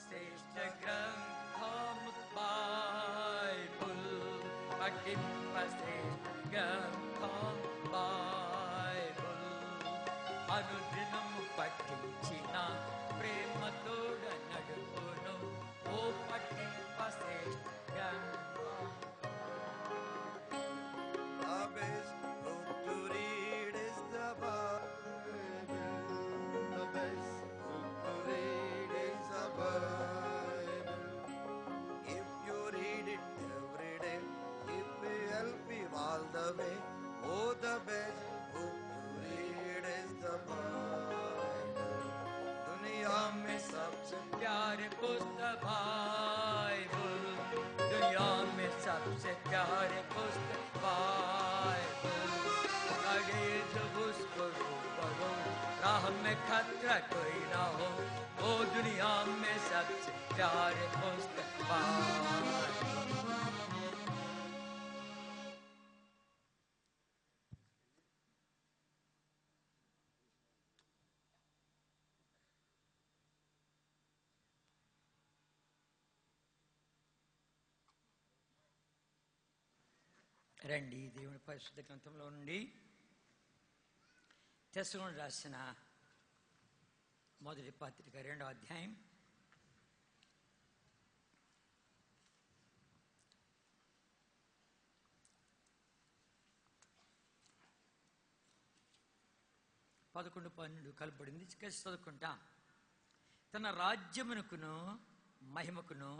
శ్రేష్ఠ గ్రంథం బైబుల్ పఠింప శ్రేష్ఠ గ్రంథం బైబుల్ అనుదినము పఠించిన ప్రేమతోడ నడుపును ఓ పఠింప శ్రేష్ఠ గ్రంథం. The best book to read is the Bible. The best book to read is the Bible. If you read it every day, it will help you all the way. Oh, the best book to read is the Bible. दुनिया में सबसे प्यारे पुस्तक Bible, दुनिया में सबसे प्यारे पुस्तक बाइबल, लगे जब उसको पढ़ो राह में खतरा कोई ना हो, वो दुनिया में सबसे प्यारे पुस्तक बाइबल. రండి దేవుని పరిశుద్ధ గ్రంథంలో నుండి తెస్సలోనికీయులకు రాసిన మొదటి పత్రిక 2వ అధ్యాయం 11-12 కలపబడింది. కలిసి చదువుకుంటాం. తన రాజ్యమునకును మహిమకును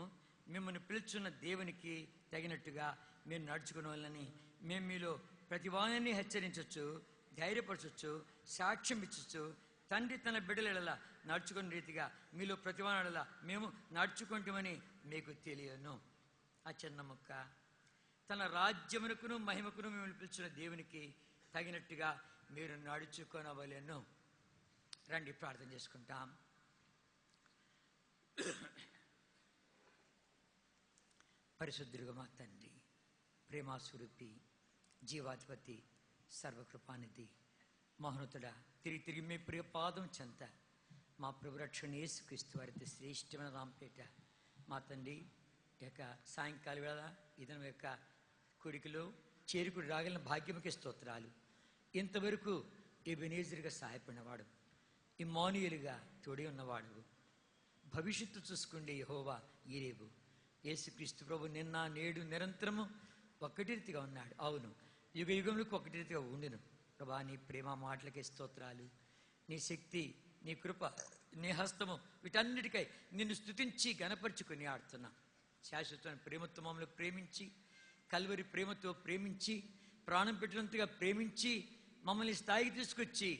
మిమ్మల్ని పిలుచున్న దేవునికి తగినట్టుగా మీరు నడుచుకునే మేము మీలో ప్రతివాన్ని హెచ్చరించవచ్చు, ధైర్యపరచవచ్చు, సాక్ష్యం ఇచ్చవచ్చు. తండ్రి తన బిడ్డల నడుచుకునే రీతిగా మీలో ప్రతివానల మేము నడుచుకుంటామని మీకు తెలియను. ఆ చిన్న ముక్క, తన రాజ్యమునకును మహిమకును మిమ్మల్ని పిలుచున్న దేవునికి తగినట్టుగా మీరు నడుచుకొనవలెను. రండి ప్రార్థన చేసుకుంటాం. పరిశుద్ధుడుగా మా తండ్రి, ప్రేమాస్వరూపి, జీవాధిపతి, సర్వకృపానిధి, మహోన్నతుడ, తిరిగి మీ ప్రియ పాదం చెంత మా ప్రభు రక్షణ యేసుక్రీస్తు వారి శ్రేష్టమైన రాంపేట మా తండ్రి యొక్క సాయంకాల వేళ ఇతని యొక్క కొడుకులో చేరుకుని రాగలిగిన భాగ్యముకి స్తోత్రాలు. ఇంతవరకు ఎబెనేజర్గా సహాయపడినవాడు, ఇమ్మానుయేలుగా తోడి ఉన్నవాడు, భవిష్యత్తు చూసుకుండే యెహోవా ఈరేవు. యేసుక్రీస్తు ప్రభు నిన్న నేడు నిరంతరము ఒక్కటి రీతిగా ఉన్నాడు. అవును, యుగ యుగములకు ఒకటి రీతిగా ఉండును. ప్రభా, నీ ప్రేమ మాటలకే స్తోత్రాలు. నీ శక్తి, నీ కృప, నీ హస్తము, వీటన్నిటికై నిన్ను స్తుతించి గణపరుచుకొని ఆడుతున్నా. శాశ్వతమైన ప్రేమతో మమ్మల్ని ప్రేమించి, కల్వరి ప్రేమతో ప్రేమించి, ప్రాణం పెట్టినంతగా ప్రేమించి మమ్మల్ని స్థాయికి తీసుకొచ్చి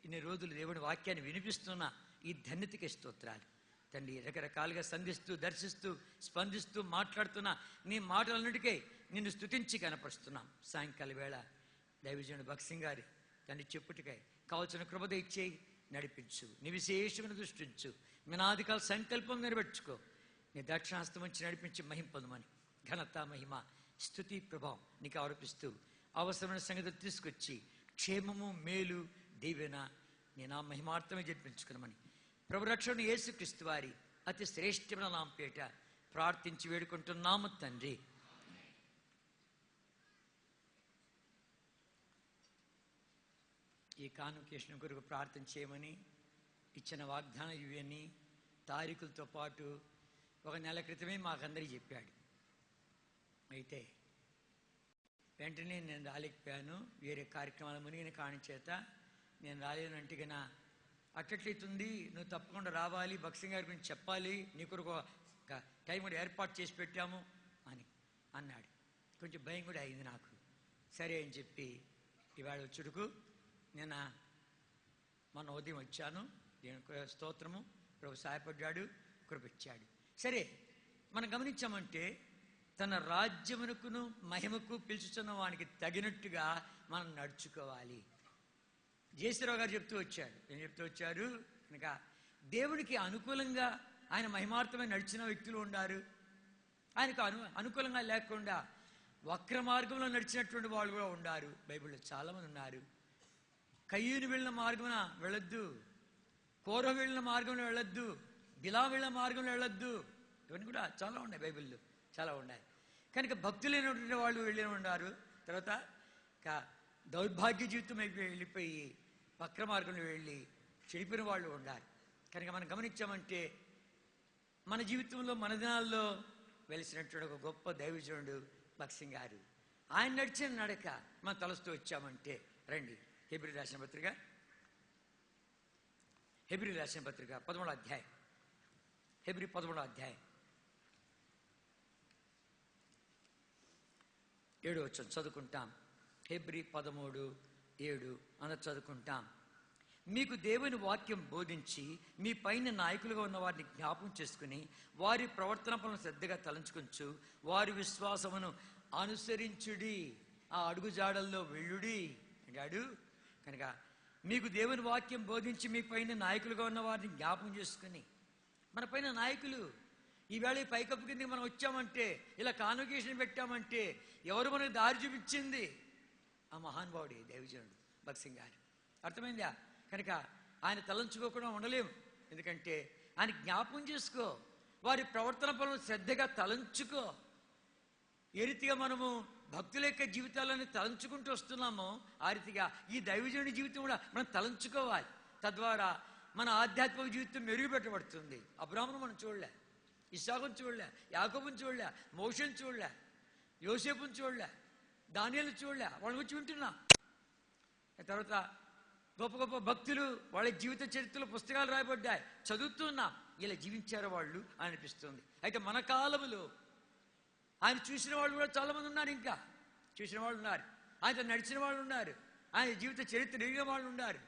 ఇన్ని రోజులు దేవుని వాక్యాన్ని వినిపిస్తున్న ఈ ధన్యతకే స్తోత్రాలు తండ్రి. రకరకాలుగా సంధిస్తూ, దర్శిస్తూ, స్పందిస్తూ మాట్లాడుతున్న నీ మాటలన్నిటికై నిన్ను స్తుతించి కనపరుస్తున్నాం. సాయంకాల వేళ దైవజనుడు భక్సింగ్ గారి తండ్రి చెప్పుటికై కావలసిన కృపద ఇచ్చేయి, నడిపించు. నీ విశేషమైన దృష్టించు. మీ నాదికాల సంకల్పం నెరవేర్చుకో. నీ దక్షిణాస్తం నుంచి నడిపించి మహిమ పొందమని ఘనత, మహిమ, స్తుతి, ప్రభావం నీకు ఆరోపిస్తూ అవసరమైన సంగతులు తీసుకొచ్చి క్షేమము, మేలు, దీవెన నీ నా మహిమార్థమే జరిపించుకున్నామని ప్రభు రక్షణ యేసుక్రీస్తు వారి అతి శ్రేష్టమైన నామపేట ప్రార్థించి వేడుకుంటున్నాము తండ్రి. ఈ కాన్వకేషన్ కొరకు ప్రార్థన చేయమని ఇచ్చిన వాగ్దానం ఇవన్నీ తారీఖులతో పాటు ఒక నెల క్రితమే మాకందరికీ చెప్పాడు. అయితే వెంటనే నేను రాలేకపోయాను, వేరే కార్యక్రమాల మునిగిన కాని చేత నేను రాలేనంటిగా అట్లట్లయితుంది, నువ్వు తప్పకుండా రావాలి, భక్సింగ్ గారి గురించి చెప్పాలి, నీ కొరకు ఒక టైం కూడా ఏర్పాటు చేసి పెట్టాము అని అన్నాడు. కొంచెం భయం కూడా అయింది నాకు. సరే అని చెప్పి ఇవాళ వచ్చుడుకు నేను మొన్న ఉదయం వచ్చాను. దేవుని స్తోత్రము, ప్రభు సహాయపడ్డాడు, కృపించాడు. సరే, మనం గమనించామంటే తన రాజ్యమునకును మహిమకు పిలుచుతున్న వానికి తగినట్టుగా మనం నడుచుకోవాలి. జేసరావు గారు చెప్తూ వచ్చాడు. ఏం చెప్తూ వచ్చారు కనుక దేవుడికి అనుకూలంగా ఆయన మహిమార్థమై నడిచిన వ్యక్తులు ఉన్నారు, ఆయనకు అనుకూలంగా లేకుండా వక్ర మార్గంలో నడిచినటువంటి వాళ్ళు కూడా ఉన్నారు. బైబిల్లో చాలామంది ఉన్నారు. కయ్యూని వెళ్ళిన మార్గమున వెళ్ళొద్దు, కోరహు వెళ్ళిన మార్గంలో వెళ్ళొద్దు, బిలావిళ్ళ మార్గంలో వెళ్ళొద్దు. ఇవన్నీ కూడా చాలా ఉన్నాయి, బైబిల్లో చాలా ఉన్నాయి. కనుక భక్తులైనటువంటి వాళ్ళు వెళ్ళి ఉన్నారు. తర్వాత దౌర్భాగ్య జీవితం వెళ్ళిపోయి వక్ర మార్గంలో వెళ్ళి చెడిపోయిన వాళ్ళు ఉన్నారు. కనుక మనం గమనించామంటే మన జీవితంలో మన దినాల్లో వెలిసినటువంటి ఒక గొప్ప దైవజనుడు భగత్ సింగ్ గారు. ఆయన నడిచిన నడక మనం తలుస్తూ వచ్చామంటే రండి హెబ్రీ రాసిన పత్రిక 13వ అధ్యాయం. హెబ్రీ 13వ అధ్యాయం 7వ వచనం చదువుకుంటాం. హెబ్రీ 13:7 అందరూ చదువుకుంటాం. మీకు దేవుని వాక్యం బోధించి మీ పైన నాయకులుగా ఉన్న వారిని జ్ఞాపకం చేసుకుని వారి ప్రవర్తన పనులను శ్రద్ధగా తలంచుకొంచు వారి విశ్వాసమును అనుసరించుడి, ఆ అడుగుజాడల్లో వెళ్ళుడి అంటాడు. కనుక మీకు దేవుని వాక్యం బోధించి మీ పైన నాయకులుగా ఉన్న వారిని జ్ఞాపకం చేసుకుని, మన పైన నాయకులు ఈవేళ ఈ పైకప్పు కిందకి మనం వచ్చామంటే, ఇలా కాన్వకేషన్ పెట్టామంటే ఎవరు మనకు దారి చూపించింది? ఆ మహానుభావుడి దైవజనుడు భగత్ సింగ్ గారు. అర్థమైందా? కనుక ఆయన తలంచుకోకుండా ఉండలేము. ఎందుకంటే ఆయన జ్ఞాపకం చేసుకో, వారి ప్రవర్తన పనులను శ్రద్ధగా తలంచుకో. ఏ రీతిగా మనము భక్తుల యొక్క జీవితాలను తలంచుకుంటూ వస్తున్నామో ఆ రీతిగా ఈ దైవజనుడి జీవితం కూడా మనం తలంచుకోవాలి. తద్వారా మన ఆధ్యాత్మిక జీవితం మెరుగుపెట్టబడుతుంది. అబ్రాహామును మనం చూడలే, ఇస్సాకును చూడలే, యాకోబుని చూడలే, మోషేను చూడలే, యోసేపుని చూడలే, దానియేలును చూడలే. వాళ్ళ గురించి వింటున్నాం. తర్వాత గొప్ప గొప్ప భక్తులు వాళ్ళ జీవిత చరిత్రలో పుస్తకాలు రాయబడ్డాయి, చదువుతున్నాం. ఇలా జీవించారు వాళ్ళు అనిపిస్తుంది. అయితే మన కాలంలో ఆయన చూసిన వాళ్ళు కూడా చాలామంది ఉన్నారు. ఇంకా చూసిన వాళ్ళు ఉన్నారు, ఆయనతో నడిచిన వాళ్ళు ఉన్నారు, ఆయన జీవిత చరిత్ర ఎరిగిన వాళ్ళు ఉన్నారు,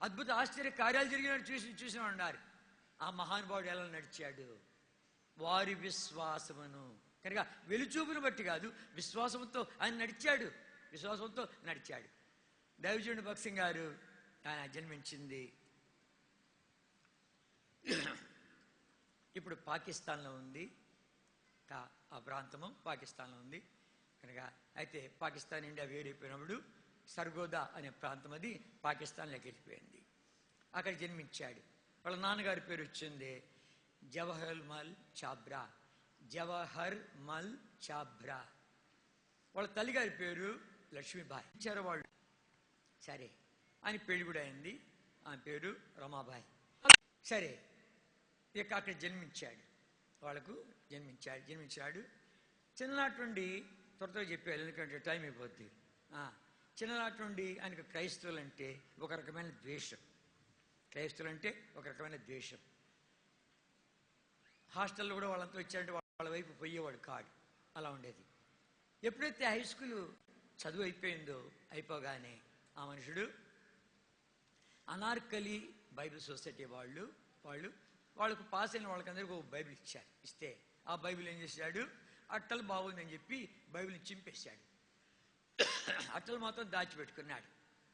అద్భుత ఆశ్చర్య కార్యాలు జరిగిన చూసిన వాళ్ళు ఉన్నారు. ఆ మహానుభావుడు ఎలా నడిచాడు? వారి విశ్వాసమును, కనుక వెలుచూపును బట్టి కాదు, విశ్వాసంతో ఆయన నడిచాడు. విశ్వాసంతో నడిచాడు. దైవజనుడు భగత్ సింగ్ గారు ఆయన జన్మించింది ఇప్పుడు పాకిస్తాన్లో ఉంది. ఆ ప్రాంతము పాకిస్తాన్లో ఉంది. కనుక అయితే పాకిస్తాన్ ఇండియా వేరైపోయినప్పుడు సర్గోదా అనే ప్రాంతం అది పాకిస్తాన్లోకి వెళ్ళిపోయింది. అక్కడ జన్మించాడు. వాళ్ళ నాన్నగారి పేరు వచ్చింది జవహర్ మల్ చాబ్రా. జవహర్ మల్ చాబ్రా. వాళ్ళ తల్లిగారి పేరు లక్ష్మీబాయి. ఇచ్చారు వాళ్ళు. సరే, ఆయన పెళ్లి కూడా అయింది. ఆయన పేరు రమాబాయి. సరే, ఇక అక్కడ జన్మించాడు. వాళ్ళకు జన్మించాడు. చిన్ననాటి నుండి త్వరతో చెప్పారు, ఎందుకంటే టైం అయిపోద్ది. చిన్ననాటి నుండి ఆయనకు క్రైస్తవులు అంటే ఒక రకమైన ద్వేషం. హాస్టల్లో కూడా వాళ్ళంతా వచ్చారంటే వాళ్ళ వైపు పోయేవాడు కాడు. అలా ఉండేది. ఎప్పుడైతే హై స్కూల్ చదువు అయిపోగానే ఆ మనుషుడు అనార్కలి బైబిల్ సొసైటీ వాళ్ళకు పాస్ అయిన వాళ్ళకందరికీ ఒక బైబిల్ ఇచ్చారు. ఇస్తే ఆ బైబిల్ ఏం చేశాడు? అట్టలు బాగుందని చెప్పి బైబిల్ని చింపేశాడు. అట్టలు మాత్రం దాచిపెట్టుకున్నాడు.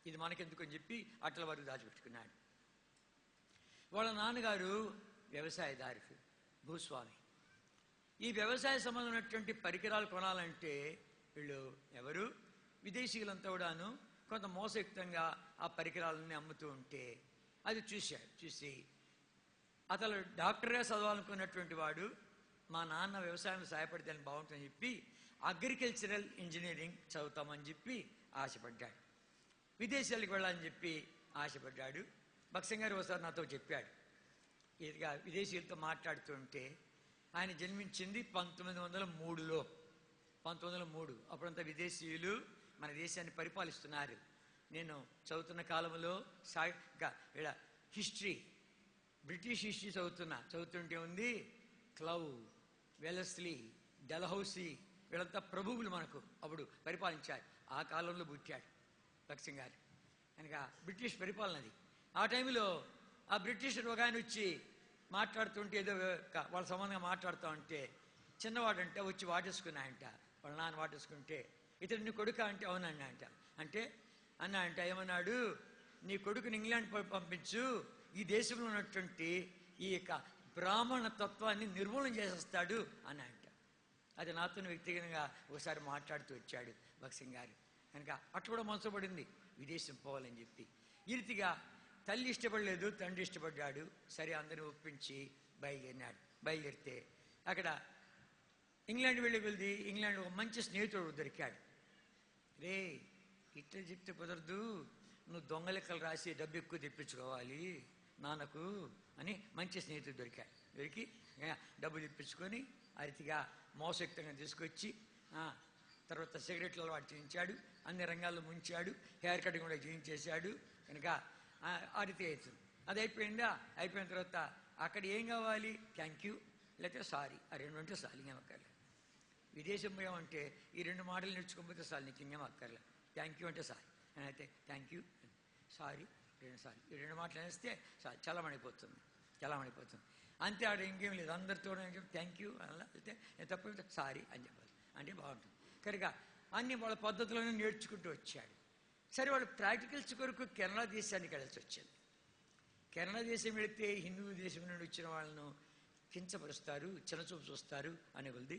ఇది మనకెందుకు అని చెప్పి అట్టల వరకు దాచిపెట్టుకున్నాడు. వాళ్ళ నాన్నగారు వ్యవసాయదారు, భూస్వామి. ఈ వ్యవసాయ సంబంధమైనటువంటి పరికరాలు కొనాలంటే వీళ్ళు ఎవరు విదేశీయులంతా కూడాను కొంత మోసయుక్తంగా ఆ పరికరాలన్నీ అమ్ముతూ ఉంటే అది చూసి అతను డాక్టర్గా చదవాలనుకున్నటువంటి వాడు, మా నాన్న వ్యవసాయంలో సహాయపడితే బాగుంటుందని చెప్పి అగ్రికల్చరల్ ఇంజనీరింగ్ చదువుతామని చెప్పి ఆశపడ్డాడు. విదేశాలకు వెళ్ళాలని చెప్పి ఆశపడ్డాడు. భగత్ సింగ్ గారు ఒకసారి నాతో చెప్పాడు, ఇదిగా విదేశీయులతో మాట్లాడుతుంటే ఆయన జన్మించింది 1903లో. 1903 అప్పుడంతా విదేశీయులు మన దేశాన్ని పరిపాలిస్తున్నారు. నేను చదువుతున్న కాలంలో హిస్టరీ, బ్రిటిష్ హిస్టరీ చదువుతుంటే ఉంది క్లౌ, వెలస్లీ, డెల్హౌసీ వీళ్ళంతా ప్రభువులు మనకు అప్పుడు పరిపాలించారు. ఆ కాలంలో పుట్టాడు భగత్ సింగ్ గారు. కనుక బ్రిటిష్ పరిపాలనది. ఆ టైంలో ఆ బ్రిటిషర్ ఒక ఆయన వచ్చి మాట్లాడుతుంటే ఏదో వాళ్ళ సంబంధంగా మాట్లాడుతూ ఉంటే చిన్నవాడంటే వచ్చి వాటేసుకున్నాయంట. వాళ్ళ నాన్న వాటేసుకుంటే ఇతడు నీ కొడుక అంటే అవునన్నా అంట. అంటే అన్నా అంట ఏమన్నాడు, నీ కొడుకుని ఇంగ్లాండ్ పంపించు, ఈ దేశంలో ఉన్నటువంటి ఈ యొక్క బ్రాహ్మణ తత్వాన్ని నిర్మూలన చేసేస్తాడు అని అంట. అది నాతో వ్యక్తిగతంగా ఒకసారి మాట్లాడుతూ వచ్చాడు భగత్ సింగ్ గారు. కనుక అట్లా కూడా మనసు పడింది విదేశం పోవాలని చెప్పి. ఈ రీతిగా తల్లి ఇష్టపడలేదు, తండ్రి ఇష్టపడ్డాడు. సరే అందరిని ఒప్పించి బయలుదేరితే అక్కడ ఇంగ్లాండ్ వెళ్ళి ఇంగ్లాండ్ ఒక మంచి స్నేహితుడు దొరికాడు. రే, ఇట్లా చెప్తే కుదరదు, నువ్వు దొంగ లెక్కలు రాసి డబ్బు ఎక్కువ తెప్పించుకోవాలి నాన్నకు అని మంచి స్నేహితుడు దొరికాడు. దొరికి డబ్బు తెప్పించుకొని అరితిగా మోసయుక్తంగా తీసుకొచ్చి తర్వాత సిగరెట్లు అలవాటు చేయించాడు, అన్ని రంగాల్లో ముంచాడు, హెయిర్ కటింగ్ కూడా చేయించేశాడు. కనుక అరితి అవుతుంది. అది అయిపోయిందా? అయిపోయిన తర్వాత అక్కడ ఏం కావాలి? థ్యాంక్ యూ లేకపోతే సారీ, ఆ రెండు అంటే చాలు, ఇంకేం అక్కర్లేదు. విదేశం పోయామంటే ఈ రెండు మాటలు నేర్చుకోకపోతే చాలు, నీకు ఇంకేం అక్కర్లేదు. థ్యాంక్ యూ అంటే సారీ అని అయితే థ్యాంక్ యూ, సారీ, సారీ, ఈ రెండు మాటలు అనేస్తే చాలు, చలమణిపోతుంది. అంతే, ఆడ ఇంకేం లేదు. అందరితో థ్యాంక్ యూ అలా అయితే తప్ప సారీ అని చెప్పాలి, అంటే బాగుంటుంది. కనుక అన్ని వాళ్ళ పద్ధతులను నేర్చుకుంటూ వచ్చాడు. సరే, వాళ్ళు ప్రాక్టికల్స్ కొరకు కెనడా దేశానికి వెళ్ళాల్సి వచ్చింది. కెనడా దేశం వెళితే హిందూ దేశం నుండి వచ్చిన వాళ్ళను కించపరుస్తారు, చిన్నచూపు చూస్తారు అని కొలిది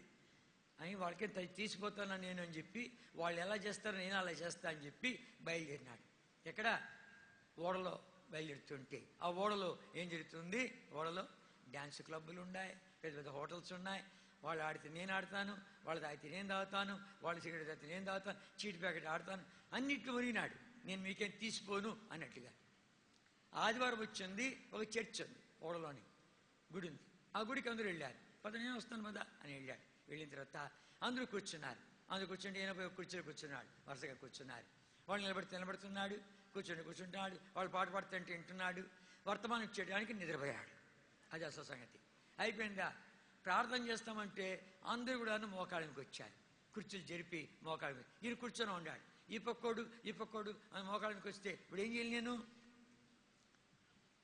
అని వాళ్ళకి తీసిపోతాను నేను అని చెప్పి, వాళ్ళు ఎలా చేస్తారో నేను అలా చేస్తా అని చెప్పి బయలుదేరినాడు. ఎక్కడ? ఓడలో బయలుదేరుతుంటే ఆ ఓడలో ఏం జరుగుతుంది? ఓడలో డ్యాన్స్ క్లబ్బులు ఉన్నాయి, పెద్ద పెద్ద హోటల్స్ ఉన్నాయి. వాళ్ళు ఆడితే నేను ఆడతాను, వాళ్ళు తాగితే నేను తాగుతాను, వాళ్ళు సిగరెట్ తాగితే నేను తాగుతాను, చీటి ప్యాకెట్ ఆడతాను, అన్నిట్లు మునిగినాడు. నేను మీకేం తీసిపోను అన్నట్టుగా. ఆదివారం వచ్చింది, ఒక చర్చ్ ఉంది, ఓడలోని గుడి ఉంది. ఆ గుడికి అందరూ వెళ్ళారు. నేను వస్తాను కదా అని వెళ్ళాడు. వెళ్ళిన తర్వాత అందరూ కూర్చున్నారు. అందరూ కూర్చుంటే ఈయన పోయి కుర్చీలో కూర్చున్నాడు, వరుసగా కూర్చున్నారు. వాళ్ళు నిలబడుతున్నాడు, కూర్చుంటున్నాడు. వాళ్ళు పాట పాడుతుంటే వింటున్నాడు. వర్తమానం చేయడానికి నిద్రపోయాడు. అది అసలు సంగతి. అయిపోయిందా? ప్రార్థన చేస్తామంటే అందరూ కూడా మోకాళ్ళకి వచ్చారు. కుర్చీలు జరిపి మోకాళ్ళకి ఈయన కూర్చొని ఉన్నాడు. ఈ పక్కోడు అని మోకాళ్ళకి వస్తే ఇప్పుడు ఏం చేయాలి? నేను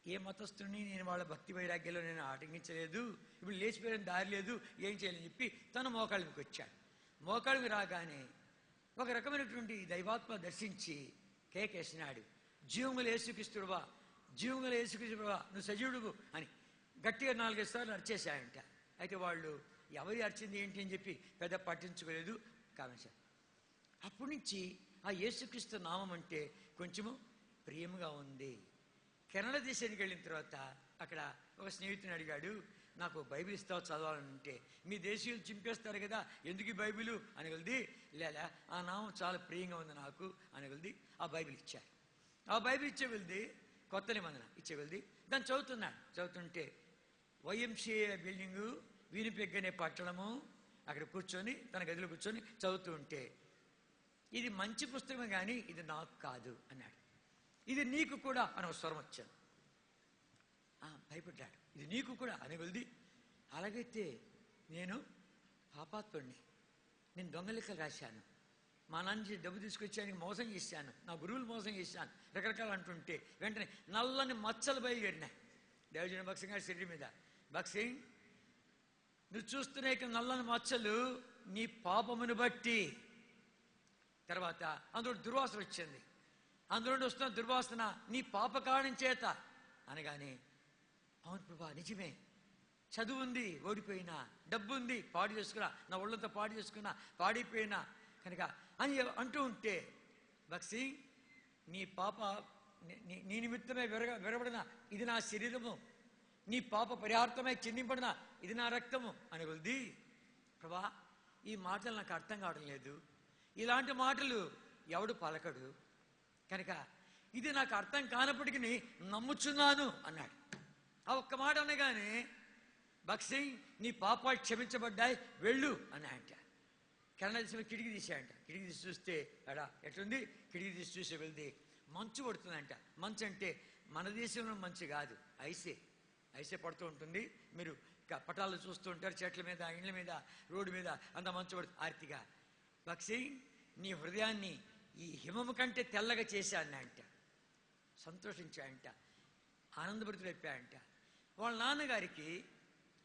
ఏ మతస్థుని నేను వాళ్ళ భక్తి వైరాగ్యంలో నేను ఆటంకించలేదు, ఇప్పుడు లేచిపోయిన దారి లేదు, ఏం చేయాలని చెప్పి తను మోకాళ్ళకి వచ్చాడు. మోకాళ్ళకి రాగానే ఒక రకమైనటువంటి దైవాత్మ దర్శించి కేకేసినాడు, జీవముల యేసుక్రీస్తుడువా, నువ్వు సజీవుడువు అని గట్టిగా 4-5 సార్లు అరిచేశాయంట. అయితే వాళ్ళు ఎవరి అరిచింది ఏంటి అని చెప్పి పెద్ద పట్టించుకోలేదు. కామెంట్. అప్పటి నుంచి ఆ యేసుక్రీస్తు నామం అంటే కొంచెము ప్రియముగా ఉంది. కెనడా దేశానికి వెళ్ళిన తర్వాత అక్కడ ఒక స్నేహితుని అడిగాడు, నాకు బైబిల్ ఇస్తావు చదవాలంటే. మీ దేశీయులు చింపేస్తారు కదా, ఎందుకు ఈ బైబిలు అనగలది. లేదా ఆ నామం చాలా ప్రియంగా ఉంది నాకు అనగలది. ఆ బైబిల్ ఇచ్చారు. ఆ బైబిల్ ఇచ్చే వెళ్ది, కొత్త నిబంధన ఇచ్చే వెళ్ది. దాన్ని చదువుతుంటే వైఎంసీఏ బిల్డింగు, వినిపెగ్గనే పట్టణము, అక్కడ కూర్చొని తన గదిలో కూర్చొని చదువుతూ ఉంటే, ఇది మంచి పుస్తకమే కానీ ఇది నాకు కాదు అన్నాడు. ఇది నీకు కూడా అని ఒక స్వరం వచ్చాను. భయపడ్డాడు. ఇది నీకు కూడా అనగలది. అలాగైతే నేను పాపాత్ముడిని, నేను దొంగ లెక్కలు రాశాను, మా నాన్న డబ్బు తీసుకొచ్చానికి మోసం చేశాను, నా గురువులు మోసం చేశాను, రకరకాలు అంటుంటే వెంటనే నల్లని మచ్చలు బయలుదేరినాయి దేవజన భక్సింగ్ గారి శరీరం మీద. భక్సింగ్, నువ్వు చూస్తున్న నల్లని మచ్చలు నీ పాపమును బట్టి. తర్వాత అందులో దుర్వాసన వచ్చింది. అందులో వస్తున్న దుర్వాసన నీ పాప కారణం చేత అనగానే, అవును ప్రభా, నిజమే, చదువు ఉంది ఓడిపోయినా, డబ్బు ఉంది పాడు చేసుకున్నా, నా ఒళ్ళంతా పాడు చేసుకున్నా, పాడైపోయినా కనుక అని అంటూ ఉంటే, భక్సింగ్, నీ పాప నీ నిమిత్తమే విరబడిన ఇది నా శరీరము, నీ పాప పరిహార్థమై చిందింపడిన ఇది నా రక్తము అని కొలిది. ప్రభా, ఈ మాటలు నాకు అర్థం కావడం లేదు, ఇలాంటి మాటలు ఎవడు పలకడు కనుక ఇది నాకు అర్థం కానప్పటికీ నమ్ముచున్నాను అన్నాడు. ఆ ఒక్క మాట అనగానే, భక్సింగ్, నీ పాపాలు క్షమించబడ్డాయి, వెళ్ళు అన్నాయంట. కెనడా దేశంలో కిటికీ తీసాయంట. కిటికీ తీసి చూస్తే అడా ఎట్లుంది? కిటికీ తీసి చూసే వెళ్తే మంచు పడుతుందంట. మంచు అంటే మన దేశంలో మంచు కాదు, ఐసే పడుతూ ఉంటుంది. మీరు పటాలు చూస్తూ ఉంటారు, చెట్ల మీద, ఇండ్ల మీద, రోడ్డు మీద అంత మంచు పడుతుంది ఆర్తిగా. భక్సింగ్, నీ హృదయాన్ని ఈ హిమము కంటే తెల్లగా చేశానంట. సంతోషించాయంట, ఆనందభరితులైపోయాయంట. వాళ్ళ నాన్నగారికి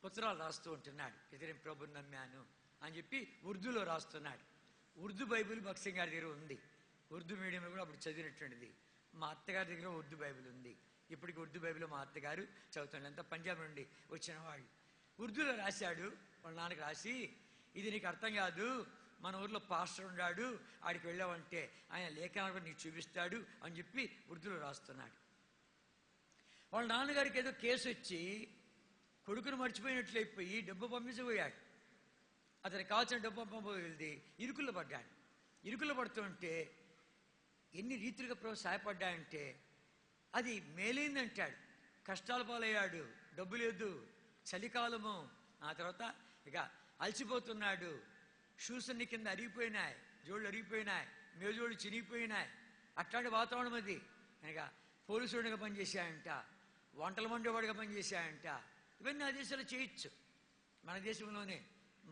ఉత్తరాలు రాస్తూ ఉంటున్నాడు, ఎదురేం ప్రభుని నమ్మాను అని చెప్పి ఉర్దూలో రాస్తున్నాడు. ఉర్దూ బైబిల్ భక్సింగ్ గారి దగ్గర ఉంది. ఉర్దూ మీడియంలో కూడా అప్పుడు చదివినటువంటిది. మా అత్తగారి దగ్గర ఉర్దూ బైబిల్ ఉంది. ఇప్పటికి ఉర్దూ బైబిల్ మా అత్తగారు చదువుతుంది. అంతా పంజాబ్ నుండి వచ్చిన వాళ్ళు. ఉర్దూలో రాశాడు. వాళ్ళ నాన్నకి రాసి, ఇది నీకు అర్థం కాదు, మన ఊర్లో పాస్టర్ ఉన్నాడు, ఆడికి వెళ్ళావంటే ఆయన లేఖనాలు కూడా నీకు చూపిస్తాడు అని చెప్పి ఉర్దూలో రాస్తున్నాడు. వాళ్ళ నాన్నగారికి ఏదో కేసు వచ్చి కొడుకును మర్చిపోయినట్లయిపోయి డబ్బు పంపించబోయాడు. అతనికి కావాల్సిన డబ్బు పంపబోయేది ఇరుకుల్లో పడ్డాడు. ఇరుకుల్లో పడుతుంటే ఎన్ని రీతులుగా సహాయపడ్డాయంటే అది మేలైందంటాడు. కష్టాల పాలయ్యాడు, డబ్బు లేదు, చలికాలము, ఆ తర్వాత ఇక అలసిపోతున్నాడు, షూస్ అన్ని కింద అరిగిపోయినాయి, జోళ్ళు అరిగిపోయినాయి, మేజోళ్ళు చినిగిపోయినాయి. అట్లాంటి వాతావరణం అది. కనుక పోలీసుడిగా పనిచేశాయంట, వంటల వండేవాడిగా పనిచేశాయంట. ఇవన్నీ ఆ దేశాల్లో చేయొచ్చు. మన దేశంలోనే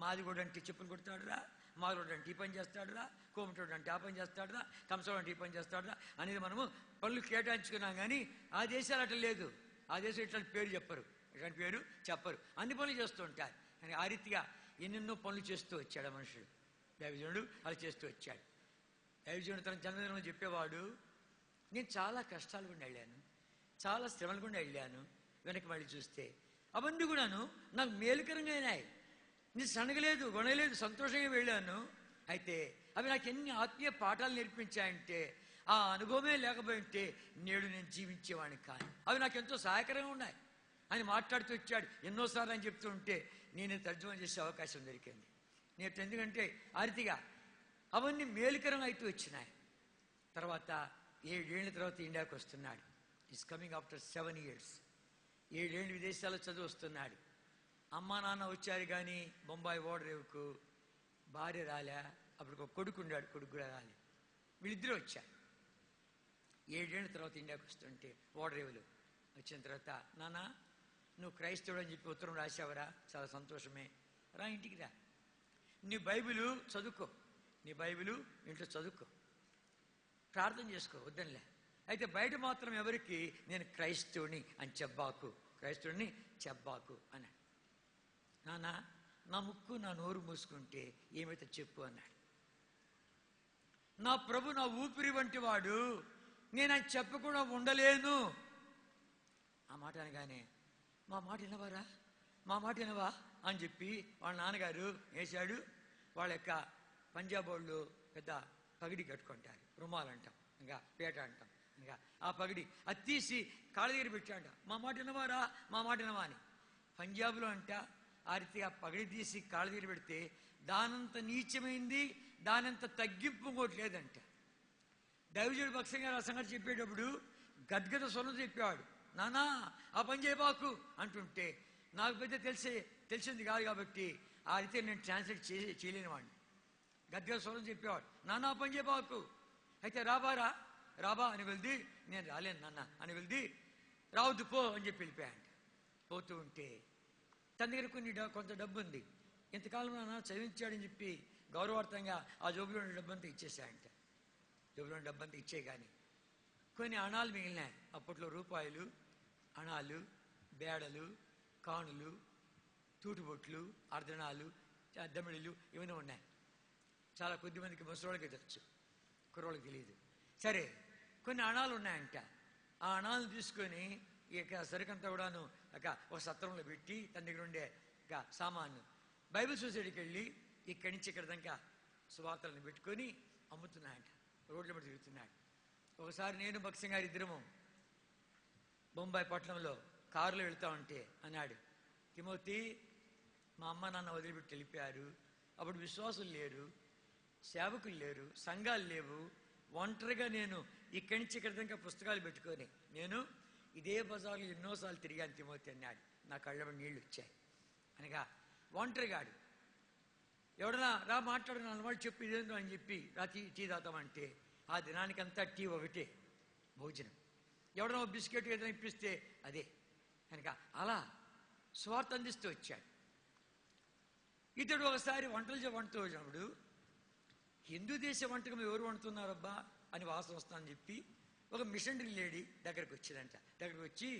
మాదిగోడు అంటే చెప్పులు కొడతాడురా, మాదిగోడు అంటే ఈ పని చేస్తాడురా, కోమటోడు అంటే ఆ పని చేస్తాడురా, కంసోడు అంటే ఈ పని చేస్తాడురా అనేది మనము పనులు కేటాయించుకున్నాం. కానీ ఆ దేశాలు అట్లా లేదు. ఆ దేశం ఇట్లాంటి పేరు చెప్పరు, ఇట్లాంటి పేరు చెప్పరు, అన్ని పనులు చేస్తూ ఉంటారు. కానీ ఆ రీతిగా ఎన్నెన్నో పనులు చేస్తూ వచ్చాడు ఆ మనుషుడు. దైవజనుడు అలా చేస్తూ వచ్చాడు. దైవజనుడు తన జన్మదినంలో చెప్పేవాడు, నేను చాలా కష్టాలు గుండా వెళ్ళాను, చాలా శ్రమలు గుండా వెళ్ళాను. వెనక్కి మళ్ళీ చూస్తే అవన్నీ కూడాను నాకు మేలుకరంగా అయినాయి. నేను సనగలేదు, గొనలేదు, సంతోషంగా వెళ్ళాను. అయితే అవి నాకు ఎన్ని ఆత్మీయ పాఠాలు నేర్పించాయంటే ఆ అనుభవమే లేకపోయింటే నేడు నేను జీవించేవాడిని కాను. అవి నాకు ఎంతో సహాయకరంగా ఉన్నాయి అని మాట్లాడుతూ వచ్చాడు. ఎన్నోసార్లు అని చెప్తూ ఉంటే నేను తర్జుమా చేసే అవకాశం దొరికింది. నేను ఎందుకంటే ఆ రీతిగా అవన్నీ మేలుకరంగా అయితే వచ్చినాయి. తర్వాత 7 ఏళ్ళ తర్వాత ఇండియాకి వస్తున్నాడు. Is coming after 7 years. 7 ఏళ్ళు విదేశాల్లో చదువు వస్తున్నాడు. అమ్మా నాన్న వచ్చారు కానీ బొంబాయి ఓడరేవుకు భార్య రాలే. అప్పుడు ఒక కొడుకు ఉన్నాడు, కొడుకు కూడా రాలే. వీళ్ళిద్దరూ వచ్చారు. 7 ఏళ్ళ తర్వాత ఇండియాకి వస్తుంటే ఓడరేవులు వచ్చిన తర్వాత, నాన్న నువ్వు క్రైస్తవుడు అని చెప్పి ఉత్తరం రాశావరా, చాలా సంతోషమే, రా ఇంటికి రా, నీ బైబిలు చదువుకో, నీ బైబిలు ఇంట్లో చదువుకో, ప్రార్థన చేసుకో, వద్దనిలే. అయితే బయట మాత్రం ఎవరికి నేను క్రైస్తవుని అని చెప్పాకు, క్రైస్తవుడిని చెప్పాకు అన్నాడు. నాన్న నా ముక్కు నా నోరు మూసుకుంటే ఏమైతే చెప్పు అన్నాడు. నా ప్రభు నా ఊపిరి వంటి వాడు, నేను ఆయన చెప్పకుండా ఉండలేను. ఆ మాట అనగానే మా మాట వినవారా, మా మాట వినవా అని చెప్పి వాళ్ళ నాన్నగారు వేశాడు. వాళ్ళ యొక్క పంజాబ్ వాళ్ళు పెద్ద పగిడి కట్టుకుంటారు, రుమాలు అంటాం, ఇంకా పేట అంటాం. ఇంకా ఆ పగిడి అది తీసి కాళ్ళ దగ్గర పెట్టాడ. మా మాట వినవారా, మా మాట వినవా అని. పంజాబ్లో అంట ఆ రీతిగా పగిడి తీసి కాళ్ళ దగ్గర పెడితే దానంత నీచమైంది, దానంత తగ్గింపు ఇంకోటి లేదంట. దైవజుడు భక్తంగా ఆ సంగతి చెప్పేటప్పుడు గద్గద స్వరం చెప్పేవాడు, నానా ఆ పని చేయబాకు అంటుంటే నాకు పెద్ద తెలిసింది కాదు కాబట్టి ఆ రీతి నేను ట్రాన్స్లేట్ చేయలేని వాడిని. గద్గద స్వరం చెప్పేవాడు, నానా ఆ పని చేయబాకు. అయితే రాబారా, రాబా అని వెళ్ది, నేను రాలేను నాన్న అని వెళ్ది, రావద్దు పో అని చెప్పి వెళ్ళిపోయాడు. పోతూ ఉంటే తన దగ్గర కొంత డబ్బు ఉంది. ఇంతకాలం నాన్న చదివించాడని చెప్పి గౌరవార్థంగా ఆ జోబులో డబ్బంతా ఇచ్చేసాయంట. జోబులో డబ్బంతా ఇచ్చే కానీ కొన్ని అణాలు మిగిలినాయి. అప్పట్లో రూపాయలు, అణాలు, బేడలు, కాణులు, తూటుబొట్లు, అర్ధనాలు, దమిళిలు ఇవన్నీ ఉన్నాయి. చాలా కొద్దిమందికి ముసలోళ్ళకి తెలుసు, కుర్రోళ్ళకి తెలియదు. సరే కొన్ని అణాలు ఉన్నాయంట. ఆ అణాలు తీసుకొని ఇక సరికంతా కూడాను ఒక సత్రంలో పెట్టి తన దగ్గర ఉండే ఇక సామాను బైబిల్ సొసైటీకి వెళ్ళి ఇక్కడి నుంచి ఇక్కడ దాకా సువార్తలను పెట్టుకొని అమ్ముతున్నాయంట. రోడ్ల మీద తిరుగుతున్నాడు. ఒకసారి నేను భక్సింగ్ గారి ఇద్దరము బొంబాయి పట్టణంలో కారులో వెళ్తా ఉంటే అన్నాడు, తిమోతి మా అమ్మ నాన్న వదిలిపెట్టి వెళ్ళిపోయారు. అప్పుడు విశ్వాసులు లేరు, సేవకులు లేరు, సంఘాలు లేవు, ఒంటరిగా నేను ఇక్కడి నుంచి ఇక్కడ దాకా పుస్తకాలు పెట్టుకొని నేను ఇదే బజార్లో ఎన్నోసార్లు తిరిగాను తిమోతి అన్నాడు. నా కళ్ళలో నీళ్ళు వచ్చాయి. అనగా ఒంటరిగాడు. ఎవడన్నా రా మాట్లాడిన వాళ్ళు చెప్పి ఇదేందో అని చెప్పి రా టీ తాతామంటే ఆ దినానికంతా టీ ఒకటే భోజనం. ఎవడన్నా బిస్కెట్ ఏదైనా ఇప్పిస్తే అదే. కనుక అలా స్వార్థ అందిస్తూ వచ్చాడు. ఇతడు ఒకసారి వంటతో వచ్చినప్పుడు హిందూ దేశ వంటకం ఎవరు వండుతున్నారబ్బా అని వాసన వస్తానని చెప్పి ఒక మిషనరీ లేడీ దగ్గరకు వచ్చిందంట. దగ్గరకు వచ్చి,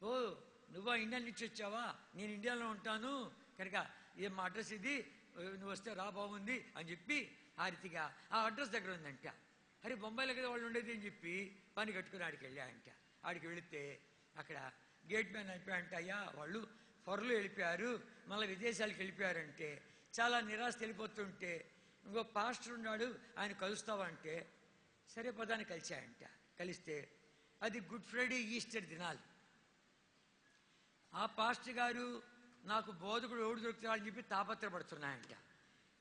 ఓ నువ్వా ఇండియా నుంచి వచ్చావా, నేను ఇండియాలో ఉంటాను కనుక ఏం మా అడ్రస్ ఇది, నువ్వు వస్తే రా బాగుంది అని చెప్పి ఆ రీతిగా ఆ అడ్రస్ దగ్గర ఉందంట. అరే బొంబాయిలో కదా వాళ్ళు ఉండేది అని చెప్పి పని కట్టుకుని ఆడికి వెళ్ళాయంట. ఆడికి వెళితే అక్కడ గేట్ మ్యాన్ అయిపోయాయంట, అయ్యా వాళ్ళు ఫర్లో వెళ్ళిపోయారు, మళ్ళీ విదేశాలకు వెళ్ళిపోయారంటే చాలా నిరాశ వెళ్ళిపోతుంటే ఇంకో పాస్టర్ ఉన్నాడు ఆయన కలుస్తావంటే సరే పదాన్ని కలిశాయంట. కలిస్తే అది గుడ్ ఫ్రైడే ఈస్టర్ దినాలు. ఆ ఆ పాస్టర్ గారు నాకు బోధకుడు ఎవడు దొరుకుతాడని చెప్పి తాపత్రపడుతున్నాయంట.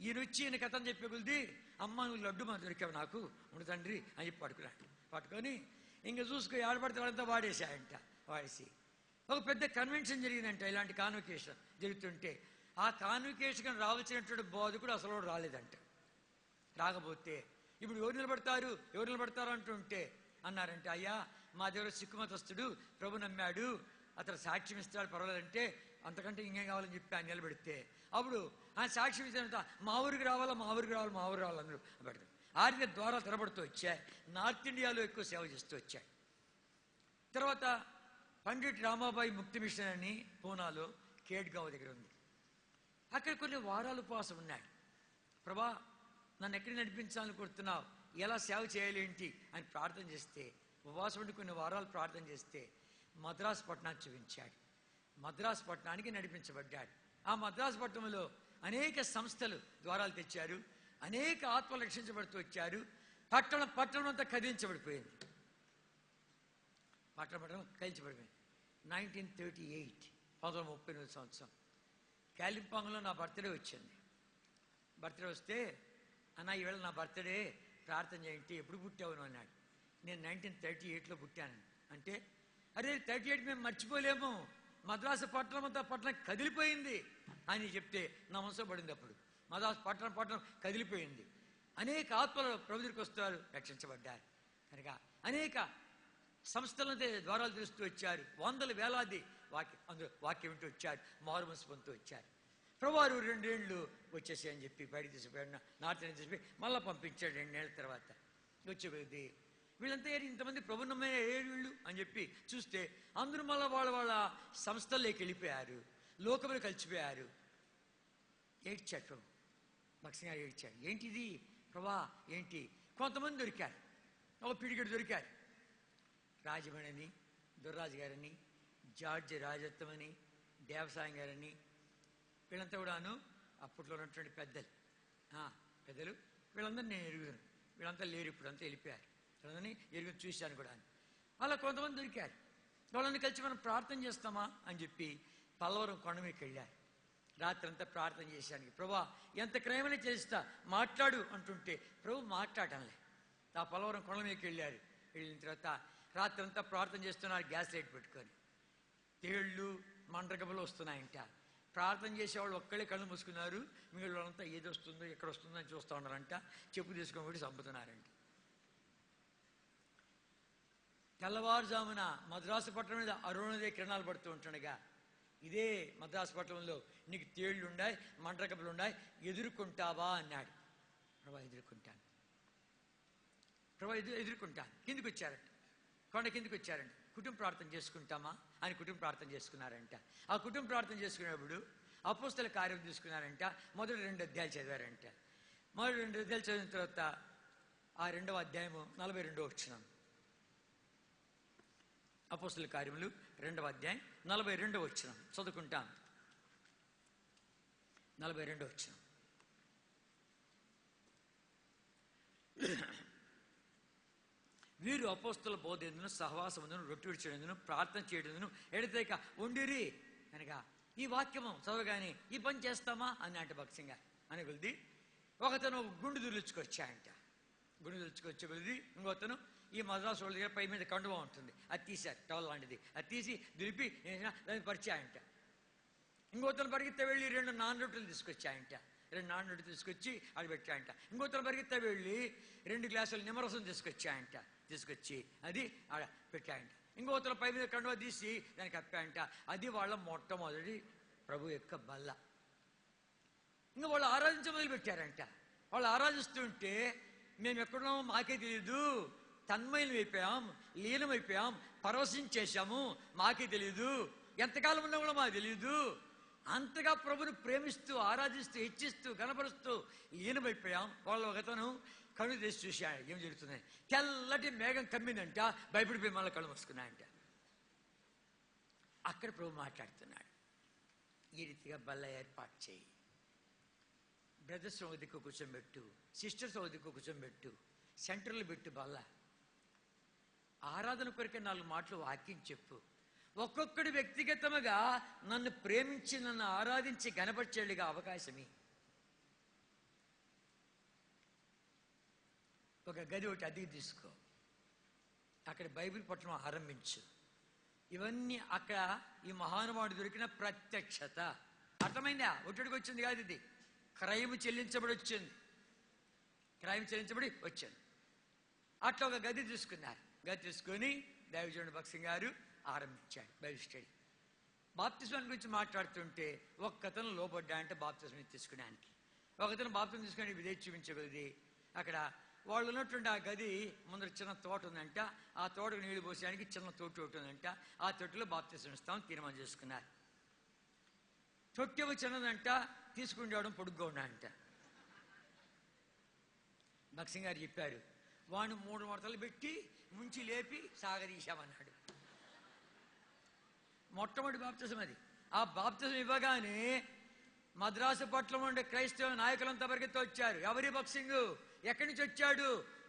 ఈయన వచ్చి ఈయన కథ చెప్పే కొద్ది, అమ్మ నువ్వు లడ్డు మా దొరికావు నాకు ఉండు తండ్రి అని చెప్పి పట్టుకున్నాడు. పట్టుకొని ఇంకా చూసుకో ఆడపడితే వాళ్ళంతా వాడేసాయంట. వాడేసి ఒక పెద్ద కన్వెన్షన్ జరిగిందంట. ఇలాంటి కాన్వకేషన్ జరుగుతుంటే ఆ కాన్వకేషన్ రావాల్సినటువంటి బోధకుడు అసలు రాలేదంట. రాకపోతే ఇప్పుడు ఎవరు నిలబడతారు అంటుంటే అన్నారంటే, అయ్యా మా దగ్గర సిక్కుమతస్తుడు ప్రభు నమ్మాడు, అతను సాక్ష్యం ఇస్తాడు పర్వాలేదంటే, అంతకంటే ఇంకేం కావాలని చెప్పి ఆయన నిలబెడితే అప్పుడు ఆయన సాక్ష్యం ఇచ్చిన మా ఊరికి రావాలి అందరూ పెడతారు. ఆర్థిక ద్వారా తెరబడుతూ వచ్చాయి. నార్త్ ఇండియాలో ఎక్కువ సేవ చేస్తూ వచ్చాయి. తర్వాత పండిట్ రామాబాయి ముక్తి మిషన్ అని పూనాలో కేడ్గావ్ దగ్గర ఉంది. అక్కడ కొన్ని వారాలు ఉపవాసం ఉన్నాడు. ప్రభా నన్ను ఎక్కడికి నడిపించాలని కోరుతున్నావు, ఎలా సేవ చేయాలి ఏంటి అని ప్రార్థన చేస్తే, ఉపవాసం ఉండి కొన్ని వారాలు ప్రార్థన చేస్తే మద్రాసు పట్టణాన్ని చూపించాడు. మద్రాసు పట్టణానికి నడిపించబడ్డాడు. ఆ మద్రాసు పట్టణంలో అనేక సంస్థలు ద్వారాలు తెచ్చారు. అనేక ఆత్మలు రక్షించబడుతూ వచ్చారు. పట్టణం అంతా కదిలించబడిపోయింది. పట్టణం కదిలించబడిపోయింది. 1938 1938 సంవత్సరం కాలింపాంగ్లో నా బర్త్డే వచ్చింది. బర్త్డే వస్తే అన్న ఈవేళ నా బర్త్డే ప్రార్థన చేయండి, ఎప్పుడు పుట్టావును అన్నాడు. నేను 1938లో పుట్టాను అంటే, అరే 38 మేము మర్చిపోలేము, మద్రాసు పట్టణం కదిలిపోయింది అని చెప్తే నా మనసులో పడింది. అప్పుడు మద్రాసు పట్టణం కదిలిపోయింది. అనేక ఆత్మలు ప్రభువుకి వస్తారు, రక్షించబడ్డారు. కనుక అనేక సంస్థల ద్వారాలు తెలుస్తూ వచ్చారు. వందల వేలాది వాక్యం వింటూ వచ్చారు, మారుమనసు పొందుతూ వచ్చారు. ప్రభువారు 2 ఏళ్ళు వచ్చేసి అని చెప్పి బయట తీసుకుపోయాడు. నార్త్ ఇండియా తీసుకుపోయి మళ్ళీ పంపించాడు 2 ఏళ్ళ తర్వాత. వచ్చేది వీళ్ళంతా ఇంతమంది ప్రభుత్వమైన వీళ్ళు అని చెప్పి చూస్తే అందరూ మళ్ళీ వాళ్ళ సంస్థల్లోకి వెళ్ళిపోయారు, లోకంలో కలిసిపోయారు. ఏడ్చాడు ప్రభు. భక్సింగ్ గారు ఏడ్చాడు. ఏంటిది ప్రభా ఏంటి? కొంతమంది దొరికారు, ఒక పిడిగడు దొరికారు. రాజమణి దుర్రాజు గారని, జార్జ్ రాజత్వం అని, దేవసాయం గారని, వీళ్ళంతా కూడాను అప్పట్లో ఉన్నటువంటి పెద్దలు. వీళ్ళందరూ నేను ఎరుగుతాను. వీళ్ళంతా లేరు, ఇప్పుడు అంతా వెళ్ళిపోయారు. వీళ్ళందరినీ ఎరుగుని చూశాను కూడా. అలా కొంతమంది దొరికారు. వాళ్ళని కలిసి మనం ప్రార్థన చేస్తామా అని చెప్పి పల్లవరం కొండ మీదకి వెళ్ళారు. రాత్రి అంతా ప్రార్థన చేశాను. ప్రభా ఎంత క్రయమని చేస్తా మాట్లాడు అంటుంటే ప్రభు మాట్లాడటంలే. ఆ పల్లవరం కొండ మీదకి వెళ్ళారు. వెళ్ళిన తర్వాత రాత్రి అంతా ప్రార్థన చేస్తున్నారు, గ్యాస్ లైట్ పెట్టుకొని. తేళ్ళు మండ్రగబలు వస్తున్నాయంట. ప్రార్థన చేసేవాళ్ళు ఒక్కళ్ళే కళ్ళు మూసుకున్నారు. మిగిలిన వాళ్ళంతా ఏది వస్తుందో ఎక్కడ వస్తుందో అని చూస్తూ ఉన్నారంట. చెప్పు తీసుకొని కూడా చంపుతున్నారంట. తెల్లవారుజామున మద్రాసు పట్టణం మీద అరుణోదయ కిరణాలు పడుతూ ఉంటుండగా, ఇదే మద్రాసు పట్టణంలో నీకు తేళ్లు ఉన్నాయి, మండ్రగబలు ఉన్నాయి, ఎదుర్కొంటావా అన్నాడు. ప్రభా ఎదుర్కొంటాను, ప్రభా ఎదుర్కొంటాను. కిందికి వచ్చారంట, కొండ కిందికి వచ్చారంట. కుటుంబ ప్రార్థన చేసుకుంటామా అని కుటుంబ ప్రార్థన చేసుకున్నారంట. ఆ కుటుంబ ప్రార్థన చేసుకునేప్పుడు అపోస్తల కార్యం తీసుకున్నారంట. మొదటి 2 అధ్యాయాలు చదివారంట. మొదటి 2 అధ్యాయాలు చదివిన తర్వాత ఆ 2వ అధ్యాయము 42వ వచనం. అపోస్తల కార్యములు 2వ అధ్యాయం 42వ వచనం చదువుకుంటాం. 42వ వచనం. వీరు అపోస్తల బోధేందును సహవాసముందును రొట్టె విడిచేందును ప్రార్థన చేయడందును ఎడతెగక ఉండిరి. కనుక ఈ వాక్యము చదవగానే ఈ పని చేస్తామా అని అంటే భక్సింగా అని కొలిది ఒకతను గుండు దుర్లుచుకొచ్చాయంట. గుండు దుర్లుచుకొచ్చే కొలిది ఇంకొతను ఈ మద్రాసు వాళ్ళ దగ్గర పై మీద కండువా ఉంటుంది, అది తీశారు, టవల్ లాంటిది. అది తీసి దులిపి దాన్ని పరిచాయంట. ఇంకొతను పరిగెత్త వెళ్ళి 2 నాన్ రొట్టెలు తీసుకొచ్చాయంట. 2 నాన్ రొట్టెలు తీసుకొచ్చి అది పెట్టాయంట. ఇంకొతను పరిగెత్త వెళ్ళి 2 గ్లాసులు నిమ్మరసం తీసుకొచ్చాయంట. తీసుకొచ్చి అది ఆడ పెట్టాయంట. ఇంకొతను పై మీద కండువా తీసి దానికి కప్పాయంట. అది వాళ్ళ మొట్టమొదటి ప్రభు యొక్క బల్ల. ఇంకా వాళ్ళు ఆరాధించ మొదలు పెట్టారంట. వాళ్ళు ఆరాధిస్తుంటే మేము ఎక్కడున్నామో మాకే తెలియదు, తన్మయం అయిపోయాం, లీనమైపోయాం, పరవశించేశాము, మాకే తెలియదు, ఎంతకాలం ఉన్నా కూడా మాకు తెలియదు. అంతగా ప్రభుని ప్రేమిస్తూ ఆరాధిస్తూ హెచ్చిస్తూ గణపరుస్తూ లీనమైపోయాం. వాళ్ళు ఒకతను కళ్ళు తెసి చూశాడు, ఏం జరుగుతున్నాయి. తెల్లటి మేఘం కమ్మిందంట, భయపడిపోయి మళ్ళీ కళ్ళు మూసుకున్నాయంట. అక్కడ ప్రభు మాట్లాడుతున్నాడు, ఈ రీతిగా బల్ల ఏర్పాటు చేయి, బ్రదర్స్ ఒక దిక్కు కూర్చోబెట్టు, సిస్టర్స్ ఒక దిక్కు కూర్చోబెట్టు, సెంటర్లు పెట్టు బల్ల. ఆరాధన కొరకే 4 మాటలు వాక్యం చెప్పు. ఒక్కొక్కడు వ్యక్తిగతముగా నన్ను ప్రేమించి నన్ను ఆరాధించి గణపరిచేళ్ళుగా అవకాశమే. ఒక గది ఒకటి అద్దెకి తీసుకో, అక్కడ బైబిల్ పట్టణం ఆరంభించు. ఇవన్నీ అక్కడ ఈ మహానుభావుడు దొరికిన ప్రత్యక్షత. అర్థమైందా? ఒట్టుడికి వచ్చింది కాదు, ఇది క్రయము చెల్లించబడి వచ్చింది, క్రయం చెల్లించబడి వచ్చింది. అట్లా ఒక గది తీసుకున్నారు. గది తీసుకొని దైవజనుడు భక్సింగ్ గారు ఆరంభించాడు బైబిల్ స్టడీ. బాప్తిస్మం గురించి మాట్లాడుతుంటే ఒక్కతను లోపడ్డా అంటే బాప్తిస్మం తీసుకునేడానికి, ఒకతను బాప్తిస్మం తీసుకుని విధేయత చూపించగలిది. అక్కడ వాళ్ళు ఉన్నటువంటి ఆ గది ముందర చిన్న తోట ఉందంట, ఆ తోటకు నీళ్లు పోసేయడానికి చిన్న తొట్టి ఒకటి ఉందంట. ఆ తొట్టిలో బాప్తిస్మం ఇస్తామని తీర్మానం చేసుకున్నారు. తొట్టి చిన్నదంట, తీసుకుంటాడు పొడుగ్గా ఉన్నాడంట. భక్సింగ్ గారు చెప్పారు, వాడిని 3 మడతలు పెట్టి ముంచి లేపి సాగదీశామన్నాడు. మొట్టమొదటి బాప్తిజం అది. ఆ బాప్తిజం ఇవ్వగానే మద్రాసు పట్ల ఉండే క్రైస్తవ నాయకులంతా పరిగెత్తి వచ్చారు. ఎవరి భక్సింగ్, ఎక్కడి నుంచి వచ్చాడు,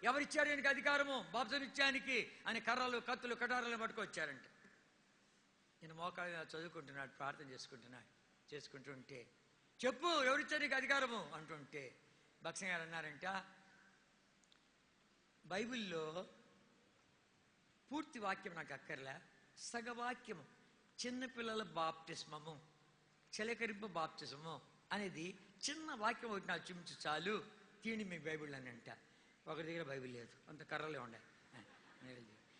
ఎవరిచ్చారు ఈయనకి అధికారము బాప్తిజం ఇచ్చానికి అని కర్రలు కత్తులు కటారాలను పట్టుకొచ్చారంట. నేను మోకాళ్ళ చదువుకుంటున్నాడు, ప్రార్థన చేసుకుంటుంటే చెప్పు ఎవరిచ్చారు నీకు అధికారము అంటుంటే భక్సింగ్ గారు అన్నారంట, బైబిల్లో పూర్తి వాక్యం నాకు అక్కర్లే, సగవాక్యము చిన్నపిల్లల బాప్టిస్మము, చిలకరింపు బాప్టిజము అనేది చిన్న వాక్యం ఒకటి నాకు చూపించు చాలు, తీయండి మీ బైబిల్ అని అంట. ఒకరి దగ్గర బైబిల్ లేదు, అంత కర్రలే ఉండే.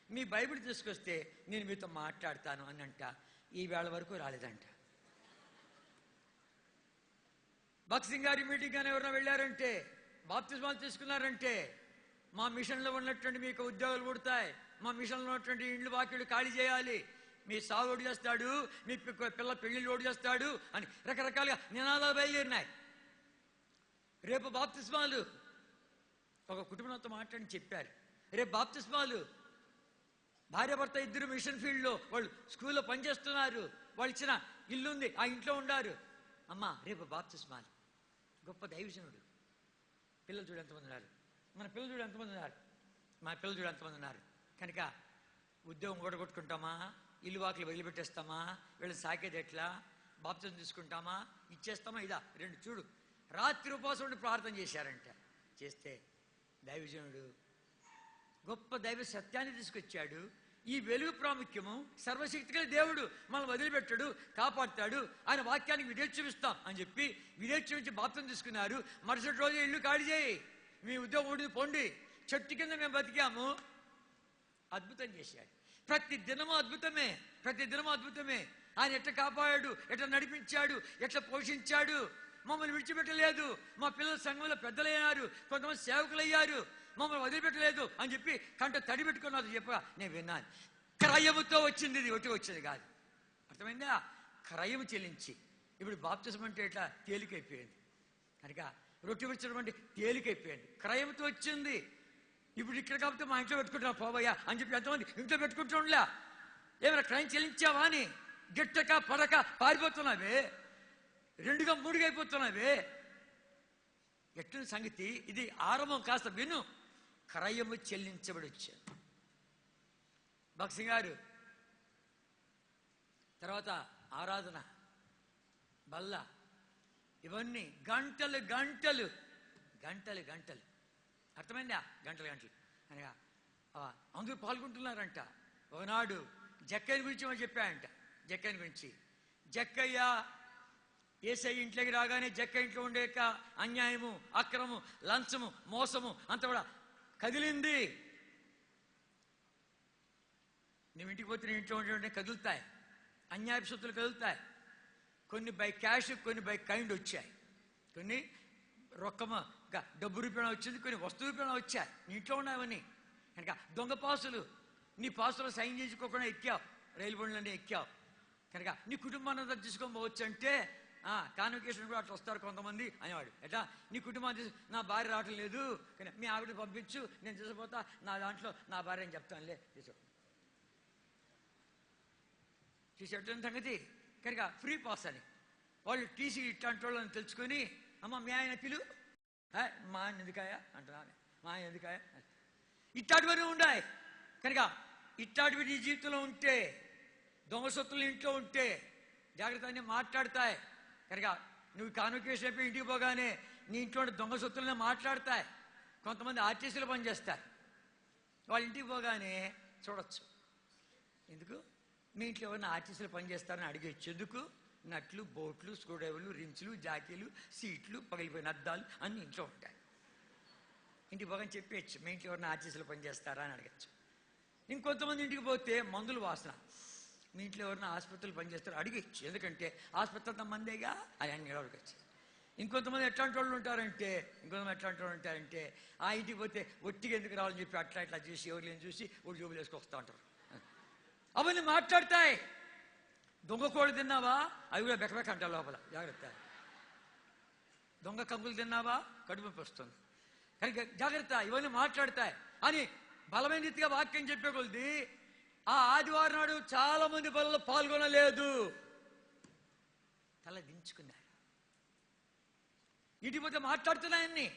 మీ బైబిల్ తీసుకొస్తే నేను మీతో మాట్లాడతాను అని అంట. ఈ వేళ వరకు రాలేదంట. భక్సింగ్ గారి మీటింగ్ కానీ ఎవరైనా వెళ్ళారంటే, బాప్తిస్మాలు తీసుకున్నారంటే, మా మిషన్లో ఉన్నటువంటి మీకు ఉద్యోగాలు పుడతాయి, మా మిషన్లో ఉన్నటువంటి ఇండ్లు వాక్యులు ఖాళీ చేయాలి, మీ సాగు ఓడి చేస్తాడు, మీ పిల్ల పెళ్లిళ్ళు ఓడి చేస్తాడు అని రకరకాలుగా నినాదాలు బయలుదేరినాయి. రేపు బాప్తిస్మాలు, ఒక కుటుంబంతో మాట్లాడి చెప్పారు, రేపు బాప్తిస్మాలు, భార్యాభర్త ఇద్దరు మిషన్ ఫీల్డ్లో వాళ్ళు స్కూల్లో పనిచేస్తున్నారు, వాళ్ళు ఇచ్చిన ఇల్లు ఉంది, ఆ ఇంట్లో ఉండారు. అమ్మా రేపు బాప్తిస్మాలు. గొప్ప దైవజనుడు. పిల్లలు చూడు ఎంతమంది ఉన్నారు, మన పిల్లలు చూడు ఎంతమంది ఉన్నారు, మా పిల్లలు చూడు ఎంతమంది ఉన్నారు. కనుక ఉద్యోగం ఓడగొట్టుకుంటామా, ఇల్లు వాకిలు వదిలిపెట్టేస్తామా, వీళ్ళని సాకేది ఎట్లా, బాప్తిజం తీసుకుంటామా, ఇచ్చేస్తామా, ఇదా రెండు చూడు. రాత్రి ఉపవాసం ఉండి ప్రార్థన చేశారంట. చేస్తే దైవజనుడు గొప్ప దైవ సత్యాన్ని తీసుకొచ్చాడు. ఈ వెలుగు ప్రాముఖ్యము, సర్వశక్తిగల దేవుడు మనం వదిలిపెట్టాడు, కాపాడుతాడు, ఆయన వాక్యానికి విధేయత చూపిస్తాం అని చెప్పి విధేయత చూపించి బాప్తిజం తీసుకున్నారు. మరుసటి రోజు ఇల్లు ఖాళీ చేయి, మీ ఉద్యోగం ఊడిది పొండి, చెట్టు కింద మేము బతికాము. అద్భుతం చేశాడు. ప్రతి దినము అద్భుతమే, ప్రతి దినము అద్భుతమే. ఆయన ఎట్లా కాపాడాడు, ఎట్లా నడిపించాడు, ఎట్లా పోషించాడు, మమ్మల్ని విడిచిపెట్టలేదు. మా పిల్లలు సంఘంలో పెద్దలయ్యారు, కొంతమంది సేవకులయ్యారు, మమ్మల్ని వదిలిపెట్టలేదు అని చెప్పి కంట తడి పెట్టుకున్నారు. చెప్ప నేను విన్నాను. క్రయముతో వచ్చింది, ఇది ఒకటి వచ్చేది కాదు. అర్థమైందా? క్రయము చెల్లించి. ఇప్పుడు బాప్తిజం అంటే ఎట్లా తేలికైపోయింది, కనుక రొట్టె విడిచడం అంటే తేలికైపోయింది, క్రయంతో వచ్చింది. ఇప్పుడు ఇక్కడ కాబట్టి మా ఇంట్లో పెట్టుకుంటున్నా పోవయ్యా అని చెప్పి ఎంతమంది ఇంట్లో పెట్టుకుంటుండలే. ఏమైనా క్రయం చెల్లించావా అని గిట్టక పడక పారిపోతున్నావే, 2గా 3గా అయిపోతున్నావే. ఎట్ల సంగతి ఇది? ఆరంభం కాస్త విను. క్రయము చెల్లించబడి వచ్చాడు భక్సింగ్ గారు. తర్వాత ఆరాధన, బల్ల, ఇవన్నీ గంటలు గంటలు గంటలు గంటలు. అర్థమైందా? గంటలు గంటలు అనగా అందరూ పాల్గొంటున్నారంట. ఒకనాడు జక్కయ్య గురించి మనం చెప్పాయంట. జక్కయ్య గురించి, జక్కయ్య యేసయ్య ఇంట్లోకి రాగానే జక్కయ్య ఇంట్లో ఉండే అన్యాయము, అక్రమము, లంచము, మోసము అంతా కూడా కదిలింది. నువ్వు ఇంటికి పోతే నీ ఇంట్లో ఉండే కదులుతాయి, అన్యాయపు సొత్తులు కదులుతాయి. కొన్ని బై క్యాష్, కొన్ని బై కైండ్ వచ్చాయి, కొన్ని రొక్కమ డబ్బు రూపాయన వచ్చింది, కొన్ని వస్తు రూపాయన వచ్చాయి. నీ ఇంట్లో ఉన్నాయవన్నీ. కనుక దొంగ పాసులు, నీ పాసులో సైన్ చేసుకోకుండా ఎక్కావు, రైలు బండ్లన్నీ ఎక్కావు. కనుక నీ కుటుంబాన్ని అంతా తీసుకొని పోవచ్చు అంటే కాన్వకేషన్ కూడా అట్లా వస్తారు కొంతమంది అనేవాడు. ఎట్లా నీ కుటుంబాన్ని తీసు, నా భార్య రావటం లేదు కానీ మీ ఆవిడ పంపించు, నేను తీసుకుపోతా, నా దాంట్లో నా భార్య అని చెప్తానులే, తీసేటువంటి సంగతి. కనుక ఫ్రీ పాస్ అని వాళ్ళు టీసీ ఇట్లాంటి వాళ్ళని తెలుసుకొని, అమ్మ మీ ఆయన పిలు, మా ఆయన ఎందుకాయ అంటున్నాను, మా ఆయన ఎందుకాయ, ఇట్లాంటివన్నీ ఉన్నాయి. కనుక ఇట్లాంటివి నీ జీవితంలో ఉంటే దొంగ సొత్తులు ఇంట్లో ఉంటే జాగ్రత్త, అన్నీ మాట్లాడతాయి కనుక నువ్వు కాన్వకేషన్ అయిపోయి ఇంటికి పోగానే నీ ఇంట్లో దొంగ సొత్తులనే మాట్లాడతాయి. కొంతమంది ఆర్టీసీలో పనిచేస్తారు, వాళ్ళ ఇంటికి పోగానే చూడొచ్చు. ఎందుకు మీ ఇంట్లో ఎవరైనా ఆర్టీసీలో పనిచేస్తారని అడిగేచ్చు. ఎందుకు? నట్లు, బోట్లు, స్క్రూ డ్రైవర్లు, రించులు, జాకీలు, సీట్లు, పగిలిపోయిన అద్దాలు అన్నీ ఇంట్లో ఉంటాయి. ఇంటికి పోగానే చెప్పేయచ్చు మీ ఇంట్లో ఎవరైనా ఆర్టీసీలో పనిచేస్తారా అని అడగచ్చు. ఇంకొంతమంది ఇంటికి పోతే మందులు వాసన, మీ ఇంట్లో ఎవరైనా ఆసుపత్రులు పనిచేస్తారో అడిగచ్చు. ఎందుకంటే ఆసుపత్రి అంత మందేగా అని అన్ని అడగచ్చు. ఇంకొంతమంది ఎట్లాంటి వాళ్ళు ఉంటారంటే ఆ ఇంటికి పోతే ఒట్టిగా ఎందుకు రావాలని చెప్పి అట్లా ఇట్లా చూసి ఎవరిని చూసి ఒక జోబులు వేసుకొస్తా ఉంటారు. అవన్నీ మాట్లాడతాయి. దొంగ కోడి తిన్నావా, అవి కూడా బెకబెక అంటారు లోపల, జాగ్రత్త. దొంగ కంకులు తిన్నావా, కడుపు నొప్పి వస్తుంది కనుక జాగ్రత్త. ఇవన్నీ మాట్లాడతాయి అని బలమైన రీతిగా వాక్యం చెప్పే కొద్ది ఆ ఆదివారం నాడు చాలా మంది పనుల్లో పాల్గొనలేదు, తల దించుకున్నారు. ఇంటికి పోతే మాట్లాడుతున్నాయన్ని,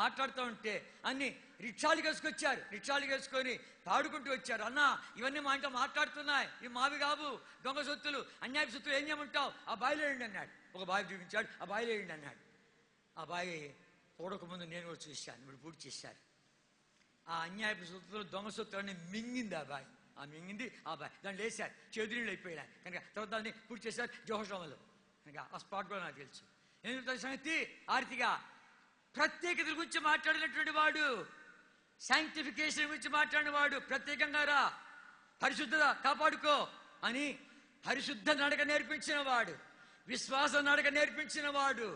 మాట్లాడుతూ ఉంటే అన్ని రిక్షాలు వేసుకొచ్చారు. రిక్షాలు వేసుకొని పాడుకుంటూ వచ్చారు. అన్న ఇవన్నీ మా ఇంట్లో మాట్లాడుతున్నాయి, ఇవి మావి కావు, దొంగ సొత్తులు, అన్యాయ సొత్తులు, ఏం చేయమంటావు, ఆ బావిలో వేయండి అన్నాడు. ఒక బావి చూపించాడు, ఆ బావిలో వేయండి అన్నాడు. ఆ బావి పూడక ముందు నేను కూడా చూశాను, ఇప్పుడు పూర్తి చేశారు. ఆ అన్యాయపు సొత్తులు, దొంగ సొత్తులన్నీ మింగింది ఆ బావి. ఆ మింగింది ఆ బావి, దాన్ని లేశారు, చేదునీళ్ళు అయిపోయినాయి కనుక తర్వాత దాన్ని పూర్తి చేశారు జోహోషంలో కనుక ఆ స్పాట్ కూడా నాకు తెలుసు. ఎందుకు సంగతి? ఆర్తిగా ప్రత్యేకతల గురించి మాట్లాడినటువంటి వాడు, సైంటిఫికేషన్ గురించి మాట్లాడిన వాడు, ప్రత్యేకంగా రా, పరిశుద్ధత కాపాడుకో అని పరిశుద్ధ నడక నేర్పించిన వాడు, విశ్వాస నడక నేర్పించిన వాడు,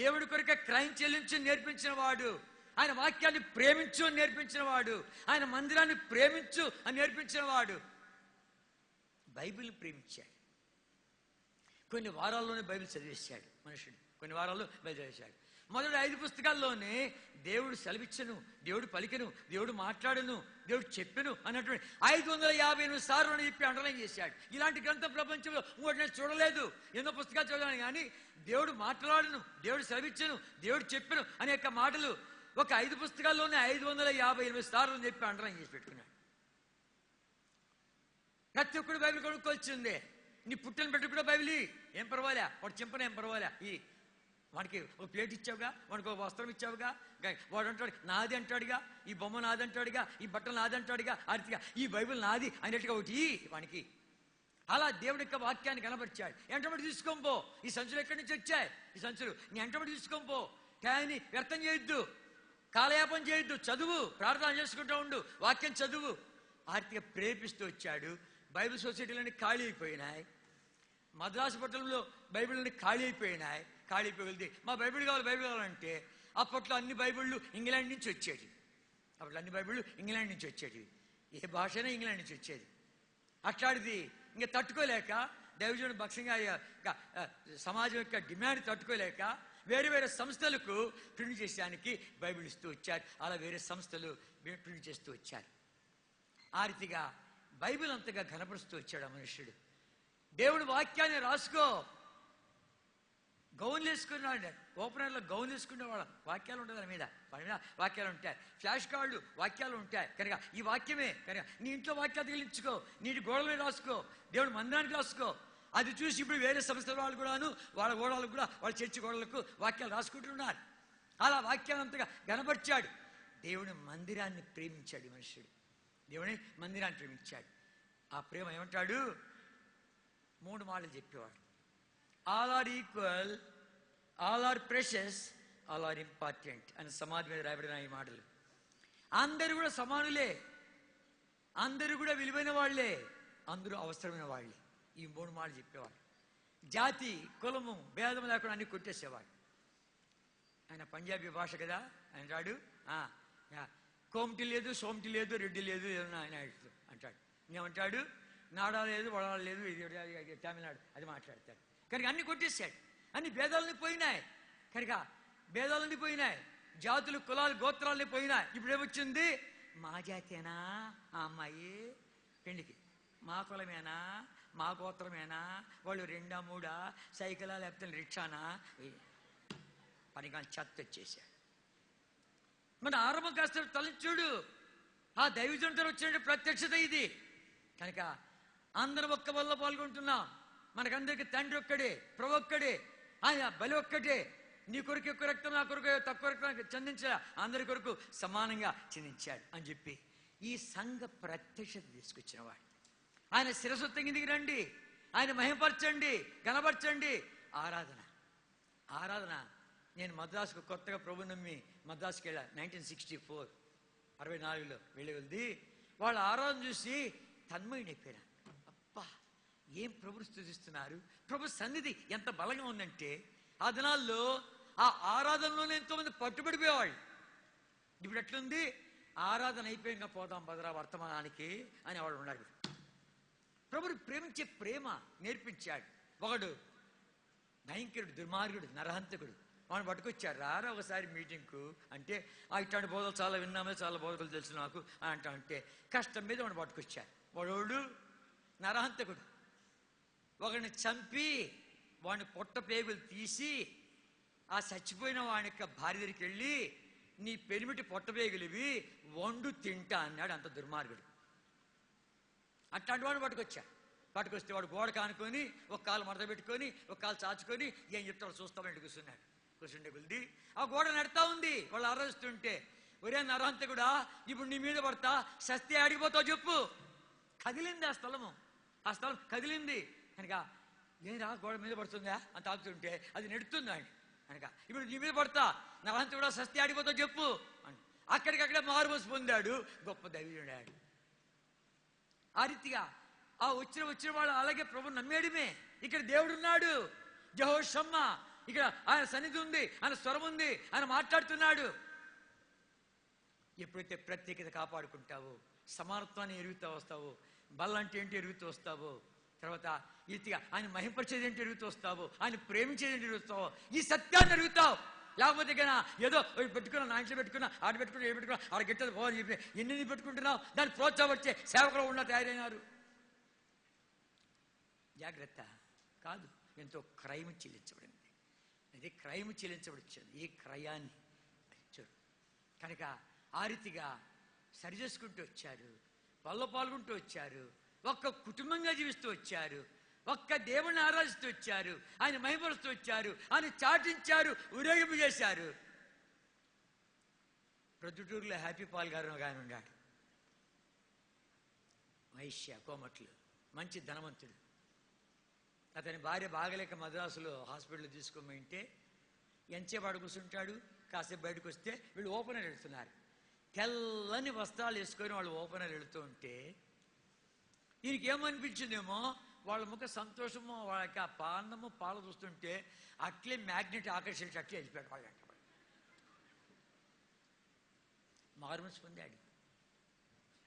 దేవుడి కొరకే క్రైమ్ చెల్లించి నేర్పించిన వాడు, ఆయన వాక్యాన్ని ప్రేమించు అని నేర్పించిన వాడు, ఆయన మందిరాన్ని ప్రేమించు అని నేర్పించిన వాడు బైబిల్ని ప్రేమించాడు. కొన్ని వారాల్లోనే బైబిల్ చదివేశాడు మనుషుడు, కొన్ని వారాల్లో బైబిల్ చదివేశాడు. మొదటి 5 పుస్తకాల్లోనే దేవుడు సెలవిచ్చను, దేవుడు పలికెను, దేవుడు మాట్లాడను, దేవుడు చెప్పెను అన్నటువంటి 558 సార్లు అని చెప్పి అండర్లైన్ చేశాడు. ఇలాంటి గ్రంథం ప్రపంచంలో ఇంకోటి నేను చూడలేదు. ఎన్నో పుస్తకాలు చదివాను కానీ దేవుడు మాట్లాడను, దేవుడు సెలవిచ్చను, దేవుడు చెప్పెను అనేక మాటలు ఒక 5 పుస్తకాల్లోనే 558 సార్లు అని చెప్పి అండర్లైన్ చేసి పెట్టుకున్నాడు. ప్రతి ఒక్కడు బైబిల్ కొనుక్కొచ్చింది. నీ పుట్టిన పెట్టి కూడా బైబిల్ ఏం పర్వాలే, వాడు చింపన ఏం పర్వాలే, వాడికి ఒక ప్లేట్ ఇచ్చావుగా, వాడికి ఒక వస్త్రం ఇచ్చావుగా, వాడు అంటాడు నాది అంటాడుగా, ఈ బొమ్మ నాది అంటాడుగా, ఈ బట్టలు నాది అంటాడుగా, ఆర్తిగా ఈ బైబిల్ నాది అనేట్టుగా ఒకటి వానికి. అలా దేవుడి యొక్క వాక్యాన్ని కనపరిచాడు. ఎంటబడి తీసుకోపో, ఈ సంచులు ఎక్కడి నుంచి వచ్చాయి, ఈ సంచులు నీ ఎంటబడి తీసుకోపో, కానీ వ్యర్థం చేయొద్దు, కాలయాపన చేయొద్దు, చదువు, ప్రార్థన చేసుకుంటూ ఉండు, వాక్యం చదువు. ఆర్తిగా ప్రేరేపిస్తూ వచ్చాడు. బైబిల్ సొసైటీలన్నీ ఖాళీ అయిపోయినాయి. మద్రాసు పట్టణంలో బైబిల్ని ఖాళీ అయిపోయినాయి. ఖాళీ అయిపోయింది. మా బైబిల్ కావాలి, బైబిల్ కావాలంటే అప్పట్లో అన్ని బైబిళ్ళు ఇంగ్లాండ్ నుంచి వచ్చేది. అప్పట్లో అన్ని బైబిళ్ళు ఇంగ్లాండ్ నుంచి వచ్చేది. ఏ భాషనే ఇంగ్లాండ్ నుంచి వచ్చేది. అట్లాంటిది ఇంకా తట్టుకోలేక దైవజనుడు భక్తంగా సమాజం యొక్క డిమాండ్ తట్టుకోలేక వేరే వేరే సంస్థలకు ప్రింట్ చేసేదానికి బైబిల్ ఇస్తూ వచ్చారు. అలా వేరే సంస్థలు ప్రింట్ చేస్తూ వచ్చారు. ఆ రీతిగా బైబిల్ అంతగా ఘనపరుస్తూ వచ్చాడు ఆ మనుష్యుడు. దేవుడు వాక్యాన్ని రాసుకో, గౌన్లు వేసుకున్నాడు. ఓపెనర్లో గౌన్లు వేసుకునేవాడు, వాక్యాలు ఉంటాయి దాని మీద, వాడి మీద వాక్యాలు ఉంటాయి. ఫ్లాష్ కార్డులు వాక్యాలు ఉంటాయి కనుక ఈ వాక్యమే కనుక నీ ఇంట్లో వాక్యాలు తగిలించుకో, నీటి గోడల మీద రాసుకో, దేవుడు మందిరానికి రాసుకో. అది చూసి ఇప్పుడు వేరే సంస్థల వాళ్ళు కూడాను వాళ్ళ గోడలకు కూడా వాళ్ళ చర్చి గోడలకు వాక్యాలు రాసుకుంటున్నారు. అలా వాక్యాన్ని అంతగా గనపరిచాడు. దేవుని మందిరాన్ని ప్రేమించాడు మనుషుడు. దేవుని మందిరాన్ని ప్రేమించాడు. ఆ ప్రేమ ఏమంటాడు? 3 మాటలు చెప్పేవాడు. All are equal, all are precious, all are important అని సమాధి మీద రాయబడిన ఈ మాటలు. అందరూ కూడా సమానులే, అందరూ కూడా విలువైన వాళ్లే, అందరూ అవసరమైన వాళ్ళే. ఈ 3 మాటలు చెప్పేవాడు. జాతి కులము భేదం లేకుండా అన్ని కొట్టేసేవాడు. ఆయన పంజాబీ భాష కదా, ఆయన రాడు కోమటి లేదు, సోమటి లేదు, రెడ్డి లేదు, ఏదన్నా ఆయన అంటాడు. ఏమంటాడు? నాడా లేదు, వడాలు లేదు, ఇది తమిళనాడు అది మాట్లాడతాడు. కనుక అన్ని కొట్టేశాడు. అన్ని భేదాలని పోయినాయి కనుక భేదాలన్నీ పోయినాయి, జాతులు కులాలు గోత్రాలన్నీ పోయినాయి. ఇప్పుడు ఏమొచ్చింది? మా జాతేనా ఆ అమ్మాయి పెళ్లికి, మా కులమేనా, మా గోత్రమేనా, వాళ్ళు 2 3 సైకిలా లేకపోతే రిక్షానా, పనిగా చెత్త వచ్చేసాడు. మన ఆరంభం కాస్త తలచూడు, ఆ దైవజనుడితో వచ్చిన ప్రత్యక్షత ఇది కనుక అందరం ఒక్క బలిలో పాల్గొంటున్నాం. మనకందరికి తండ్రి ఒక్కడే, ప్రభు ఒక్కడే, ఆయన బలి ఒక్కటే. నీ కొరకు ఎక్కువ రక్తం, నా కొరకు తక్కువ రక్తం చెందించా, అందరి కొరకు సమానంగా చెందించాడు అని చెప్పి ఈ సంఘ ప్రత్యక్షత తీసుకొచ్చిన వాడు. ఆయన శిరస్సు దిగి రండి, ఆయన మహిమపరచండి, గణపరచండి. ఆరాధన ఆరాధన. నేను మద్రాసుకు కొత్తగా ప్రభు నమ్మి మద్రాసుకి వెళ్ళా 1964, 64లో వెళ్ళి వాళ్ళ ఆరాధన చూసి తన్మయుడైపోయాను. అబ్బా, ఏం ప్రభుని స్తుతిస్తున్నారు, ప్రభు సన్నిధి ఎంత బలంగా ఉందంటే ఆ దినాల్లో ఆ ఆరాధనలోనే ఎంతోమంది పట్టుబడిపోయేవాళ్ళు. ఇప్పుడు ఎట్లుంది, ఆరాధన అయిపోయినా పోదాం భద్రా వర్తమానానికి అని వాడు ఉన్నాడు. ప్రభుని ప్రేమించే ప్రేమ నేర్పించాడు. ఒకడు భయంకరుడు, దుర్మార్గుడు, నరహంతకుడు, వాడిని పట్టుకొచ్చారు. రారా ఒకసారి మీటింగ్కు అంటే, ఇట్లాంటి బోధలు చాలా విన్నామే, చాలా బోధకులు తెలుసు నాకు అని అంటే కష్టం మీద వాడిని పట్టుకొచ్చారు. వాడు నరహంతకుడు. ఒకడిని చంపి వాడిని పొట్ట పేగులు తీసి ఆ చచ్చిపోయిన వాడి యొక్క భార్య దగ్గరికి వెళ్ళి, నీ పెనిమిటి పొట్ట పేగులివి వండు తింటా అన్నాడు. అంత దుర్మార్గుడు. అట్లాంటి వాడు పట్టుకొస్తే వాడు గోడ కానుకొని ఒక కాలు మడత పెట్టుకొని ఒక కాలు చాచుకొని ఏం చెప్తాడు చూస్తామంటే కూర్చుండే కొద్ది ఆ గోడ నడుతా ఉంది. వాళ్ళు ఆరాధిస్తుంటే, ఒరే నరహంతకుడా, ఇప్పుడు నీ మీద పడతా, శస్తి ఆడిపోతావు చెప్పు. కదిలింది ఆ స్థలం కదిలింది కనుక, ఏరా గోడ మీద పడుతుందా అని తాకుతుంటే అది నెడుతుంది ఆయన కనుక, ఇప్పుడు నీ మీద పడతా, నరహంతకుడా శస్తి ఆడిపోతావు చెప్పు అని అక్కడికక్కడే మారుమోసి పొందాడు. గొప్ప దైవజనుడాడు. ఆ రీతిగా ఆ వచ్చిన వాళ్ళు అలాగే ప్రభు నమ్మేయడమే. ఇక్కడ దేవుడున్నాడు, యెహోషమ్మ, ఇక్కడ ఆయన సన్నిధి ఉంది, ఆయన స్వరం ఉంది, ఆయన మాట్లాడుతున్నాడు. ఎప్పుడైతే ప్రత్యేకత కాపాడుకుంటావో, సమానత్వాన్ని ఎరుగుతూ వస్తావో, బల్లంటే ఏంటి ఎరుగుతూ వస్తావో, తర్వాత ఈ రీతిగా ఆయన మహింపరిచేది ఏంటి ఎరుగుతూ వస్తావో, ఆయన ప్రేమించేది ఏంటి ఎరుగుతావో, ఈ సత్యాన్ని ఎరుగుతావు. లేకపోతే కన్నా ఏదో పెట్టుకున్నా, నా ఇంట్లో పెట్టుకున్నా, ఆడ పెట్టుకున్నా, ఏ పెట్టుకున్నా, ఆడ గిట్టదు పోవాలని చెప్పి ఎన్ని పెట్టుకుంటున్నావు, దాన్ని ప్రోత్సాహపరిచే సేవకులు ఉన్న తయారైనారు. జాగ్రత్త. కాదు, ఎంతో క్రైమ్ చెల్లించబడింది. అది క్రైమ్ చెల్లించబడిచ్చింది. ఈ క్రయాన్ని చూడు కనుక ఆ రీతిగా సరిచేసుకుంటూ వచ్చారు, వాళ్ళలో పాల్గొంటూ వచ్చారు, ఒక్క కుటుంబంగా జీవిస్తూ వచ్చారు, ఒక్క దేవుణ్ణి ఆరాధిస్తూ వచ్చారు, ఆయన మహిమపరుస్తూ వచ్చారు, ఆయన చాటించారు, ఊరేగింపు చేశారు. ప్రొద్దుటూరులో హ్యాపీ పాల్ గారు ఆయన ఉన్నాడు. వైశ్య, కోమట్లు, మంచి ధనవంతుడు. అతని భార్య బాగలేక మద్రాసులో హాస్పిటల్ తీసుకోమంటే ఎంతసేపు ఆడ కూర్చుంటాడు, కాసేపు బయటకు వస్తే వీళ్ళు ఓపెనర్ వెళుతున్నారు. తెల్లని వస్త్రాలు వేసుకొని వాళ్ళు ఓపెనర్ వెళుతూ ఉంటే ఈయనకి ఏమనిపించిందేమో, వాళ్ళ ముఖ సంతోషము, వాళ్ళకి ఆ పాన్నము పాలు చూస్తుంటే అట్లే మ్యాగ్నెట్ ఆకర్షించి అట్లే వెళ్ళిపోయాడు. వాళ్ళంట మారుమనసు పొందాడు.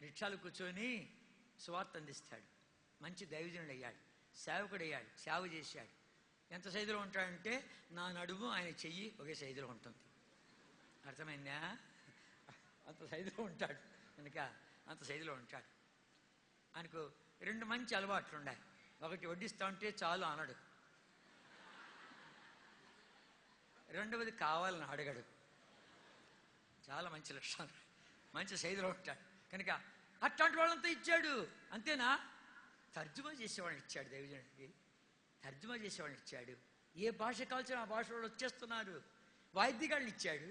రిక్షాలు కూర్చొని సువార్త అందిస్తాడు. మంచి దైవజనుడు అయ్యాడు, సేవకుడు అయ్యాడు, సేవ చేశాడు. ఎంత సైజులో ఉంటాడంటే నా నడుము ఆయన చెయ్యి ఒకే సైజులో ఉంటుంది. అర్థమైందా? అంత సైజులో ఉంటాడు కనుక అంత సైజులో ఉంటాడు. ఆయనకు రెండు మంచి అలవాట్లు ఉన్నాయి. ఒకటి వడ్డిస్తా ఉంటే చాలు అనడు, రెండవది కావాలని అడగడు. చాలా మంచి లక్షణాలు. మంచి సైజులో ఉంటాడు కనుక అట్లాంటి వాళ్ళంతా ఇచ్చాడు. అంతేనా? తర్జుమా చేసేవాళ్ళని ఇచ్చాడు. దైవజనుడికి తర్జుమా చేసేవాళ్ళని ఇచ్చాడు. ఏ భాష కాల్చిన ఆ భాష వాళ్ళు వచ్చేస్తున్నారు. వాయిద్యగాళ్ళని ఇచ్చాడు,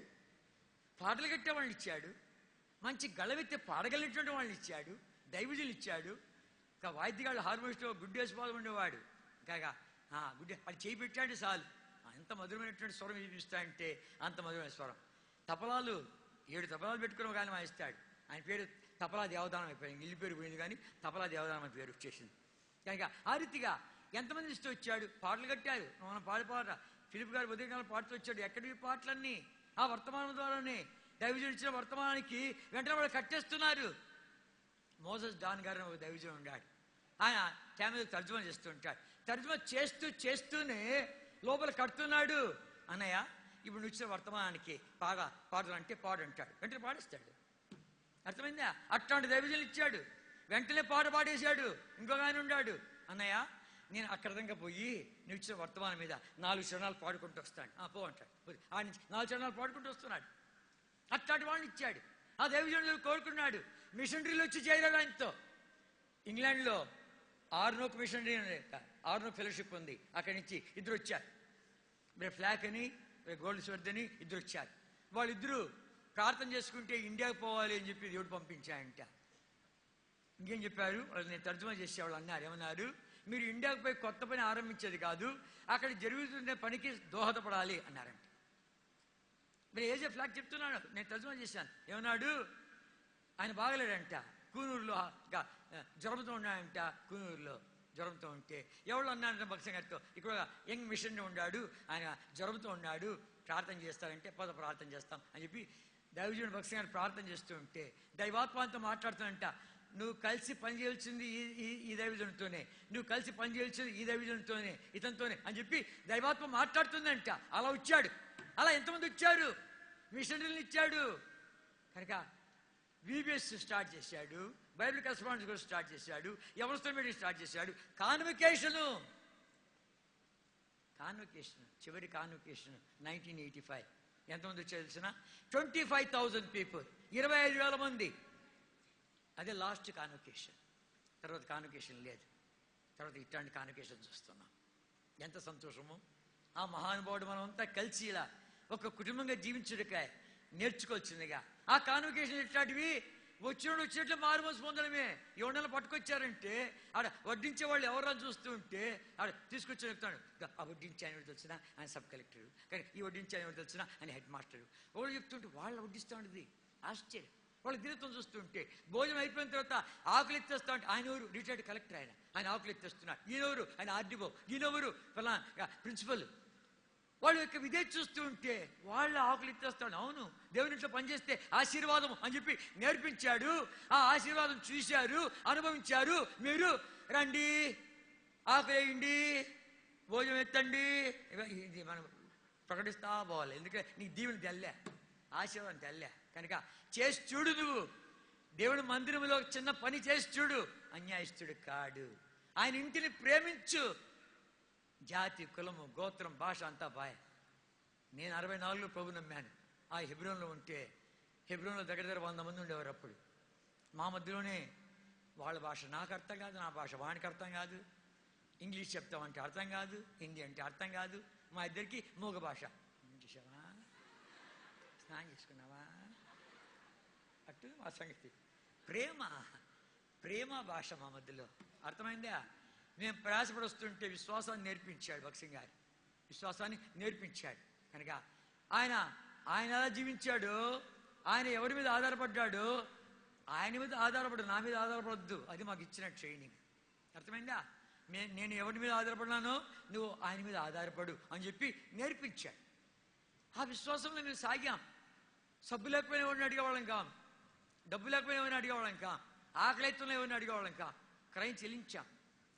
పాటలు కట్టే వాళ్ళని ఇచ్చాడు, మంచి గళవెత్తే పాడగలిగినటువంటి వాళ్ళని ఇచ్చాడు, దైవజనులు ఇచ్చాడు. ఇంకా వాయిద్యగాళ్ళు హార్మోనిస్ట్లో గుడ్డేసి పాల్గొండేవాడు. ఇంకా గుడ్డే అది చేయి పెట్టాడు చాలు, ఎంత మధురమైనటువంటి స్వరం వినిపిస్తాయంటే అంత మధురమైన స్వరం. తపలాలు 7 తపలాలు పెట్టుకుని ఒక ఆయన వాయిస్తాడు. ఆయన పేరు తపలా దేవదానం అయిపోయింది. ఇల్లు పేరు పోయింది కానీ తపలా దేవదానం అని పేరు వచ్చేసింది. కనుక ఆ రీతిగా ఎంతమంది ఇస్తూ వచ్చాడు. పాటలు కట్టారు. మనం పాట ఫిలిప్ గారు ఉదయకాలం పాడుతూ వచ్చాడు. ఎక్కడివి పాటలన్నీ ఆ వర్తమానం ద్వారానే. దైవజనుడు ఇచ్చిన వర్తమానానికి వెంటనే వాళ్ళు కట్టేస్తున్నారు. మోసస్ డాన్ గారు ఒక దైవజనుడు ఉన్నాడు. ఆయన కెమెరా తర్జుమా చేస్తూ ఉంటాడు. తర్జుమా చేస్తూనే లోపల కడుతున్నాడు. అన్నయ్య ఇప్పుడు నువ్వు ఇచ్చిన వర్తమానానికి బాగా పాడాలంటే పాడు అంటాడు. వెంటనే పాడేస్తాడు. అర్థమైందా? అట్లాంటి దైవజనులు ఇచ్చాడు. వెంటనే పాడేశాడు. ఇంకొక ఆయన ఉన్నాడు. అన్నయ్య నేను అక్కడంగా పోయి నువ్వు ఇచ్చిన వర్తమానం మీద 4 చరణాలు పాడుకుంటూ వస్తాడు. పో అంటాడు. ఆయన 4 చరణాలు పాడుకుంటూ వస్తున్నాడు. అట్లాంటి వాళ్ళని ఇచ్చాడు. ఆ దైవజనులు కోరుకున్నాడు. మిషనరీలు వచ్చి చేరాడు ఆయనతో. ఇంగ్లాండ్లో ఆర్నోక్ మిషనరీ ఆర్నోక్ ఫెలోషిప్ ఉంది. అక్కడి నుంచి ఇద్దరు వచ్చారు, ఫ్లాక్ అని గోల్డ్ స్వర్డ్ అని ఇద్దరు వచ్చారు. వాళ్ళిద్దరూ ప్రార్థన చేసుకుంటే ఇండియాకు పోవాలి అని చెప్పి దేవుడు పంపించాయంట. ఇంకేం చెప్పారు వాళ్ళు, నేను తర్జుమా చేసేవాళ్ళు అన్నారు, ఏమన్నారు, మీరు ఇండియాకు పోయి కొత్త పని ఆరంభించేది కాదు, అక్కడ జరుగుతున్న పనికి దోహదపడాలి అన్నారంట. మరి ఏజే ఫ్లాగ్ చెప్తున్నాడు, నేను తర్జుమా చేశాను. ఏమన్నాడు, ఆయన బాగలేడంట, కూనూరులో జ్వరంతో ఉన్నాడంట. కూనూరులో జ్వరంతో ఉంటే ఎవరు అన్నారంట భక్సింగ్ గారితో, ఇక్కడ యంగ్ మిషనరీ ఉన్నాడు, ఆయన జ్వరంతో ఉన్నాడు, ప్రార్థన చేస్తారంటే ప్రార్థన చేస్తాం అని చెప్పి దైవజనుడు భక్సింగ్ గారు ప్రార్థన చేస్తూ ఉంటే దైవాత్మతో మాట్లాడుతానంట, నువ్వు కలిసి పనిచేయాల్సింది ఈ దైవజనుడితోనే, నువ్వు కలిసి పనిచేయాల్సింది ఈ దైవజనుడితోనే, ఇతనితోనే అని చెప్పి దైవాత్మ మాట్లాడుతుందంట. అలా వచ్చాడు. అలా ఎంతమంది వచ్చారు, మిషనరీలు ఇచ్చాడు. కనుక VBS స్టార్ట్ చేశాడు, బైబిల్ కరెస్పాండెన్స్ కూడా స్టార్ట్ చేశాడు, యవనస్తుల మీటింగ్ స్టార్ట్ చేశాడు. కాన్వకేషన్ చివరి కాన్వకేషన్ 1985 ఎంతమంది వచ్చారు తెలిసిన 25,000 పీపుల్, 25,000 మంది. అదే లాస్ట్ కాన్వకేషన్. తర్వాత కాన్వకేషన్ లేదు. తర్వాత ఇట్లాంటి కాన్వకేషన్ చూస్తున్నాం. ఎంత సంతోషము. ఆ మహానుభావుడు మనం అంతా కలిసి ఇలా ఒక కుటుంబంగా జీవించుడికాయ నేర్చుకోవాల్సిందిగా. ఆ కాన్వకేషన్ ఇట్లాంటివి వచ్చినట్లు మారుమోసి పొందడమే. ఎవరినైనా పట్టుకొచ్చారంటే ఆడ వడ్డించే వాళ్ళు ఎవరైనా చూస్తూ ఉంటే ఆడ తీసుకొచ్చి చెప్తాడు, ఆ వడ్డించే ఆయన తెలిసిన ఆయన సబ్ కలెక్టర్, కానీ ఈ వడ్డించే ఆయన తెలిసిన ఆయన హెడ్ మాస్టర్. వాళ్ళు చెప్తుంటే వాళ్ళు వడ్డిస్తూ ఉండేది ఆశ్చర్యం. వాళ్ళ దినత్వం చూస్తుంటే భోజనం అయిపోయిన తర్వాత ఆకులు ఎత్తేస్తా ఉంటే ఆయన ఎవరు, రిటైర్డ్ కలెక్టర్, ఆయన ఆకులు ఎత్తేస్తున్నాడు. ఈయనెవరు, ఆయన ఆర్డీఓ, ఈయనెవరు ప్రిన్సిపల్. వాళ్ళ యొక్క విధేయత చూస్తూ ఉంటే వాళ్ళ ఆకులు ఎత్తేస్తాడు. అవును, దేవుని ఇంట్లో పనిచేస్తే ఆశీర్వాదం అని చెప్పి నేర్పించాడు. ఆ ఆశీర్వాదం చూశారు, అనుభవించారు. మీరు రండి, ఆకులు వేయండి, భోజనం ఎత్తండి, ఇది మనం ప్రకటిస్తా పోవాలి. ఎందుకంటే నీకు దీవెని తెల్లే, ఆశీర్వాదం తెల్లే. కనుక చేసి చూడు, నువ్వు దేవుడి మందిరంలో చిన్న పని చేసి చూడు. అన్యాయస్తుడు కాడు. ఆయన ఇంటిని ప్రేమించు. జాతి, కులము, గోత్రం, భాష అంతా బాయ్. నేను 64లో ప్రభు నమ్మాను. ఆ హెబ్రోన్లో ఉంటే, హెబ్రోన్లో దగ్గర 100 మంది ఉండేవారు. అప్పుడు మా మధ్యలోనే వాళ్ళ భాష నాకు అర్థం కాదు, నా భాష వానికి అర్థం కాదు, ఇంగ్లీష్ చెప్తామంటే అర్థం కాదు, హిందీ అంటే అర్థం కాదు. మా ఇద్దరికి మూగ భాష. చూసావా, స్నానం చేసుకున్నావా, అట్టు మా సంగతి. ప్రేమ భాష మా మధ్యలో. అర్థమైందా? మేము ప్రయాసపడొస్తుంటే విశ్వాసాన్ని నేర్పించాడు భక్సింగ్ గారు, విశ్వాసాన్ని నేర్పించాడు. కనుక ఆయన ఎలా జీవించాడు, ఆయన ఎవరి మీద ఆధారపడ్డాడు, ఆయన మీద ఆధారపడు, నా మీద ఆధారపడద్దు. అది మాకు ఇచ్చిన ట్రైనింగ్. అర్థమైందా? నేను ఎవరి మీద ఆధారపడినానో నువ్వు ఆయన మీద ఆధారపడు అని చెప్పి నేర్పించాడు. ఆ విశ్వాసంలో మేము సాగాం. సబ్బు లేకపోయినా ఎవరిని అడిగేవాళ్ళం కాం, డబ్బు లేకపోయినా ఎవరిని అడిగేవాళ్ళం కాం, ఆకలితుల్లో ఎవరిని అడిగేవాళ్ళం కాం. క్రయం చెల్లించాం.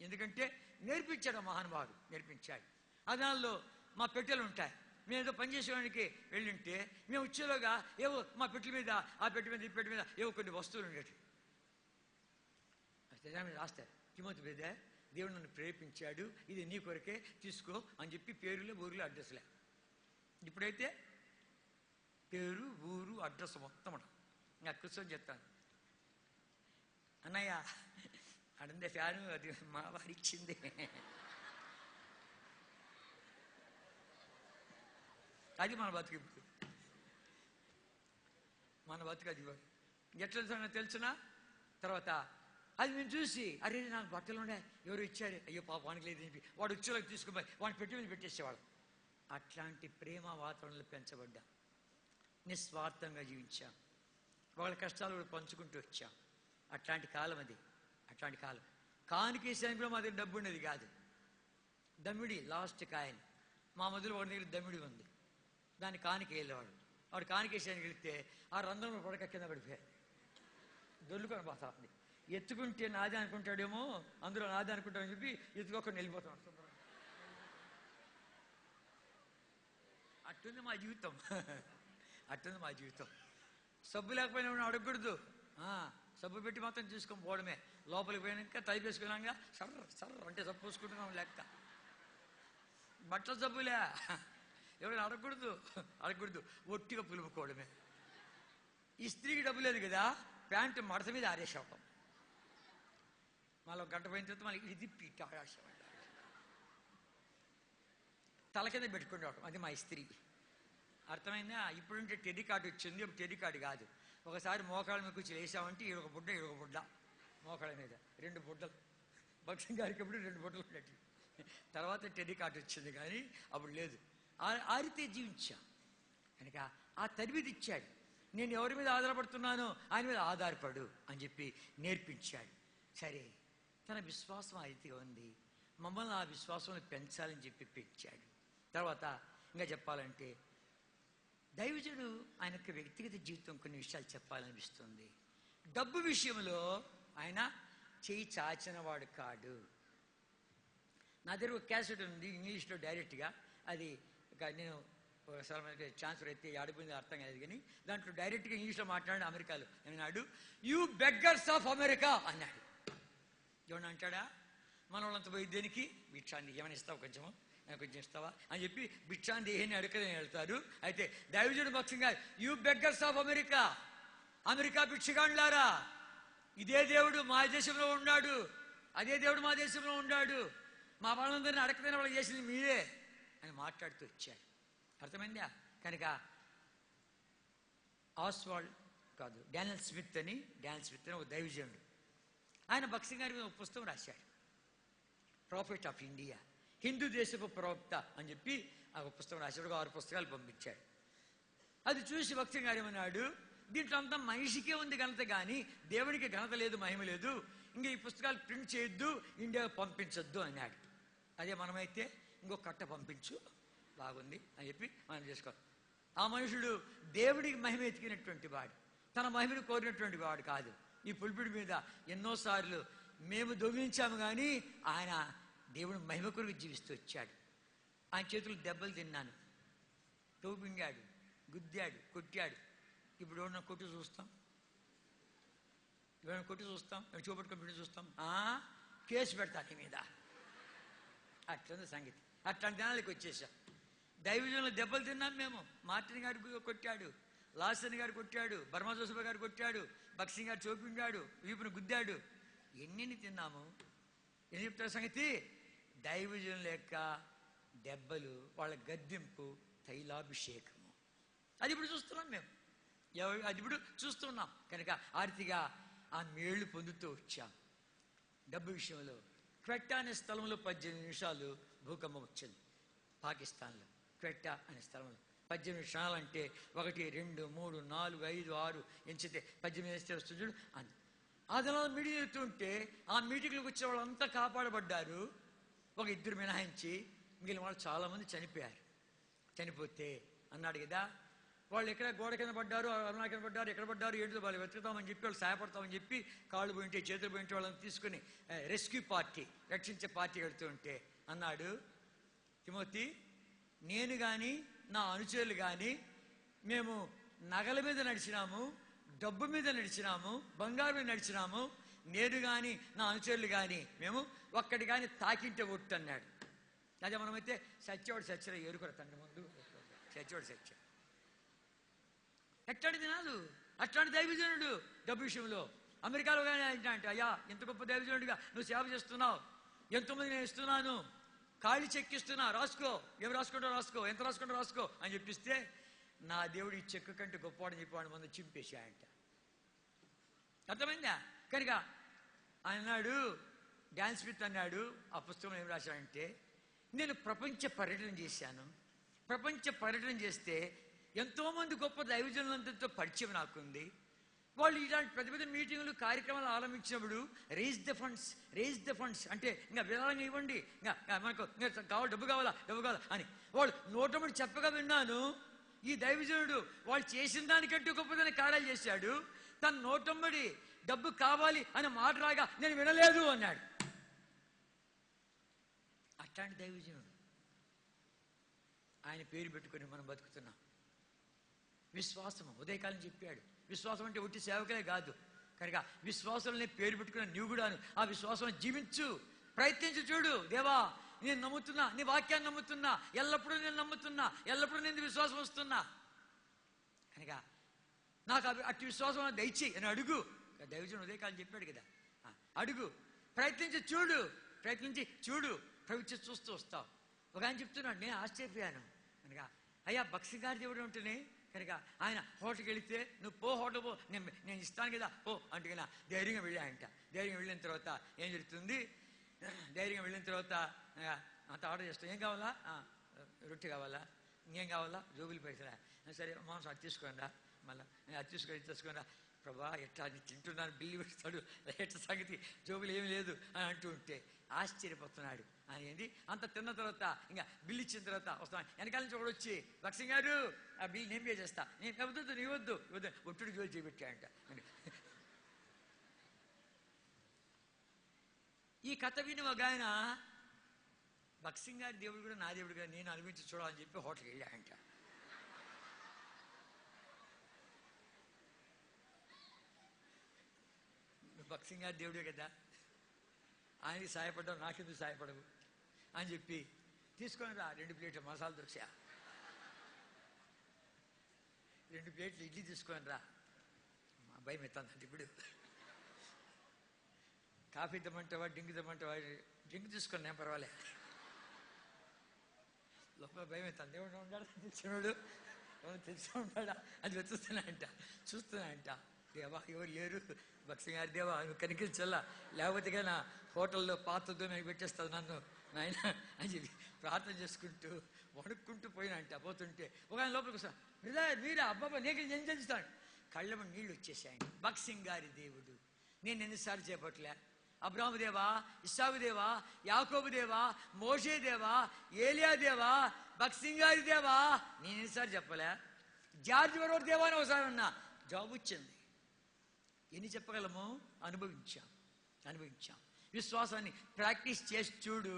ఎందుకంటే నేర్పించాడు, ఆ మహానుభావుడు నేర్పించాడు. ఆ దానిలో మా పెట్టెలు ఉంటాయి. మేము ఏదో పనిచేసేవాడికి వెళ్ళుంటే మేము వచ్చేలోగా ఏవో మా పెట్టెల మీద, ఆ పెట్టె మీద, ఈ పెట్టె మీద ఏవో కొన్ని వస్తువులు ఉండేవి. దాని మీద రాస్తారు, తిమోతి మీద దేవుడు నన్ను ప్రేరేపించాడు, ఇది నీ కొరకే, తీసుకో అని చెప్పి పేరులే, ఊరులే, అడ్రస్లే. ఇప్పుడైతే పేరు, ఊరు, అడ్రస్ మొత్తం నాకు కూర్చొని చెప్తాను, అన్నయ్య అడందే ఫ్యాను, అది మా వారి ఇచ్చింది. అది మన బతుకు. ఇప్పుడు మన బతుకు అది. ఎట్లా తెలుసునా? తర్వాత అది మేము చూసి, అరే నాకు బట్టలు ఉండే, ఎవరు ఇచ్చారు, అయ్యో పాప వానికి లేదు చెప్పి వాడు వచ్చేలోకి తీసుకుపోయి వాడిని పెట్టి మీద పెట్టేసేవాడు. అట్లాంటి ప్రేమ వాతావరణంలో పెంచబడ్డా, నిస్వార్థంగా జీవించాం. వాళ్ళ కష్టాలు కూడా పంచుకుంటూ వచ్చాం. అట్లాంటి కాలం అది, అట్లాంటి కాలం. కానుకేసానికి కూడా మా దగ్గర డబ్బు ఉండేది కాదు. దమ్మిడి లాస్ట్ కాయని మా మధ్యలో వాడి దగ్గర దమ్మిడి ఉంది, దాన్ని కానుక వెళ్ళేవాడు. వాడు కానుకేసానికి వెళితే ఆ రంధ్రంలో పడక కింద పడిపోయాడు. దొల్లుకొని పోతా ఉంది. ఎత్తుకుంటే నాదే అనుకుంటాడేమో, అందులో నాదే అనుకుంటాడని చెప్పి ఎత్తుకోకుండా వెళ్ళిపోతాడు. అట్టుంది మా జీవితం, అట్టుంది మా జీవితం. సబ్బు లేకపోయినా అడగకూడదు, సబ్బు పెట్టి మాత్రం తీసుకొని పోవడమే. లోపలికి పోయినాక టైప్ వేసుకున్నాక సర్ర అంటే సబ్బు పూసుకుంటున్నాం లెక్క. బట్టల సబ్బులే, ఎవరైనా అడగకూడదు, ఒట్టిగా పులుపుకోవడమే. ఇస్త్రీకి డబ్బు లేదు కదా, ప్యాంటు మడత మీద ఆరేసేవటం. మళ్ళీ ఒక గంట పోయిన తర్వాత మళ్ళీ ఇది తిప్పి తల కింద పెట్టుకుని రావడం, అది మా ఇస్త్రీ. అర్థమైందా? ఇప్పుడుంటే టెడ్డీ కార్డు వచ్చింది, ఇప్పుడు టెడ్డీ కార్డు కాదు. ఒకసారి మోకాళ్ళ మీద కూర్చొని వేసామంటే ఈడొక బుడ్డ ఈడొక బుడ్డ, మోకాళ్ళ మీద 2 బుడ్డలు. భక్సింగ్ గారికి ఎప్పుడు 2 బుడ్డలు ఉన్నట్టు. తర్వాత టెడ్డీ కార్డు వచ్చింది, కానీ అప్పుడు లేదు. ఆ రీతే జీవించా కనుక ఆ తరబిది ఇచ్చాడు. నేను ఎవరి మీద ఆధారపడుతున్నానో ఆయన మీద ఆధారపడు అని చెప్పి నేర్పించాడు. సరే, తన విశ్వాసం ఆ రీతిగా ఉంది. మమ్మల్ని ఆ విశ్వాసంలో పెంచాలని చెప్పి పెంచాడు. తర్వాత ఇంకా చెప్పాలంటే దైవజనుడు ఆయన యొక్క వ్యక్తిగత జీవితం కొన్ని విషయాలు చెప్పాలనిపిస్తుంది. డబ్బు విషయంలో ఆయన చేయి చాచిన వాడు కాడు. నా దగ్గర ఒక క్యాసెట్ ఉంది ఇంగ్లీష్లో డైరెక్ట్గా. అది నేను ఒకసారి ఛాన్సర్ అయితే అడుగుంది అర్థం కాలేదు, కానీ దాంట్లో డైరెక్ట్గా ఇంగ్లీష్లో మాట్లాడి అమెరికాలో అన్నాడు, యూ బెగ్గర్స్ ఆఫ్ అమెరికా అన్నాడు. ఏమన్నా అంటాడా? మన వాళ్ళంతా పోయి దేనికి భిక్షాన్ని ఏమైనా ఇస్తావు, కొంచెము నాకు కొంచెం ఇస్తావా అని చెప్పి భిక్షాన్ని దేని అడగదని వెళ్తారు. అయితే దైవజనుడు భక్తంగా you beggars of America, America భిక్షగాండ్లారా, ఇదే దేవుడు మా దేశంలో ఉన్నాడు, అదే దేవుడు మా దేశంలో ఉన్నాడు, మా వాళ్ళందరినీ అడగదని వాళ్ళు చేసింది మీరే అని మాట్లాడుతూ వచ్చాడు. అర్థమైందా? కనుక ఆస్వాల్డ్ కాదు, డానియల్ స్మిత్ అని ఒక దైవజనుడు, ఆయన భక్సింగ్ గారి మీద ఒక పుస్తకం రాశాడు, ప్రాఫిట్ ఆఫ్ ఇండియా, హిందూ దేశపు ప్రవక్త అని చెప్పి ఆ పుస్తకం రాశాడు. 6 పుస్తకాలు పంపించాడు. అది చూసి భక్సింగ్ గారు ఏమన్నాడు, దీంట్లో అంతా మనిషికే ఉంది ఘనత, కానీ దేవునికి ఘనత లేదు, మహిమ లేదు, ఇంకా ఈ పుస్తకాలు ప్రింట్ చేయొద్దు, ఇండియాకు పంపించొద్దు అన్నాడు. అదే మనమైతే ఇంకో కట్ట పంపించు, బాగుంది అని చెప్పి మనం చేసుకోవాలి. ఆ మనుషుడు దేవుడికి మహిమ ఎతికినటువంటి వాడు, తన మహిమను కోరినటువంటి వాడు కాదు. ఈ పులిపిడి మీద ఎన్నోసార్లు మేము దొంగిలించాము, కానీ ఆయన దేవుడు మహిమ కొరకు జీవిస్తూ వచ్చాడు. ఆయన చేతులు దెబ్బలు తిన్నాను, తోపింగాడు, గుద్దాడు, కొట్టాడు. ఇప్పుడు ఎవరన్నా కొట్టి చూస్తాం, చూపెట్టుకొని చూస్తాం, కేసు పెడతా నీ మీద. అట్లుంది సంగతి. అట్లాంటి దినాలకి వచ్చేసాం. దైవజనులు దెబ్బలు తిన్నాం మేము. మార్టిన్ గారు కొట్టాడు, లాసన్ గారు కొట్టాడు, బర్మా జోసఫ్ గారు కొట్టాడు, భక్సింగ్ గారు చోపించాడు, వీపును గుద్దాడు. ఎన్ని తిన్నాము? ఏం చెప్తారు సంగతి? దైవజనుల యొక్క దెబ్బలు, వాళ్ళ గద్దింపు, తైలాభిషేకము, అది ఇప్పుడు చూస్తున్నాం మేము. అది ఇప్పుడు చూస్తున్నాం. కనుక ఆర్తిగా ఆ మేళ్లు పొందుతూ వచ్చాం. డబ్బు విషయంలో క్వెట్టా అనే స్థలంలో 18 నిమిషాలు భూకంపం వచ్చింది. పాకిస్తాన్లో క్వెట్టా అనే స్థలంలో 18 నిమిషాలు అంటే 1, 2, 3, 4, 5, 6 ఎంచితే 18 వేస్తే వస్తుంది చూడు. ఆ దినాలు మీటింగ్ జరుగుతుంటే ఆ మీటింగ్లకు వచ్చే వాళ్ళంతా కాపాడబడ్డారు. 2 మినహాయించి మిగిలిన వాళ్ళు చాలామంది చనిపోయారు. చనిపోతే అన్నాడు కదా, వాళ్ళు ఎక్కడ గోడ కింద పడ్డారు, అరుణా కింద పడ్డారు, ఎక్కడ పడ్డారు ఏంటో వాళ్ళు వెతుకుతామని చెప్పి, వాళ్ళు సహాయపడతామని చెప్పి కాళ్ళు పోయింటే చేతులు పోయింటే వాళ్ళని తీసుకుని రెస్క్యూ పార్టీ, రక్షించే పార్టీ వెళ్తూ ఉంటే అన్నాడు, తిమోతి, నేను కానీ నా అనుచరులు కానీ మేము నగల మీద నడిచినాము, డబ్బు మీద నడిచినాము, బంగారు మీద నడిచినాము, నేను కానీ నా అనుచరులు కానీ మేము ఒక్కటి కానీ తాకింటే ఒట్టు అన్నాడు. అదే మనమైతే సత్యవాడు సత్యరా ఏరుకోరు తండ్రి ముందు, సత్యవాడు సత్య. ఎట్లాంటి దినాలు, అట్లాంటి దైవజనుడు డబ్బు విషయంలో. అమెరికాలో కానీ అంటే, అయ్యా ఎంత గొప్ప దైవజనుడిగా నువ్వు సేవ చేస్తున్నావు, ఎంతోమంది నేను ఇస్తున్నాను, ఖాళీ చెక్ ఇస్తున్నా, రాసుకో, ఏం రాసుకుంటావు రాసుకో, ఎంత రాసుకుంటావు రాసుకో అని చెప్పిస్తే, నా దేవుడు ఈ చెక్కు కంటే గొప్పవాడని చెప్పి వాడి ముందు చింపేశాయంట. అర్థమైందా? కనుక అన్నాడు, డాన్ స్మిత్ అన్నాడు, ఆ పుస్తకంలో ఏం రాశాడంటే, నేను ప్రపంచ పర్యటన చేశాను. ప్రపంచ పర్యటన చేస్తే ఎంతోమంది గొప్ప దైవజనులందరితో పరిచయం నాకుంది. వాళ్ళు ఇలాంటి పెద్ద పెద్ద మీటింగులు, కార్యక్రమాలు ఆరంభించినప్పుడు రేజ్ ద ఫండ్స్ అంటే ఇంకా విరాళంగా ఇవ్వండి, ఇంకా మనకు ఇంకా కావాలి, డబ్బు కావాలా అని వాళ్ళు నోటముడి చెప్పగా విన్నాను. ఈ దైవజనుడు వాళ్ళు చేసిన దానికంటే గొప్పదని కార్యాలు చేశాడు. తన నోటమ్మడి డబ్బు కావాలి అనే మాట రాగా నేను వినలేదు అన్నాడు. అట్లాంటి దైవజనుడు ఆయన పేరు పెట్టుకుని మనం బతుకుతున్నాం. విశ్వాసము ఉదయకాలం చెప్పాడు. విశ్వాసం అంటే ఒట్టి సేవకులే కాదు. కనుక విశ్వాసంలో పేరు పెట్టుకున్న నీవు కూడా ఆ విశ్వాసం జీవించు, ప్రయత్నించు. చూడు, దేవా నేను నమ్ముతున్నా, నీ వాక్యాన్ని నమ్ముతున్నా, ఎల్లప్పుడూ నేను నమ్ముతున్నా, ఎల్లప్పుడూ నేను విశ్వాసం వస్తున్నా. కనుక నాకు అట్టి విశ్వాసం దయచేయి అని అడుగు. దైవజనుడు ఉదయకాలం చెప్పాడు కదా, అడుగు. ప్రయత్నించి చూడు, ప్రవృత్తి చూస్తూ వస్తావు. ఒక ఆయన చెప్తున్నాడు, నేను ఆశ్చర్యపోయాను కనుక, అయ్యా భక్సింగారి దేవుడు ఉంటేనే కనుక ఆయన హోటల్కి వెళితే నువ్వు పో, హోటల్ పో, నేను ఇస్తాను కదా పో అంటే కదా ధైర్యంగా వెళ్ళాయంట. ధైర్యంగా వెళ్ళిన తర్వాత ఏం జరుగుతుంది, ధైర్యంగా వెళ్ళిన తర్వాత అంత ఆర్డర్ చేస్తాం, ఏం కావాలా, రొట్టె కావాలా, ఇంకేం కావాలా, జోబులు పైసలా, సరే మాంసం అది తీసుకురా, మళ్ళీ అది తీసుకురా, ప్రభా ఎట్లా అది తింటున్నాను, బిల్లు పెడతాడు, ఎట్లా సంగతి, జోబులు ఏమి లేదు అని అంటూ ఉంటే ఆశ్చర్యపోతున్నాడు. అని ఏంటి అంత తిన్న తర్వాత ఇంకా బిల్లు ఇచ్చిన తర్వాత వస్తాను, వెనకాల నుంచి ఒకడు వచ్చి భక్సింగ్ గారు ఆ బిల్లు నేను పే చేస్తా, నేను వద్దు నీ వద్దు ఒట్టుడు జోలు చేపెట్టాయంట. ఈ కథ విని ఒక ఆయన, భక్సింగ్ గారి దేవుడు కూడా నా దేవుడు గారు నేను అనుభవించి చూడాలని చెప్పి హోటల్కి వెళ్ళాయంట. భక్సింగ్ గారి దేవుడే కదా, ఆయనకి సాయపడ్డావు, నాకెందుకు సాయపడవు అని చెప్పి తీసుకొని రా 2 ప్లేట్ల మసాలా దోశ, 2 ప్లేట్లు ఇడ్లీ తీసుకొని రా. మా భయం ఎత్తాను ఇప్పుడు, కాఫీ తెమ్మంటావా డ్రింక్ తెమ్మంటావా, డ్రింక్ తీసుకొని నేను పర్వాలే, లోపల భయం ఎత్తాను, దేవుడు ఉన్నాడు తెలిసినాడు, తెలిసి ఉంటాడా అది చూస్తున్నాయంట. దేవా ఎవరు లేరు, భక్సింగ్ గారి దేవా నువ్వు కనిపించల్లా, లేకపోతే నా హోటల్లో పాత్రతో నేను పెట్టేస్తావు నన్ను నాయన అని చెప్పి ప్రార్థన చేసుకుంటూ వణుక్కుంటూ పోతుంటే ఒక ఆయన లోపలికి వస్తా, మీరా అబ్బాబా నేను ఏం చేస్తాను, కళ్ళ నీళ్ళు వచ్చేసాయండి. భక్సింగ్ గారి దేవుడు నేను ఎన్నిసార్లు చేపట్టలే, అబ్రాహము దేవా, ఇస్సాకు దేవా, యాకోబు దేవా, మోషే దేవా, ఏలియా దేవా, భక్సింగ్ గారి దేవా నేను ఎన్నిసార్లు చెప్పలే, జార్జ్ వరోడ్ దేవా అని ఒకసారి అన్నా, జాబ్ వచ్చింది. ఎన్ని చెప్పగలము, అనుభవించాం. విశ్వాసాన్ని ప్రాక్టీస్ చేసి చూడు,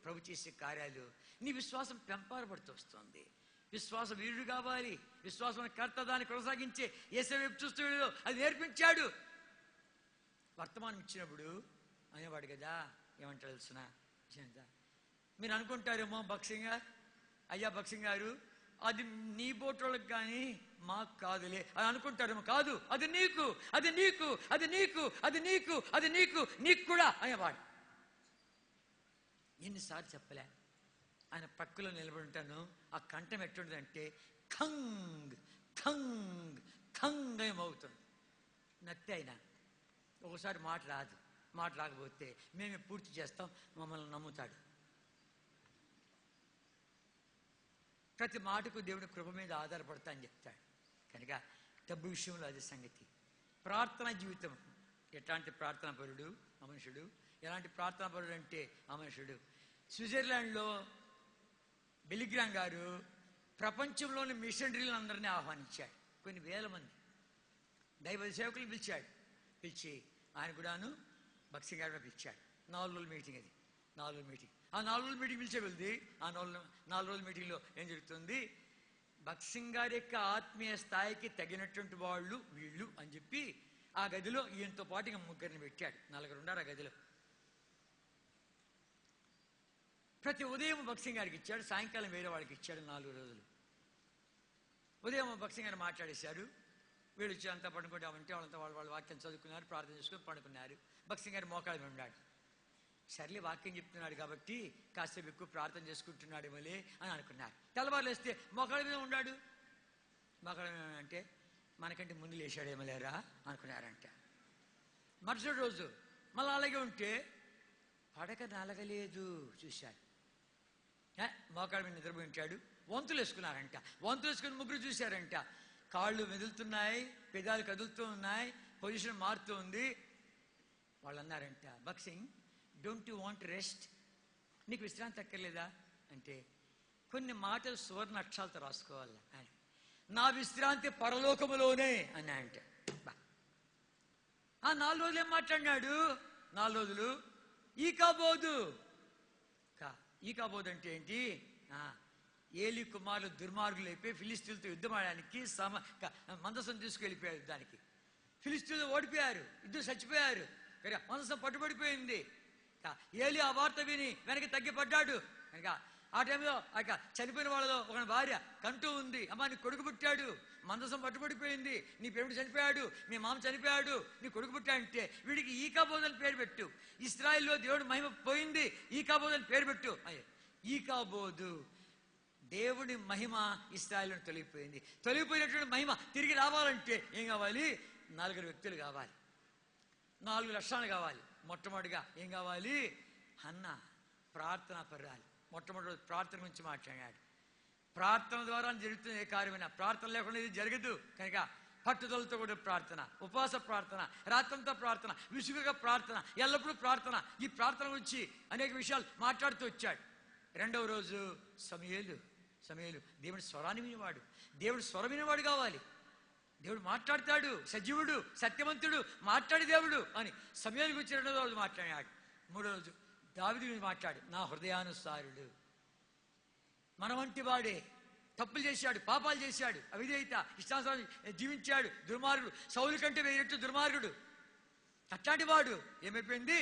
ప్రభు చేసే కార్యాలు నీ విశ్వాసం పెంపరపడుతూ వస్తుంది. విశ్వాస వీరుడు కావాలి, విశ్వాసం కర్త దాన్ని కొనసాగించే యేసు వైపు చూస్తూ అది నేర్పించాడు. వర్తమానం ఇచ్చినప్పుడు అనేవాడు కదా, ఏమంటారు తెలుసిన, మీరు అనుకుంటారేమో భక్సింగ్ గారు అది నీ బోటోళ్ళకి కానీ మాకు కాదులే అని అనుకుంటారేమో, కాదు, అది నీకు కూడా అనేవాడు. ఎన్నిసార్లు చెప్పలే, ఆయన పక్కలో నిలబడి ఉంటాను, ఆ కంఠం ఎట్టుంటుందంటే ఖంగ్ ఖంగ్ ఖంగ్ ఏమవుతుంది, నత్తి అయినా ఒకసారి మాట రాకపోతే మేమే పూర్తి చేస్తాం, మమ్మల్ని నమ్ముతాడు. ప్రతి మాటకు దేవుని కృప మీద ఆధారపడతా అని చెప్తాడు. కనుక డబ్బు విషయంలో అదే సంగతి. ప్రార్థనా జీవితం, ఎట్లాంటి ప్రార్థనా పరుడు ఆ మనుషుడు, ఎలాంటి ప్రార్థనా పరుడు అంటే ఆ మనుషుడు. స్విట్జర్లాండ్లో బిలిగ్రామ్ గారు ప్రపంచంలోని మిషనరీలను అందరినీ ఆహ్వానించాడు. కొన్ని వేల మంది దైవ సేవకులు పిలిచి ఆయన కూడాను భక్సింగ్ గారిని పిలిచాడు. 4 రోజుల మీటింగ్ అది, 4 రోజుల మీటింగ్. ఆ 4 రోజుల మీటింగ్ పిలిచే వెళ్తే ఆ 4 రోజుల మీటింగ్లో ఏం జరుగుతుంది, భక్సింగ్ గారి యొక్క ఆత్మీయ స్థాయికి తగినటువంటి వాళ్ళు వీళ్ళు అని చెప్పి ఆ గదిలో ఈయనతో పాటు ఇంకా 3 పెట్టాడు. 4 ఉన్నారు ఆ గదిలో. ప్రతి ఉదయం భక్సింగ్ గారికి ఇచ్చాడు, సాయంకాలం వేరే వాళ్ళకి ఇచ్చాడు. 4 రోజులు ఉదయం భక్సింగ్ గారు మాట్లాడేశారు. వీళ్ళు వచ్చి అంతా పడుకుంటామంటే వాళ్ళంతా వాళ్ళ వాక్యం చదువుకున్నారు, ప్రార్థన చేసుకుని పడుకున్నారు. భక్సింగ్ గారు మోకాళ్ళ మీద ఉన్నాడు. సర్లే వాక్యం చెప్తున్నాడు కాబట్టి కాసేపు ఎక్కువ ప్రార్థన చేసుకుంటున్నాడు మళ్ళీ అని అనుకున్నారు. తెల్లవారులు వేస్తే మోకాళ్ళ మీద ఉన్నాడు. మోకాళ్ళ మీద అంటే మనకంటే ముందు లేచాడేమో లేరా అనుకున్నారంట. మరుసటి రోజు మళ్ళీ అలాగే ఉంటే పడక నలగలేదు చూశారు. మోకాళ్ళ మీద నిద్రపోయి ఉంటాడు. వంతులు వేసుకున్నారంట. వంతులు వేసుకుని 3 చూశారంట. కాళ్ళు మెదులుతున్నాయి, పెదాలు కదులుతూ ఉన్నాయి, పొజిషన్ మారుతూ ఉంది. వాళ్ళు అన్నారంట, భక్సింగ్ డోంట్ యూ వాంట్ రెస్ట్, నీకు విశ్రాంతి అక్కర్లేదా అంటే, కొన్ని మాటలు సువర్ణ అక్షరాలతో రాసుకోవాలి అని, నా విశ్రాంతి పరలోకములోనే అన్నాయంట. ఆ 4 రోజులు ఏం మాట్లాడినాడు, 4 రోజులు ఈకాబోదు. ఈకాబోదు అంటే ఏంటి, ఏలి కుమారులు దుర్మార్గులు అయిపోయి ఫిలిస్తీన్లతో యుద్ధం ఆడడానికి మందసం తీసుకెళ్ళిపోయారు యుద్ధానికి. ఫిలిస్తీన్లు ఓడిపోయారు, ఇద్దరు చచ్చిపోయారు, మందసం పట్టుబడిపోయింది. ఏలి ఆ వార్త విని వెనక్కి తగ్గిపడ్డాడు. కనుక ఆ టైంలో చనిపోయిన వాళ్ళలో ఒక భార్య కంటూ ఉంది, అమ్మా నీ కొడుకు పుట్టాడు, మందసం పట్టుబడిపోయింది, నీ పెరుడు చనిపోయాడు, మీ మామ చనిపోయాడు, నీ కొడుకు పుట్టాడంటే వీడికి ఈకాబోదు అని పేరు పెట్టు. ఇశ్రాయేల్లో దేవుడు మహిమ పోయింది, ఈకాబోదు అని పేరు పెట్టు. ఈకాబోదు దేవుడి మహిమ ఇశ్రాయేలును తొలగిపోయింది. తొలగిపోయినటువంటి మహిమ తిరిగి రావాలంటే ఏం కావాలి? 4 వ్యక్తులు కావాలి, 4 లక్షణాలు కావాలి. మొట్టమొదటిగా ఏం కావాలి? హన్న ప్రార్థనా పర్యాలు. మొట్టమొదటి ప్రార్థన గురించి మాట్లాడాడు. ప్రార్థన ద్వారా జరుగుతున్న ఏ కార్యమైనా ప్రార్థన లేకుండా ఇది జరగదు. కనుక పట్టుదలతో కూడా ప్రార్థన, ఉపవాస ప్రార్థన, రాత్రంతా ప్రార్థన, విసుగుగా ప్రార్థన, ఎల్లప్పుడూ ప్రార్థన. ఈ ప్రార్థన గురించి అనేక విషయాలు మాట్లాడుతూ వచ్చాడు. రెండవ రోజు సమూయేలు దేవుడి స్వరాన్ని వినేవాడు. దేవుడు స్వరం వినేవాడు కావాలి. దేవుడు మాట్లాడతాడు, సజీవుడు, సత్యవంతుడు, మాట్లాడి దేవుడు అని సమూయేలు గురించి రెండవ రోజు మాట్లాడాడు. మూడో రోజు దావీదు గురించి మాట్లాడు, నా హృదయానుసారుడు. మన వంటి వాడే, తప్పులు చేశాడు, పాపాలు చేశాడు, అవిధేయత, ఇష్టానుసారం జీవించాడు, దుర్మార్గుడు, సౌలు కంటే 1000 రెట్లు దుర్మార్గుడు. అట్లాంటి వాడు ఏమైపోయింది?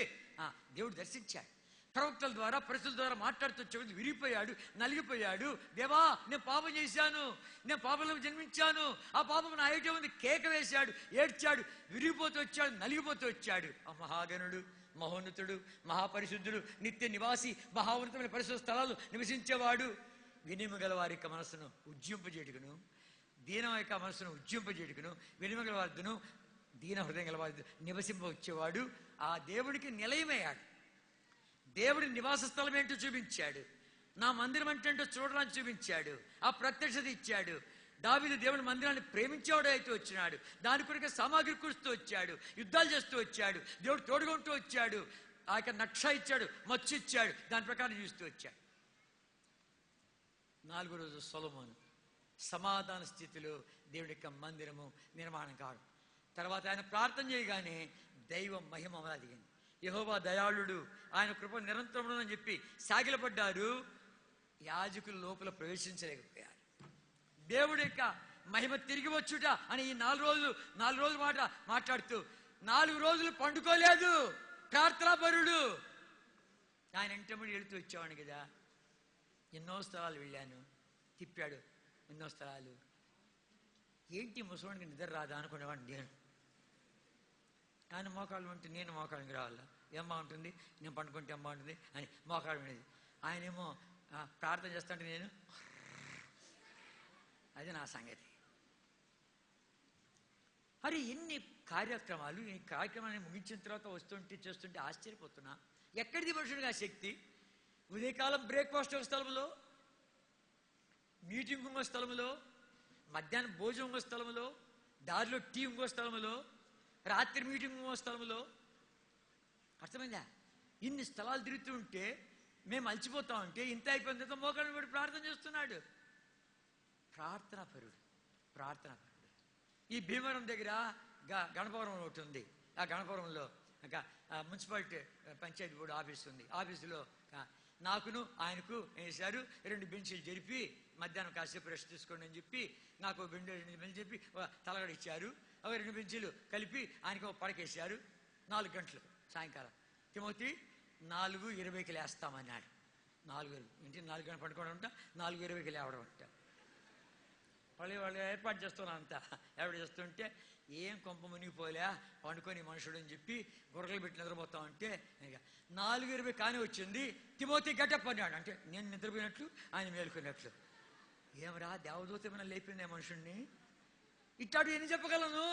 దేవుడు దర్శించాడు. ప్రవక్తల ద్వారా, పరిస్థితుల ద్వారా మాట్లాడుతూ వచ్చేది విరిగిపోయాడు, నలిగిపోయాడు. దేవా నేను పాపం చేశాను, నేను పాపంలో జన్మించాను, ఆ పాపం నా ఏటే ఉంది కేక వేశాడు, ఏడ్చాడు, విరిగిపోతూ వచ్చాడు, నలిగిపోతూ వచ్చాడు. ఆ మహాగణుడు, మహోన్నతుడు, మహాపరిశుద్ధుడు, నిత్య నివాసి, మహాఉన్నతమైన పరిశుద్ధ స్థలాలు నివసించేవాడు, వినిమ గల వారి యొక్క మనసును ఉజ్జింపజేటుకును, దీనం యొక్క మనసును ఉజ్జింపజేటుకును, వినిమ గల వారిను దీన హృదయం గల వారి నివసింప వచ్చేవాడు. ఆ దేవుడికి నిలయమయ్యాడు. దేవుడి నివాస స్థలం ఏంటో చూపించాడు. నా మందిరం అంటే చూడడానికి చూపించాడు. ఆ ప్రత్యక్షత ఇచ్చాడు. దావీదు దేవుని మందిరాన్ని ప్రేమించేవాడు అయితే వచ్చినాడు. దాని కొరకు సామాగ్రి కూరుస్తూ వచ్చాడు, యుద్ధాలు చేస్తూ వచ్చాడు, దేవుడు తోడుకుంటూ వచ్చాడు. ఆ యొక్క నక్ష ఇచ్చాడు, మచ్చు ఇచ్చాడు, దాని ప్రకారం చూస్తూ వచ్చాడు. 4వ రోజు సొలొమోను సమాధాన స్థితిలో దేవుడి యొక్క మందిరము నిర్మాణం కావడం. తర్వాత ఆయన ప్రార్థన చేయగానే దైవ మహిమ అదిగింది. యెహోవా దయాళుడు, ఆయన కృప నిరంతరం అని చెప్పి సాగిలపడ్డారు. యాజకులు లోపల ప్రవేశించలేకపోయారు. దేవుడి యొక్క మహిమ తిరిగి వచ్చుట అని ఈ 4 రోజులు మాట్లాడుతూ 4 రోజులు పండుకోలేదు. ప్రార్థనాపరుడు. ఆయన ఇంటముడి వెళుతూ వచ్చేవాడిని కదా. ఎన్నో స్థలాలు వెళ్ళాను, తిప్పాడు ఎన్నో స్థలాలు. ఏంటి ముసలికి నిద్ర రాదా అనుకునేవాడిని నేను. ఆయన మోకాళ్ళు ఉంటే నేను మోకాళ్ళకి రావాలా? ఏం బాగుంటుంది, నేను పండుకుంటే ఏం బాగుంటుంది అని మోకాళ్ళు ఉండేది. ఆయనేమో ప్రార్థన చేస్తుంటే నేను, అది నా సంగతి. మరి ఎన్ని కార్యక్రమాలు, ఈ కార్యక్రమాన్ని ముగించిన తర్వాత వస్తుంటే చేస్తుంటే ఆశ్చర్యపోతున్నా. ఎక్కడిది మనుషుడికి ఆ శక్తి? ఉదయకాలం బ్రేక్ఫాస్ట్ ఒక స్థలంలో, మీటింగ్ ఇంకో స్థలంలో, మధ్యాహ్నం భోజనం ఇంకో స్థలంలో, దారిలో టీ ఇంకో స్థలంలో, రాత్రి మీటింగ్ ఇంకో స్థలంలో. అర్థమైందా? ఇన్ని స్థలాలు తిరుగుతుంటే మేము అలసిపోతామంటే ఇంత అయిపోయిన తర్వాత మోకాళ్ళని కూడా ప్రార్థన చేస్తున్నాడు. ప్రార్థనాపరుడు. ఈ భీమవరం దగ్గర గణపవరం ఒకటి ఉంది. ఆ గణపవరంలో మున్సిపాలిటీ పంచాయతీ బోర్డు ఆఫీస్ ఉంది. ఆఫీసులో నాకును ఆయనకు ఏం చేశారు, 2 బెంచీలు జరిపి మధ్యాహ్నం కాసేపు రెస్ట్ తీసుకోండి అని చెప్పి నాకు 2 బెంచీలు చెప్పి తలగడ ఇచ్చారు. అవి 2 బెంచీలు కలిపి ఆయనకు పడకేశారు. 4 గంటలు సాయంకాలం. తిమోతి 4:20కి లేస్తామన్నాడు. 4 గంటలు పడుకోవడం అంట, 4:20కి లేవడం అంట. వాళ్ళు ఏర్పాటు చేస్తున్నాను అంతా. ఎవరు చేస్తుంటే ఏం కొంప మునిగిపోలే పండుకొని మనుషుడు అని చెప్పి గుర్రలు పెట్టి నిద్రపోతామంటే 4:20 కానీ వచ్చింది. తిమోతి గెటప్ అన్నాడు. అంటే నేను నిద్రపోయినట్లు ఆయన మేలుకున్నట్లు. ఏమరా దేవదూత ఏమైనా లేపిందే మనుషుడిని? ఇట్లాంటి ఎన్ని చెప్పగలను?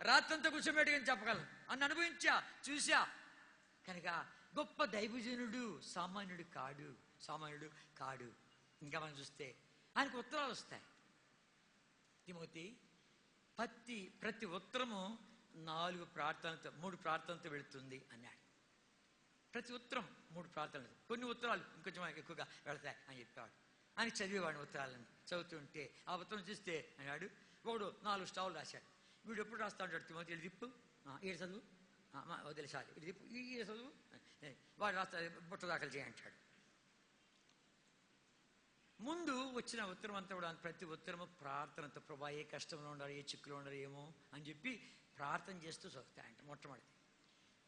రాత్రంతా కూర్చోబెట్టుకని చెప్పగలను అని అనుభవించా, చూసా. కనుక గొప్ప దైవజనుడు, సామాన్యుడు కాడు. ఇంకా మనం చూస్తే ఆయనకు ఉత్తరాలు వస్తాయి. తిమోతి ప్రతి ఉత్తరము 3 ప్రార్థనలతో వెళుతుంది అన్నాడు. ప్రతి ఉత్తరం 3 ప్రార్థనలు. కొన్ని ఉత్తరాలు ఇంకొంచెం ఎక్కువగా వెళతాయి అని చెప్పాడు. ఆయన చదివేవాడిని ఉత్తరాలను. చదువుతుంటే ఆ ఉత్తరం చూస్తే అన్నాడు, ఒకడు 4 స్టావులు రాశాడు. వీడు ఎప్పుడు రాస్తా ఉంటాడు, తిమోతి ఇది తిప్పు, ఈడు చదువు, వదిలేసాలి, ఇది తిప్పు, ఈ చదువు, వాడు రాస్తా, బుట్ట దాఖలు చేయంటాడు. ముందు వచ్చిన ఉత్తరం అంతా కూడా ప్రతి ఉత్తరము ప్రార్థనతో, ప్రభా ఏ కష్టంలో ఉండాలి, ఏ చిక్కులో ఉండాలి ఏమో అని చెప్పి ప్రార్థన చేస్తూ చదువుతాయంట మొట్టమొదటి.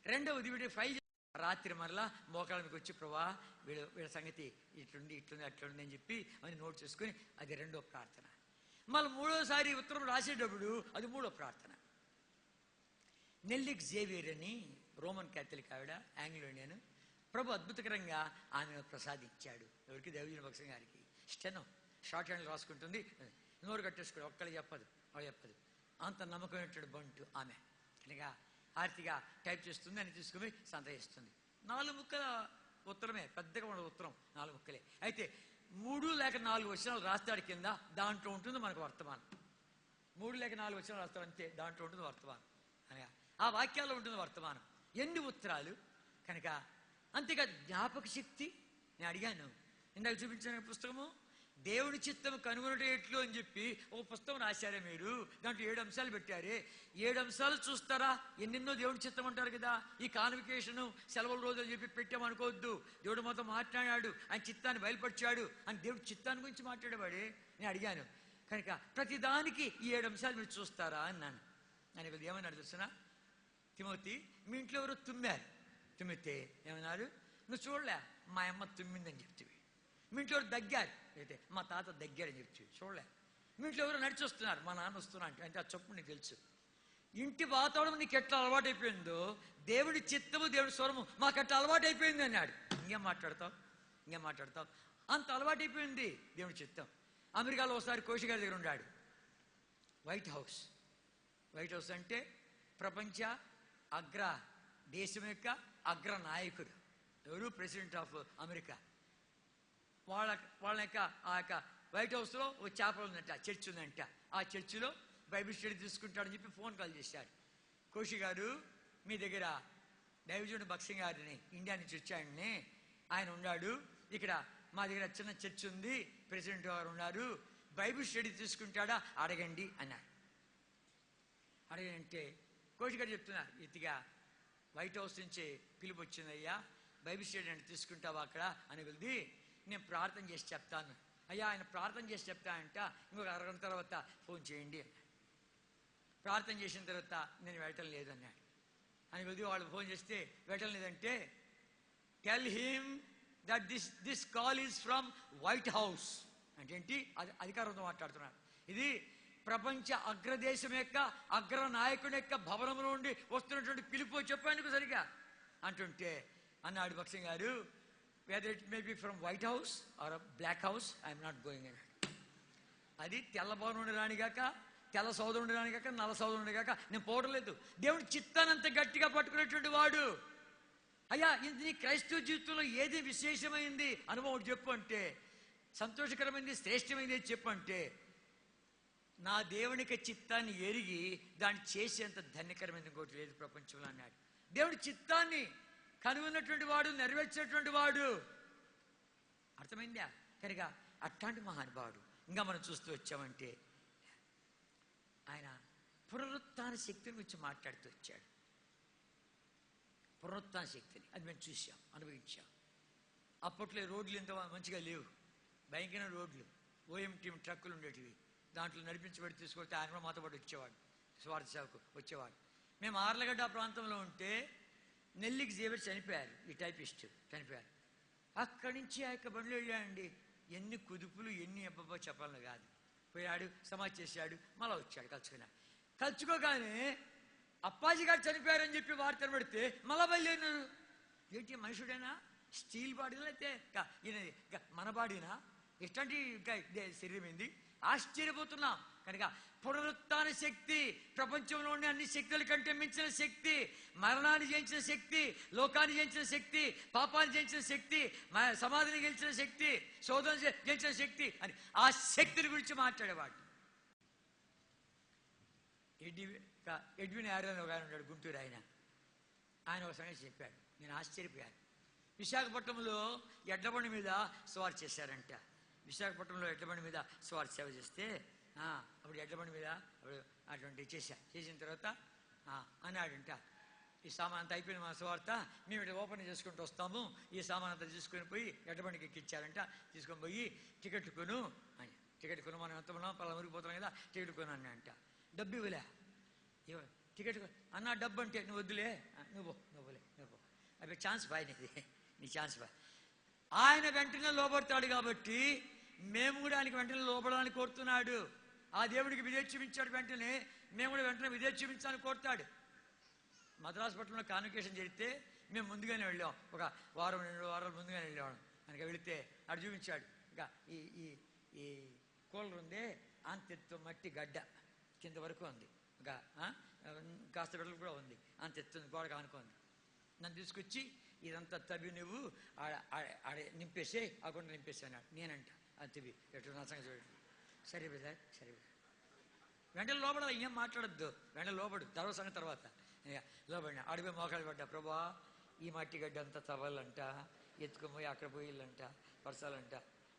రెండవది వీడి ఫైల్ రాత్రి మరలా మోకాళ్ళ మీకు వచ్చి ప్రభా వీళ్ళ సంగతి ఇట్లుంది అట్లుంది అని చెప్పి అని నోట్ చేసుకుని అది రెండో ప్రార్థన. మళ్ళీ మూడోసారి ఉత్తరం రాసేటప్పుడు అది మూడో ప్రార్థన. నెల్లిక్ జేవియర్ అని రోమన్ క్యాథలిక్ ఆవిడ, ఆంగ్లోనియన్. ప్రభు అద్భుతకరంగా ఆమెను ప్రసాదించాడు. ఎవరికి? దేవజన భక్సం గారికి. స్టెనో షార్ట్ హ్యాండ్ రాసుకుంటుంది, నోరు కట్టేసుకుని ఒక్కళ్ళు చెప్పదు, వాళ్ళు చెప్పదు. అంత నమ్మకమైనటువంటి బంటు ఆమె. కనుక ఆర్తిగా టైప్ చేస్తుంది, అని తీసుకుని సంతయిస్తుంది. 4 ముక్కల ఉత్తరమే, పెద్దగా ఉన్న ఉత్తరం 4 ముక్కలే. అయితే 3 లేక 4 వచనాలు రాస్తాడు కింద, దాంట్లో ఉంటుంది మనకు వర్తమానం. 3 లేక 4 వచనాలు రాస్తాడు అంతే, దాంట్లో ఉంటుంది వర్తమానం. అనగా ఆ వాక్యాల్లో ఉంటుంది వర్తమానం. ఎన్ని ఉత్తరాలు కనుక. అంతేకాదు జ్ఞాపక శక్తి. నేను అడిగాను ఇందాక చూపించిన పుస్తకము దేవుని చిత్తం కనుగొనటం ఎట్లు అని చెప్పి ఒక పుస్తకం రాశారే మీరు, దాంట్లో 7 అంశాలు పెట్టారే. 7 అంశాలు చూస్తారా? ఎన్నెన్నో దేవుని చిత్తం అంటారు కదా. ఈ కాన్వికేషను సెలవుల రోజు అని చెప్పి పెట్టామనుకోవద్దు. దేవుడు మాతో మాట్లాడాడు, ఆయన చిత్తాన్ని బయలుపరిచాడు అని దేవుడి చిత్తాన్ని గురించి మాట్లాడేవాడే. నేను అడిగాను కనుక ప్రతిదానికి ఈ 7 అంశాలు మీరు చూస్తారా అన్నాను. ఆయన కొద్దిగా ఏమన్నాడు తెలుసునా? తిమోతి, మీ ఇంట్లో ఎవరో తుమ్మితే ఏమన్నారు? నువ్వు చూడలే, మా అమ్మ తుమ్మిందని చెప్తివి. మీ ఇంట్లో ఎవరు దగ్గారు అయితే మా తాత దగ్గారని చెప్తివి, చూడలే. మీ ఇంట్లో ఎవరో నడిచి వస్తున్నారు, మా నాన్న వస్తున్నా అంటే ఆ చొప్పు నీకు తెలుసు. ఇంటి వాతావరణం నీకు ఎట్లా అలవాటు అయిపోయిందో దేవుడి చిత్తము దేవుడి స్వరము మాకు ఎట్లా అలవాటు అయిపోయింది అన్నాడు. ఇంకేం మాట్లాడతావు? అంత అలవాటు అయిపోయింది దేవుడి చిత్తం. అమెరికాలో ఒకసారి కోషి గారి దగ్గర ఉన్నాడు. వైట్ హౌస్ అంటే ప్రపంచ దేశం యొక్క అగ్ర నాయకుడు ఎవరు? President of America. వాళ్ళ యొక్క ఆ యొక్క వైట్ హౌస్లో ఒక చేపలు ఉందంట, చర్చ్ ఉందంట. ఆ చర్చిలో బైబిల్ స్టడీ తీసుకుంటాడని చెప్పి ఫోన్ కాల్ చేశాడు. కోషి గారు, మీ దగ్గర దైవజనుడు భక్సింగ్ గారిని ఇండియా నుంచి వచ్చాడని, ఆయన ఉన్నాడు ఇక్కడ, మా దగ్గర చిన్న చర్చ్ ఉంది, ప్రెసిడెంట్ గారు ఉన్నారు, బైబిల్ స్టడీ తీసుకుంటాడా అడగండి అన్నాడు. అడగంటే కోషి గారు చెప్తున్నారు, ఇదిగా వైట్ హౌస్ నుంచి పిలుపు వచ్చిందయ్యా, బైబిల్ స్టడీ అంటే తీసుకుంటావా అక్కడ అని వెళ్ది. నేను ప్రార్థన చేసి చెప్తాను. అయ్యా ఆయన ప్రార్థన చేసి చెప్తానంట, ఇంకొక అరగంట తర్వాత ఫోన్ చేయండి అన్నాడు. ప్రార్థన చేసిన తర్వాత నేను వెళ్ళటం లేదన్నాడు. అని వెళ్ది వాళ్ళు ఫోన్ చేస్తే వెళ్ళటం లేదంటే, tell him that this call is from White house అంటే ఏంటి? అది అధికారంతో మాట్లాడుతున్నాడు. ఇది ప్రపంచ అగ్రదేశం యొక్క అగ్ర నాయకుడి యొక్క భవనం నుండి వస్తున్నటువంటి పిలుపు చెప్పాను సరిగా అంటుంటే అన్నాడు భక్సింగ్ గారు, whether it may be from White House or black house, I'm not going అన్నాడు. అది తెల్ల భవనం నుండి రానిగాక, తెల్ల సోదరు నుండి రానిగాక, నల్ల సోదరు నుండి గాక నేను పోవడం లేదు. దేవుడి చిత్తాన్ని అంత గట్టిగా పట్టుకునేటువంటి వాడు. అయ్యా ఇది నీ క్రైస్తవ జీవితంలో ఏది విశేషమైంది అనుభవం చెప్పు అంటే, సంతోషకరమైంది శ్రేష్టమైంది చెప్పు అంటే, నా దేవునికి చిత్తాన్ని ఎరిగి దాన్ని చేసేంత ధన్యకరమైన ఇంకోటి లేదు ప్రపంచంలో అన్నాడు. దేవుడి చిత్తాన్ని కనుగొన్నటువంటి వాడు, నెరవేర్చేటువంటి వాడు. అర్థమైందా? కనుక అట్లాంటి మహానుభావుడు. ఇంకా మనం చూస్తూ వచ్చామంటే ఆయన పునరుత్థాన శక్తిని గురించి మాట్లాడుతూ వచ్చాడు. పునరుత్థాన శక్తిని అది మేము చూసాం, అనుభవించాం. అప్పట్లో రోడ్లు ఇంత మంచిగా లేవు, భయంకరమైన రోడ్లు, ఓఎంటీ ట్రక్కులు ఉండేటివి. దాంట్లో నడిపించబడి తీసుకొస్తే ఆయన కూడా మాతో పాటు వచ్చేవాడు, స్వార్థ సేవకు వచ్చేవాడు. మేము ఆర్లగడ్డ ప్రాంతంలో ఉంటే నెల్లికి జేవియర్ చనిపోయారు, ఈ టైపిస్ట్ చనిపోయారు. అక్కడి నుంచి ఆ యొక్క బండ్లు వెళ్ళాడండి. ఎన్ని కుదుపులు, ఎన్ని అబ్బబ్బా చెప్పాలని కాదు. పోయాడు, సమాధి చేశాడు, మళ్ళీ వచ్చాడు కలుచుకోగానే అప్పాజీ గారు చనిపోయారని చెప్పి వార్తలు పెడితే మళ్ళా బయలుదేరినారు. ఏంటి మనుషుడేనా? స్టీల్ బాడీనా అయితే మన బాడీనా? ఎట్లాంటి శరీరం ఏంది? ఆశ్చర్యపోతున్నాం. కనుక పునరుత్థాన శక్తి ప్రపంచంలోని అన్ని శక్తుల కంటే మించిన శక్తి, మరణాన్ని జయించిన శక్తి, లోకాన్ని జయించిన శక్తి, పాపాన్ని జయించిన శక్తి, సమాధిని గెలిచిన శక్తి, శోధన జయించిన శక్తి అని ఆ శక్తిని గురించి మాట్లాడేవాడు. ఎడ్విన్ ఆరన్ ఒక ఆయన ఉన్నాడు, గుంటూరు ఆయన. ఆయన ఒక సంగతి చెప్పాడు, నేను ఆశ్చర్యపోయాను. విశాఖపట్నంలో ఎడ్లబండి మీద సవారు చేశారంట. విశాఖపట్నంలో ఎడ్లబండి మీద సవారు సేవ చేస్తే అప్పుడు ఎడ్లబండి మీద అప్పుడు అటువంటి చేసిన తర్వాత అన్నాడంట, ఈ సామాన్ అంతా అయిపోయిన మా సువార్త, మేము ఇట్లా ఓపెన్ చేసుకుంటూ వస్తాము, ఈ సామాన్ అంతా తీసుకొని పోయి ఎడ్లబండికి ఎక్కిచ్చారంట. తీసుకొని పోయి టికెట్లు కొను అని, టికెట్ కొను, మనం ఎంత ఉన్నాం పలా మురిగిపోతున్నాం కదా, టికెట్ కొను అన్నా అంట. డబ్బు ఇవ్వలే, టికెట్ అన్నా డబ్బు అంటే నువ్వు వద్దులే, నువ్వు అవి ఛాన్స్ బాయ్ నీ ఛాన్స్ బాయ్. ఆయన వెంటనే లోబడతాడు కాబట్టి మేము కూడా ఆయనకి వెంటనే లోబడాలని కోరుతున్నాడు. ఆ దేవుడికి విధేయత చూపించాడు, వెంటనే మేము కూడా వెంటనే విధేయత చూపించాలని కోరుతాడు. మద్రాసు పట్టణంలో కాన్వకేషన్ జరిగితే మేము ముందుగానే వెళ్ళాం, ఒక వారం 2 వారాలు ముందుగానే వెళ్ళాం. కనుక వెళితే అటు చూపించాడు. ఇంకా ఈ ఈ ఈ కూలర్ ఉంది, అంతెత్తు మట్టి గడ్డ కింద వరకు ఉంది, ఇంకా కాస్త బిడ్డలు కూడా ఉంది, అంతెత్తు గోడకు ఆనుకుంది. నన్ను తీసుకొచ్చి ఇదంతా తవ్వి నువ్వు ఆడ నింపేసే ఆ గుండ నింపేసే అన్నాడు. నేనంట అది తవ్వి ఎటు నచ్చంగా చూడండి. సరే బ్రదర్ సరే వెంటనే లోపల ఏం మాట్లాడద్దు, వెంటనే లోపడు తర్వాత సంగతి తర్వాత లోపడినా అడిపోయి మోకాలు పడ్డా. ప్రభా ఈ మట్టి గడ్డ అంతా తవ్వాలంట, ఎత్తుకుపోయి అక్కడ పోయిల్లంట, పరచాలంట,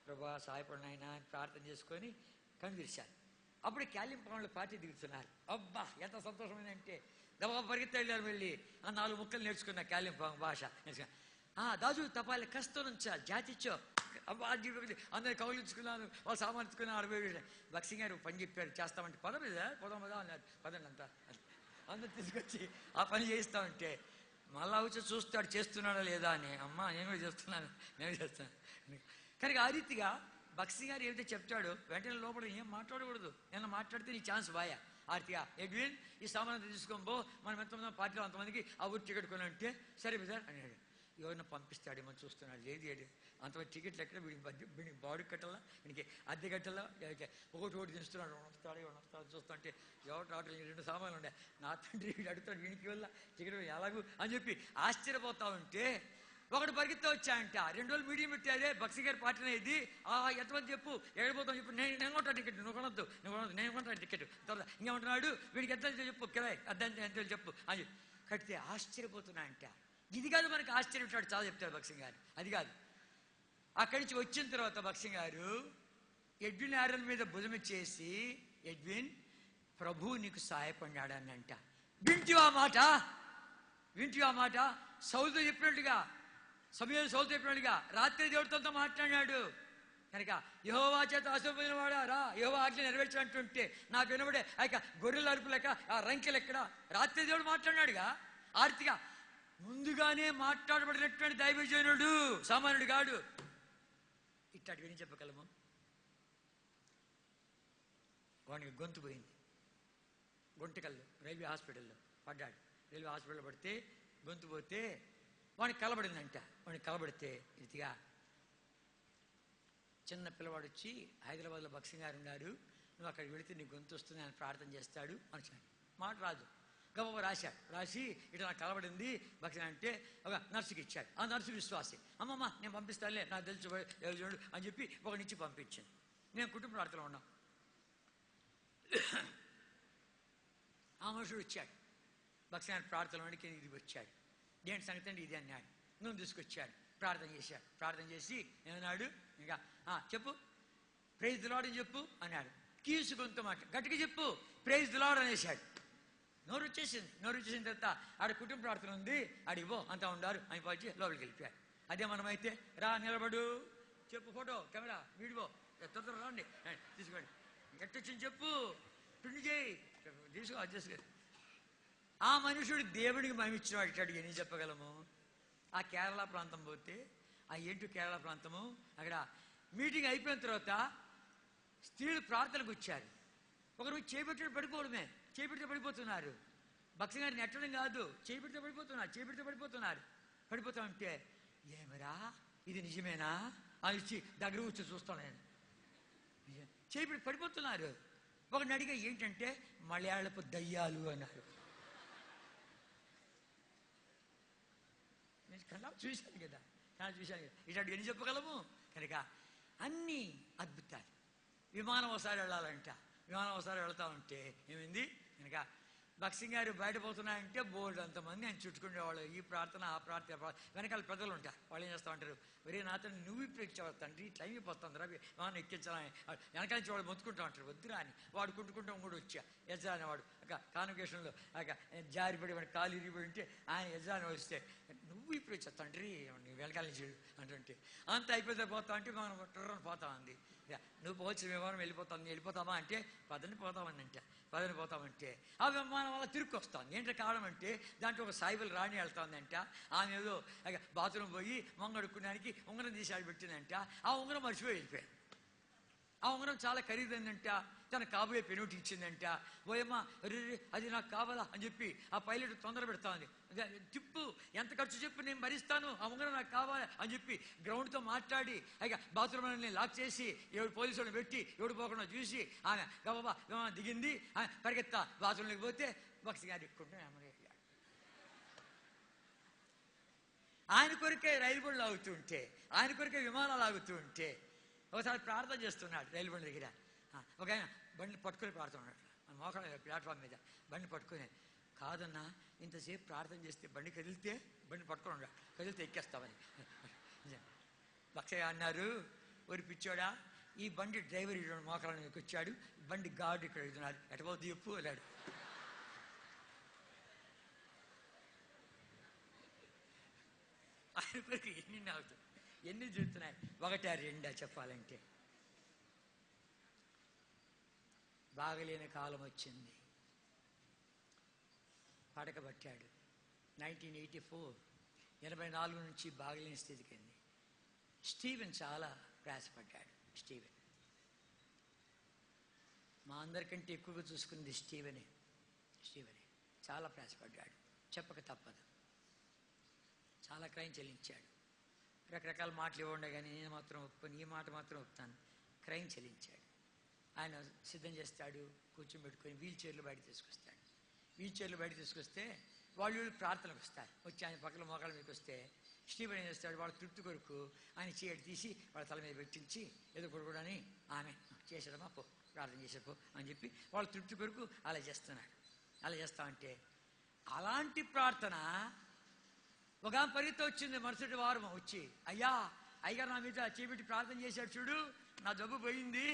ప్రభా సహాయపడినాయన అని ప్రార్థన చేసుకొని కళ్ళు తెరిచాను. అప్పుడు క్యాలింపంలో పార్టీ దిగుతున్నారు. అబ్బా ఎంత సంతోషమైందంటే దబా పరిగెత్తి వెళ్ళారు. వెళ్ళి ఆ 4 ముక్కలు నేర్చుకున్నా క్యాలింపంగ్ భాష నేర్చుకున్నా. దాజు తపాలి కస్తో నుంచా జాతిచ్చో అబ్బా అందరు కౌలించుకున్నాను, వాళ్ళు సామాన్చుకున్నాను. అడిపోయి బక్సింగ్ గారు పని చెప్పారు చేస్తామంటే పదం పదా అన్నారు. పదండి అంతా అందరు తీసుకొచ్చి ఆ పని చేయిస్తామంటే మళ్ళా వచ్చి చూస్తాడు చేస్తున్నాడా లేదా అని. అమ్మ నేను కూడా చేస్తున్నాను, నేను చేస్తాను. కానీ ఆ రీతిగా బక్సింగ్ గారు ఏదైతే చెప్తాడో వెంటనే లోపల ఏం మాట్లాడకూడదు. ఏమన్నా మాట్లాడితే నీ ఛాన్స్ బాయా. ఆర్తిగా ఎడ్విన్ ఈ సామాన్యంతో తీసుకోబో, మనం ఎంతమంది పార్టీలో అంతమందికి ఆ ఊరు టికెట్ కొని అంటే సరే బిజార్ అన్నాడు. ఎవరిన పంపిస్తాడేమో చూస్తున్నాడు. లేదు అంతమంది టికెట్లు ఎక్కడ వీడికి బాడీ కట్టాలా, వీడికి అద్దె కట్టాలా, ఒకటి దించుతున్నాడు. వస్తాడు చూస్తుంటే ఎవరు రావట్లేదు. 2 సామాన్లు ఉండే. నా తండ్రి వీడు అడుగుతాడు వీడికి వల్ల టికెట్ ఎలాగూ అని చెప్పి ఆశ్చర్యపోతా ఉంటే ఒకటి పరిగెత్తా వచ్చాయంట. 2 రోజులు మీడియం పెట్టారే బక్సింగ్ గారి పార్టీ అనేది. ఎంతమంది చెప్పు ఎక్కడిపోతాను చెప్పు, నేను కొంటాను టికెట్, నువ్వు కొనొద్దు నేను కొంటాను టికెట్. తర్వాత ఇంకేమంటున్నాడు వీడికి ఎంత చెప్పు కిరాయి ఎంత చెప్పు అని చెప్పి కడితే ఆశ్చర్యపోతున్నాయంట. ఇది కాదు మనకి ఆశ్చర్యం చాలా చెప్తారు బక్సింగ్ గారు. అది కాదు, అక్కడి నుంచి వచ్చిన తర్వాత బక్సింగ్ గారు ఎడ్విన్ ఆరన్ మీద భుజం చేసి ఎడ్విన్ ప్రభు నీకు సహాయపడినాడని అంట. వింటివా మాట సౌలుతో చెప్పినట్టుగా, సమయంలో సౌలుతో చెప్పినట్టుగా రాత్రి దేవుడితో మాట్లాడినాడు. కనుక యెహోవా చేత ఆశీర్వదించిన వాడా రా, యెహోవా ఆజ్ఞ నెరవేర్చినట్టుంటే నాకు వినబడే ఆ యొక్క గొర్రెల అరుపు లెక్క ఆ రంకెలు ఎక్కడ రాత్రి దేవుడు మాట్లాడినాడుగా. ఆర్తిగా ముందుగానే మాట్లాడబడినటువంటి దైవజనుడు, సామాన్యుడు కాడు. ఇట్లాంటి విని చెప్పగలము. వాడికి గొంతు పోయింది, గుంటకల్లో రైల్వే హాస్పిటల్లో పడ్డాడు. రైల్వే హాస్పిటల్లో పడితే గొంతు పోతే వాడికి కలబడిందంట. వాడికి కలబడితే ఇదిగా చిన్న పిల్లవాడు వచ్చి హైదరాబాద్లో బక్సింగ్ గారు ఉన్నారు, నువ్వు అక్కడికి వెళితే నీ గొంతు వస్తుంది అని ప్రార్థన చేస్తాడు అనిచాడు. మాట రాదు, గబగబా రాశాడు. రాసి ఇట్లా నాకు కలబడింది బక్సింగ్ అంటే ఒక నర్సుకి ఇచ్చాడు. ఆ నర్సు విశ్వాసి. అమ్మమ్మ నేను పంపిస్తానులే నాకు తెలుసు చూడు అని చెప్పి ఒకనిచ్చి పంపించాను. నేను కుటుంబ ప్రార్థనలో ఉన్నాం. ఆ మనుషుడు వచ్చాడు బక్సింగ్ గారి ప్రార్థనలోనికి ఇది వచ్చాడు. ఏంటి సంగతి అంటే ఇది అన్నాడు. నువ్వు తీసుకొచ్చాడు, ప్రార్థన చేశాడు. ప్రార్థన చేసి ఏమన్నాడు, ఇంకా చెప్పు ప్రైజ్ ది లార్డ్ అని చెప్పు అన్నాడు. కీసు గొంతు మాట గట్టిగా చెప్పు ప్రైజ్ ది లార్డ్ అనేసాడు. నోరు వచ్చేసిన తర్వాత ఆడ కుటుంబ ప్రార్థన ఉంది, అడిగిపో అంతా ఉండారు అని పోయి లోపలికి వెళ్ళిపోయాడు. అదే మనమైతే రా నిలబడు చెప్పు, ఫోటో కెమెరా వీడియో తొందర రాండి తీసుకోండి, ఎట్టొచ్చింది చెప్పు పిండి చేయి తీసుకో అడ్జస్ట్. ఆ మనుషుడు దేవుడికి మహిమిచ్చిన వాడు ఏం చెప్పగలము. ఆ కేరళ ప్రాంతం పోతే ఏంటి కేరళ ప్రాంతము, అక్కడ మీటింగ్ అయిపోయిన తర్వాత స్త్రీలు ప్రార్థనకు వచ్చారు. ఒకరు చేపెట్టి పడిపోవడమే, చేపెడితే పడిపోతున్నారు. బక్సింగ్ గారిని ఎట్టడం కాదు, చేపెడితే పడిపోతున్నారు. పడిపోతా ఉంటే ఏమరా ఇది నిజమేనా అని ఇచ్చి దగ్గర వచ్చి చూస్తాను నేను. చేపెట్టి పడిపోతున్నారు. ఒకరిని అడిగా ఏంటంటే మలయాళపు దయ్యాలు అన్నారు. కన్నా చూశాను కదా ఇట్లాంటి ఎన్ని చెప్పగలము. కనుక అన్ని అద్భుతాలు. విమానం ఒకసారి వెళ్ళాలంట, విమానం ఒకసారి వెళ్తా ఉంటే ఏమైంది కనుక బక్సింగ్ గారు బయటపోతున్నాయంటే బోర్డు అంతమంది ఆయన చుట్టుకునేవాళ్ళు. ఈ ప్రార్థన ఆ ప్రార్థన వెనకాల ప్రజలు ఉంటారు. వాళ్ళు ఏం చేస్తూ ఉంటారు, ఒరే నాతో నువ్వు ఇప్పుడు ఇచ్చావు తండ్రి టైం అయిపోతుంది రా విమానం ఎక్కించాలని వెనకాల నుంచి వాళ్ళు మొత్తుకుంటూ ఉంటారు. వద్దురా అని వాడు కుంటుకుంటూ కూడా వచ్చా యజ్రా అనేవాడు కాన్వకేషన్లో జారిపడి వాడి కాలు ఇరిగిపోయి ఉంటే ఆయన యజ్రాని వస్తే నువ్వు ఇప్పుడు ఇచ్చా తండ్రి వెనకాల నుంచి అంటుంటే అంత అయిపోతే పోతా అంటే మనం టర్రని పోతా ఉంది. నువ్వు పోల్చిన విమానం వెళ్ళిపోతామా అంటే పదని పోతామని పోతామంటే ఆ విమానం వల్ల తిరుక్కు వస్తాను. ఏంటో కారణం అంటే దాంట్లో ఒక సాయిబుల్ రాణి వెళ్తాందంట. ఆమె ఏదో బాత్రూమ్ పోయి మొంగడుక్కున్నానికి ఉంగరం తీసి ఆడి పెట్టిందంట. ఆ ఉంగరం మర్చిపోయి వెళ్ళిపోయాడు. ఆ ఉంగరం చాలా ఖరీదైందంట. తన కాబోయే పెనుటి ఇచ్చిందంట. ఓయమ్మా అది నాకు కావాలా అని చెప్పి ఆ పైలట్ తొందర పెడతా ఉంది. తిప్పు, ఎంత ఖర్చు చెప్పు, నేను భరిస్తాను, ఆ ఉంగరం నాకు కావాలి అని చెప్పి గ్రౌండ్తో మాట్లాడి బాత్రూమ్ లాక్ చేసి పోలీసులను పెట్టి పోకుండా చూసి ఆమె గబాబా దిగింది. పరిగెత్తా బాత్రూంలోకి పోతే బక్స్ గారు ఎక్కుంటే ఆయన కొరికే రైలు బండ్లు ఆగుతూ ఉంటే, ఆయన కొరికే విమానాలు ఆగుతూ ఉంటే ఒకసారి ప్రార్థన చేస్తున్నాడు రైలు బండి దగ్గర. ఒక ఆయన బండి పట్టుకొని ప్రాడుతున్నాడు మోకాళ్ళ ప్లాట్ఫామ్ మీద బండి పట్టుకుని. కాదన్నా, ఇంతసేపు ప్రార్థన చేస్తే బండి బండి పట్టుకొని ఉన్నాడు, కదిలితే ఎక్కేస్తామని. బక్షయ్య అన్నారు, ఒరి పిచ్చోడా, ఈ బండి డ్రైవర్ మోకాళ్ళ మీదకి వచ్చాడు, బండి గార్డు ఇక్కడ వెళ్తున్నాడు, ఎటబోద్దు చెప్పు వెళ్ళాడు. ఆయన పేరుకి ఎన్ని అవుతుంది, ఎన్ని చూస్తున్నాయి, ఒకటా రెండా చెప్పాలంటే. బాగలేని కాలం వచ్చింది, పడకబట్టాడు. 1984 84 నుంచి బాగలేని స్థితికి అయింది. స్టీవెన్ చాలా ప్రయాసపడ్డాడు. స్టీవెన్ మా అందరికంటే ఎక్కువగా చూసుకుంది స్టీవెనే చాలా ప్రయాసపడ్డాడు. చెప్పక తప్పదు. చాలా క్రైమ్ చెల్లించాడు. రకరకాల మాటలు ఇవ్వండి కానీ నేను మాత్రం ఒప్పుకొని ఈ మాట మాత్రం ఒప్పుతాను. క్రైమ్ చెల్లించాడు. ఆయన సిద్ధం చేస్తాడు, కూర్చోబెట్టుకొని వీల్ చైర్లు బయట తీసుకొస్తే వాళ్ళు ప్రార్థనకు వస్తారు. వచ్చి ఆయన పక్కన మోకాళ్ళ మీదకి వస్తే స్టీవెన్ ఏం చేస్తాడు, వాళ్ళ తృప్తి కొరకు ఆయన చీర తీసి వాళ్ళ తల మీద పెట్టించి ఏదో కొడుకుడని ఆమె చేసేదమ్మా పో, ప్రార్థన చేసేపో అని చెప్పి వాళ్ళ తృప్తి కొరకు అలా చేస్తున్నాడు. అలా చేస్తామంటే అలాంటి ప్రార్థన ఒక పరిగెత్తి వచ్చింది. మరుసటి వారం వచ్చి, అయ్యగారు నా మీద చేపెట్టి ప్రార్థన చేశాడు చూడు, నా జబ్బు పోయింది,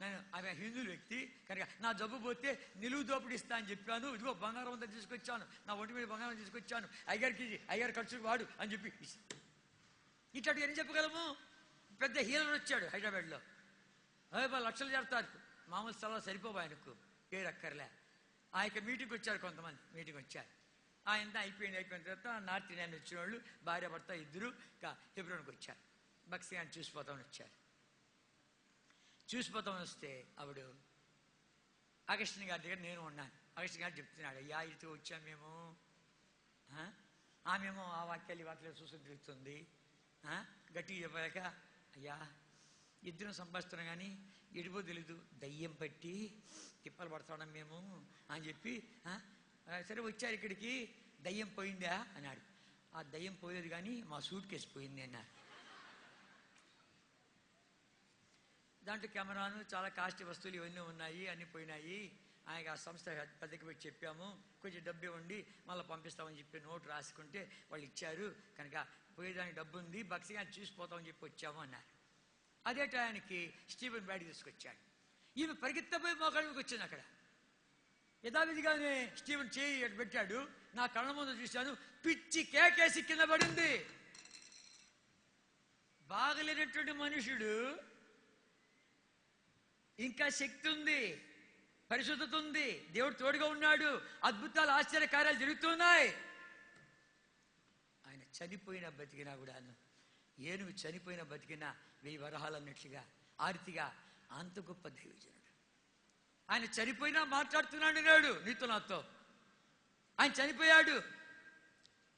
నేను ఆమె హిందూ వ్యక్తి కనుక నా జబ్బు పోతే నిలువు దోపిడి ఇస్తా అని చెప్పాను, ఇదిగో బంగారం అంతా తీసుకొచ్చాను, నా ఒంటి మీద బంగారం తీసుకొచ్చాను, అయ్యగారు ఖర్చుకు వాడు అని చెప్పి ఇట్లాంటి ఏం చెప్పగలము. పెద్ద హీలర్ వచ్చాడు హైదరాబాద్లో, 10 లక్షలు చేస్తారు, మామూలు స్థలాలు సరిపోవు ఆయనకు, పేరు అక్కర్లే. ఆ యొక్క మీటింగ్కి వచ్చారు, కొంతమంది మీటింగ్ వచ్చారు. ఆయన అయిపోయిన తర్వాత నార్త్ ఇండియన్ వచ్చిన వాళ్ళు భార్య భర్త ఇద్దరు హెబ్రోన్కి వచ్చారు. బక్సీ ఆయన చూసిపోతామని వచ్చారు. చూసిపోతామని వస్తే ఆవిడు అగస్టిన్ గారి దగ్గర నేను ఉన్నాను. అగస్టిన్ గారు చెప్తున్నాడు, అయ్యా ఇటు వచ్చాము మేము, ఆమెమో ఆ వాక్యాలు చూసుకుని తిరుగుతుంది. గట్టిగా చెప్పాక, అయ్యా ఇద్దరం సంభాషిస్తున్నాం కానీ ఎడిపో తెలీదు, దయ్యం పట్టి తిప్పలు పడుతున్నాం మేము అని చెప్పి, సరే వచ్చారు ఇక్కడికి, దయ్యం పోయిందా అన్నాడు. ఆ దయ్యం పోయేది కానీ మా సూట్ కేసు పోయింది అన్నారు. దాంట్లో కెమెరాను చాలా కాస్ట్లీ వస్తువులు ఇవన్నీ ఉన్నాయి, అన్నీ పోయినాయి. ఆయనకి ఆ సంస్థ పెద్దకి పెట్టి చెప్పాము, కొంచెం డబ్బు ఇవ్వండి మళ్ళీ పంపిస్తామని చెప్పి నోటు రాసుకుంటే వాళ్ళు ఇచ్చారు, కనుక పోయేదానికి డబ్బు ఉంది, బక్సీ ఆయన చూసిపోతామని చెప్పి వచ్చాము అన్నారు. అదే టయానికి స్టీవెన్ బయట తీసుకొచ్చాడు. ఈమె పరిగెత్తపోయి మోకాళ్ళకి వచ్చింది. అక్కడ యథావిధిగానే స్టీవెన్ చేయి పెట్టాడు, నా కళ్ళ ముందు చూశాను, పిచ్చి కేకేసి కింద పడింది. బాగలేనటువంటి మనుషుడు, ఇంకా శక్తి ఉంది, పరిశుద్ధత ఉంది, దేవుడు తోడుగా ఉన్నాడు, అద్భుతాలు ఆశ్చర్య కార్యాలు జరుగుతున్నాయి. ఆయన చనిపోయిన బతికినా కూడాను, ఏనుగు చనిపోయిన బతికినా 1000 వరహాలు అన్నట్లుగా ఆర్తిగా అంత గొప్ప దైవజనుడు. ఆయన చనిపోయినా మాట్లాడుతున్నాడు నాడు నీతో నాతో. ఆయన చనిపోయాడు.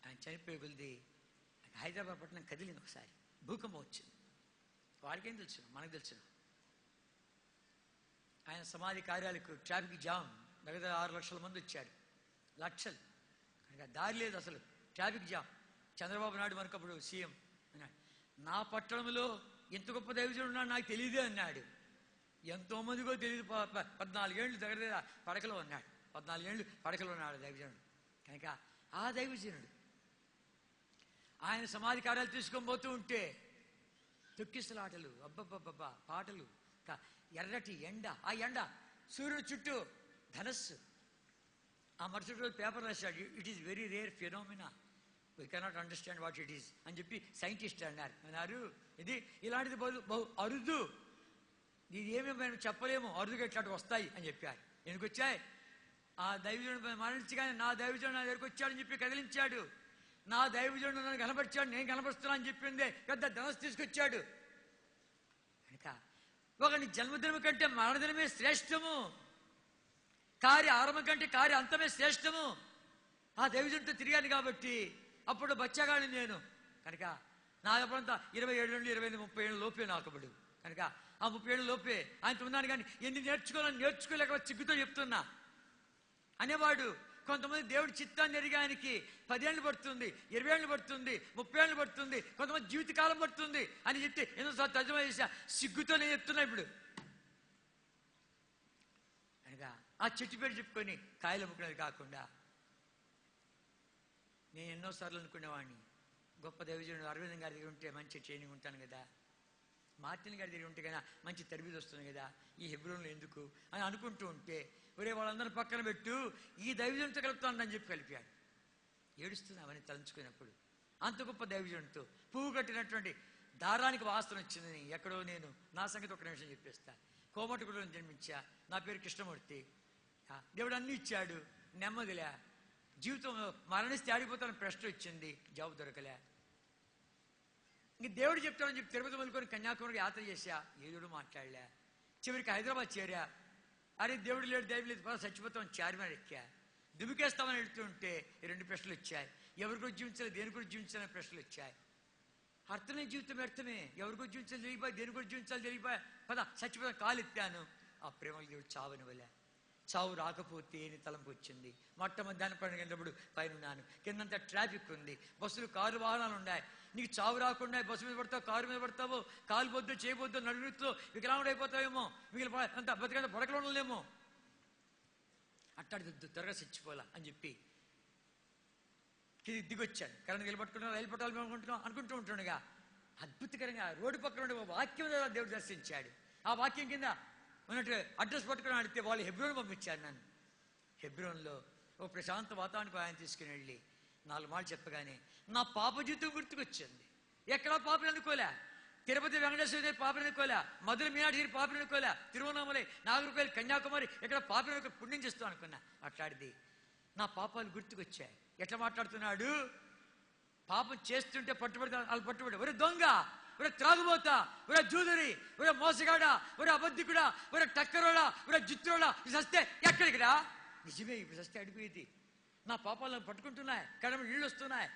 ఆయన చనిపోయే కొద్ది హైదరాబాద్ పట్టణం కదిలింది. ఒకసారి భూకంపం వచ్చింది. వాడికేం తెలుసు, మనకు తెలుసు. ఆయన సమాధి కార్యాలకు ట్రాఫిక్ జామ్, దగ్గర 6 లక్షల మంది వచ్చారు. లక్షలు, కనుక దారి లేదు అసలు, ట్రాఫిక్ జామ్. చంద్రబాబు నాయుడు మనకప్పుడు సీఎం అన్నాడు, నా పట్టణంలో ఎంత గొప్ప దైవజనుడు ఉన్నాడు నాకు తెలియదే అన్నాడు. ఎంతోమందికో తెలియదు. 14 ఏళ్ళు దగ్గర పడకలో ఉన్నాడు, 14 ఏళ్ళు పడకలో ఉన్నాడు దైవజనుడు. కనుక ఆ దైవజనుడు ఆయన సమాధి కార్యాలు తీసుకొని పోతూ ఉంటే తొక్కిసలాటలు, అబ్బబ్బబ్బబ్బా పాటలు, ఎర్రటి ఎండ, ఆ ఎండ సూర్యుడు చుట్టూ ధనస్సు. ఆ మరుసటి రోజు పేపర్ రాశాడు, it is very rare phenomena, we cannot understand what it is అని చెప్పి సైంటిస్ట్ అన్నారు. ఇది ఇలాంటిది బహు అరుదు, ఇది ఏమేమి చెప్పలేము, అరుదుగా ఇట్లాంటి వస్తాయి అని చెప్పారు. ఎందుకు వచ్చాయి? ఆ దైవజనుడు మరణించగానే నా దైవజనుడు నా దగ్గరికి వచ్చాడని చెప్పి కదిలించాడు. నా దైవజనుడు నన్ను కనపరిచాడు, నేను కనపరుస్తున్నా అని చెప్పిందే పెద్ద ధనస్సు తీసుకొచ్చాడు. కనుక ఒకని జన్మదినం కంటే మరణదినమే శ్రేష్టము, కార్య ఆరంభం కంటే కార్య అంతమే శ్రేష్టము. ఆ దైవజనుడితో తిరిగాను కాబట్టి అప్పుడు బచ్చగాడిని నేను. కనుక నా ఎప్పుడంతా 27 నుండి 28, 30 ఏళ్ళ లోపే నాకబడు. కనుక ఆ 30 ఏళ్ళ లోపే ఆయనతో ఉన్నాను. కానీ ఎన్ని నేర్చుకోలేక చిగ్గుతో చెప్తున్నా అనేవాడు. కొంతమంది దేవుడి చిత్తాన్ని ఎరిగి ఆయనకి 10 ఏళ్ళు పడుతుంది, 20 ఏళ్ళు పడుతుంది, 30 ఏళ్ళు పడుతుంది, కొంతమంది జీవితకాలం పడుతుంది అని చెప్తే ఎన్నోసార్లు తర్జుమా చేశా. సిగ్గుతో నేను చెప్తున్నా ఇప్పుడు. అనగా ఆ చెట్టు పేరు చెప్పుకొని కాయలు అమ్ముకునేది కాకుండా, నేను ఎన్నోసార్లు అనుకునేవాడిని, గొప్ప దైవజనుడు అరవింద్ గారి దగ్గర ఉంటే మంచి ట్రైనింగ్ ఉంటాను కదా, మార్టిన్ గారి దగ్గర ఉంటే కదా మంచి తరబీదు వస్తుంది కదా, ఈ హెబ్రోన్లో ఎందుకు అని అనుకుంటూ ఉంటే, ఒరే వాళ్ళందరూ పక్కన పెట్టు, ఈ దైవజనుడితో కలుపుతానని చెప్పి కలిపాడు. ఏడుస్తున్నామని తలంచుకున్నప్పుడు అంత గొప్ప దైవజనుడితో పువ్వు కట్టినటువంటి దారానికి వాసన వచ్చిందని ఎక్కడో నేను నా సంగతి ఒక నిమిషం చెప్పేస్తా. కోమటిగూడలో జన్మించా, నా పేరు కృష్ణమూర్తి. దేవుడు అన్నీ ఇచ్చాడు, నెమ్మదిలే. జీవితంలో మరణిస్తే ఆడిపోతానని ప్రశ్న వచ్చింది, జవాబు దొరకలే. ఇంక దేవుడు చెప్తాడని చెప్పి తిరుపతి మొదలుకొని కన్యాకుమారికి యాత్ర చేశా, ఏదో మాట్లాడలే. చివరికి హైదరాబాద్ చేరా, అరే దేవుడు లేడు, దైవం లేదు, చచ్చిపోతామని చార్మినార్ ఎక్కా. దుమికేస్తామని వెళ్తుంటే 2 ప్రశ్నలు వచ్చాయి. ఎవరి గురించి జీవించాలి, దేని గురించి జీవించాలని ప్రశ్నలు వచ్చాయి. అర్థమే జీవితం వ్యర్థమే, ఎవరి గురించి జీవించాలి తెలియపోయి, దేని గురించి జీవించాలి తెలియపోయి, పద చచ్చిపోతాను కాలు ఎత్తాను. ఆ ప్రేమలు దేవుడు చావని వలే. చావు రాకపోతే అని తలంపు వచ్చింది. మధ్యాహ్నం 12 గంటలప్పుడు పైన ఉన్నాను, కిందంతా ట్రాఫిక్ ఉంది, బస్సులు కారు వాహనాలు ఉన్నాయి. నీకు చావు రాకుండా బస్సు మీద పడతావు, కారు మీద పడతావు, కాలు పొద్దు చేయబోద్దు, నడుగుతో వికలాంగుడు అయిపోతావేమో, అంత బతికంత పడకలు ఉండలేమో, అట్టాడిద్దు త్వరగా చచ్చిపోలా అని చెప్పి దిగొచ్చాను. కరెంట్ నిలబట్టుకున్నా, రైలు పట్టాలి అనుకుంటూ ఉంటుండగా అద్భుతకరంగా రోడ్డు పక్కన ఉండే వాక్యం ద్వారా దేవుడు దర్శించాడు. ఆ వాక్యం కింద ఉన్నట్టు అడ్రస్ పట్టుకుని అడిగితే వాళ్ళు హెబ్రోన్ పంపించారు నన్ను. హెబ్రోన్లో ఒక ప్రశాంత వాతావరణానికి ఆయన తీసుకుని వెళ్ళి 4 మాటలు చెప్పగానే నా పాప జీవితం గుర్తుకొచ్చింది. ఎక్కడా పాపని అనుకోలే, తిరుపతి వెంకటేశ్వర దగ్గర పాపని అనుకోలే, మధుర మీనాటి పాపని అనుకోలే, తిరువన్నామలై, నాగర్కోయిల్, కన్యాకుమారి ఎక్కడ పాపని అనుకో, పుణ్యం చేస్తాం అనుకున్నా. అట్లాడిది నా పాపాలు గుర్తుకొచ్చాయి. ఎట్లా మాట్లాడుతున్నాడు, పాపం చేస్తుంటే పట్టుబడి వాళ్ళు పట్టుబడి, ఒరే దొంగ, ఒరే త్రాగుబోతా, ఒరే జూదరి, ఒరే మోసగాడా, ఒరే అబద్ధికుడా, ఒరే టక్కరోడా, ఒరే జిత్రోడా, ఇది వస్తే ఎక్కడికిరా? నిజమే, ఇప్పుడు వస్తే అడిపోయేది. నా పాపాలను పట్టుకుంటున్నాయి, కడమ నీళ్ళు వస్తున్నాయి.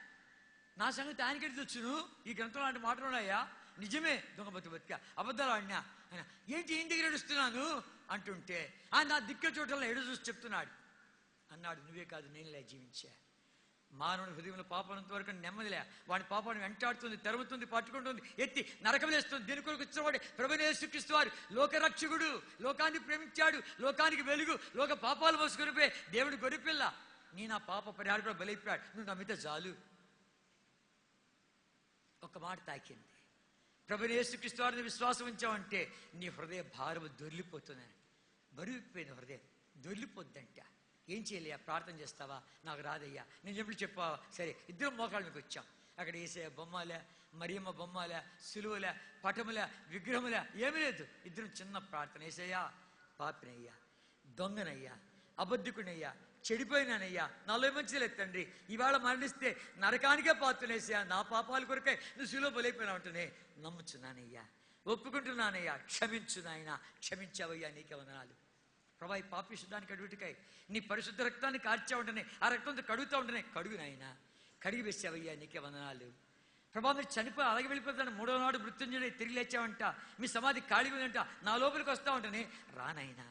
నా సంగతి ఆయనకెళ్ళి తెచ్చును, ఈ గ్రంథంలో లాంటి మాటలు ఉన్నాయా? నిజమే, దొంగ బతిక అబద్ధాలు ఆడినా. ఆయన ఏంటి ఇంటి దగ్గర ఏడుస్తున్నాను అంటుంటే ఆయన నా దిక్కు చోటల్లో ఎడు చూసి చెప్తున్నాడు. అన్నాడు, నువ్వే కాదు నేనులే జీవించా. మానవుని హృదయంలో పాపనంత వరకు నెమ్మదిలే, వాడి పాపాన్ని వెంటాడుతుంది, తరుముతుంది, పట్టుకుంటుంది, ఎత్తి నరకలేస్తుంది. దీని కొరకు వచ్చినవాడు ప్రభువైన యేసుక్రీస్తు వారు లోకరక్షకుడు, లోకాన్ని ప్రేమించాడు, లోకానికి వెలుగు, లోక పాపాలు మోసుకొనిపోయి దేవుడి గొర్రెపిల్ల. నీ నా పాప పరిహారం కూడా బలైపోయాడు, నువ్వు నమ్మితే చాలు. ఒక మాట తాకింది, ప్రభువైన యేసుక్రీస్తు వారిని విశ్వాసం ఉంచావంటే నీ హృదయ భారము దొర్లిపోతుందని. బరువుపోయిన హృదయం దొర్లిపోద్దంట. ఏం చేయలే, ప్రార్థన చేస్తావా? నాకు రాదయ్యా. నేను ఎప్పుడు చెప్పావా? సరే, ఇద్దరం మోకాళ్ళ మీకు వచ్చాం. అక్కడ ఏసయ్య బొమ్మలే, మరియమ్మ బొమ్మలే, సులువులే, పటములే, విగ్రహములే ఏమీ లేదు. ఇద్దరం చిన్న ప్రార్థన, ఏసయ్యా పాపినయ్యా, దొంగనయ్యా, అబద్ధికునయ్యా, చెడిపోయినానయ్యా, నాలో మంచి లేదు తండ్రి, ఇవాళ మరణిస్తే నరకానికే పాత్రనేసయ్యా, నా పాపాల కొరకే నువ్వు సులువు బలైపోయినా ఉంటేనే నమ్ముచున్నానయ్యా, ఒప్పుకుంటున్నానయ్యా, క్షమించు నాయన, క్షమించావయ్యా, నీకే వందనాలు. ప్రభా, ఈ పాపిశుద్ధానికి అడుగుటికాయ నీ పరిశుద్ధ రక్తాన్ని కార్చా ఉంటేనే, ఆ రక్తంతో కడుగుతూ ఉంటేనే, కడుగు నాయన, కడిగి వేసావయ్యా, నీకే వందనాలు. ప్రభా, మీరు చనిపోయి అలాగే వెళ్ళిపోతాను, 3వ నాడు మృత్యుంజయుడై తిరిగి లేచావంట, మీ సమాధి ఖాళీ ఉందంట, నా లోపలికి వస్తా ఉంటేనే రానాయన,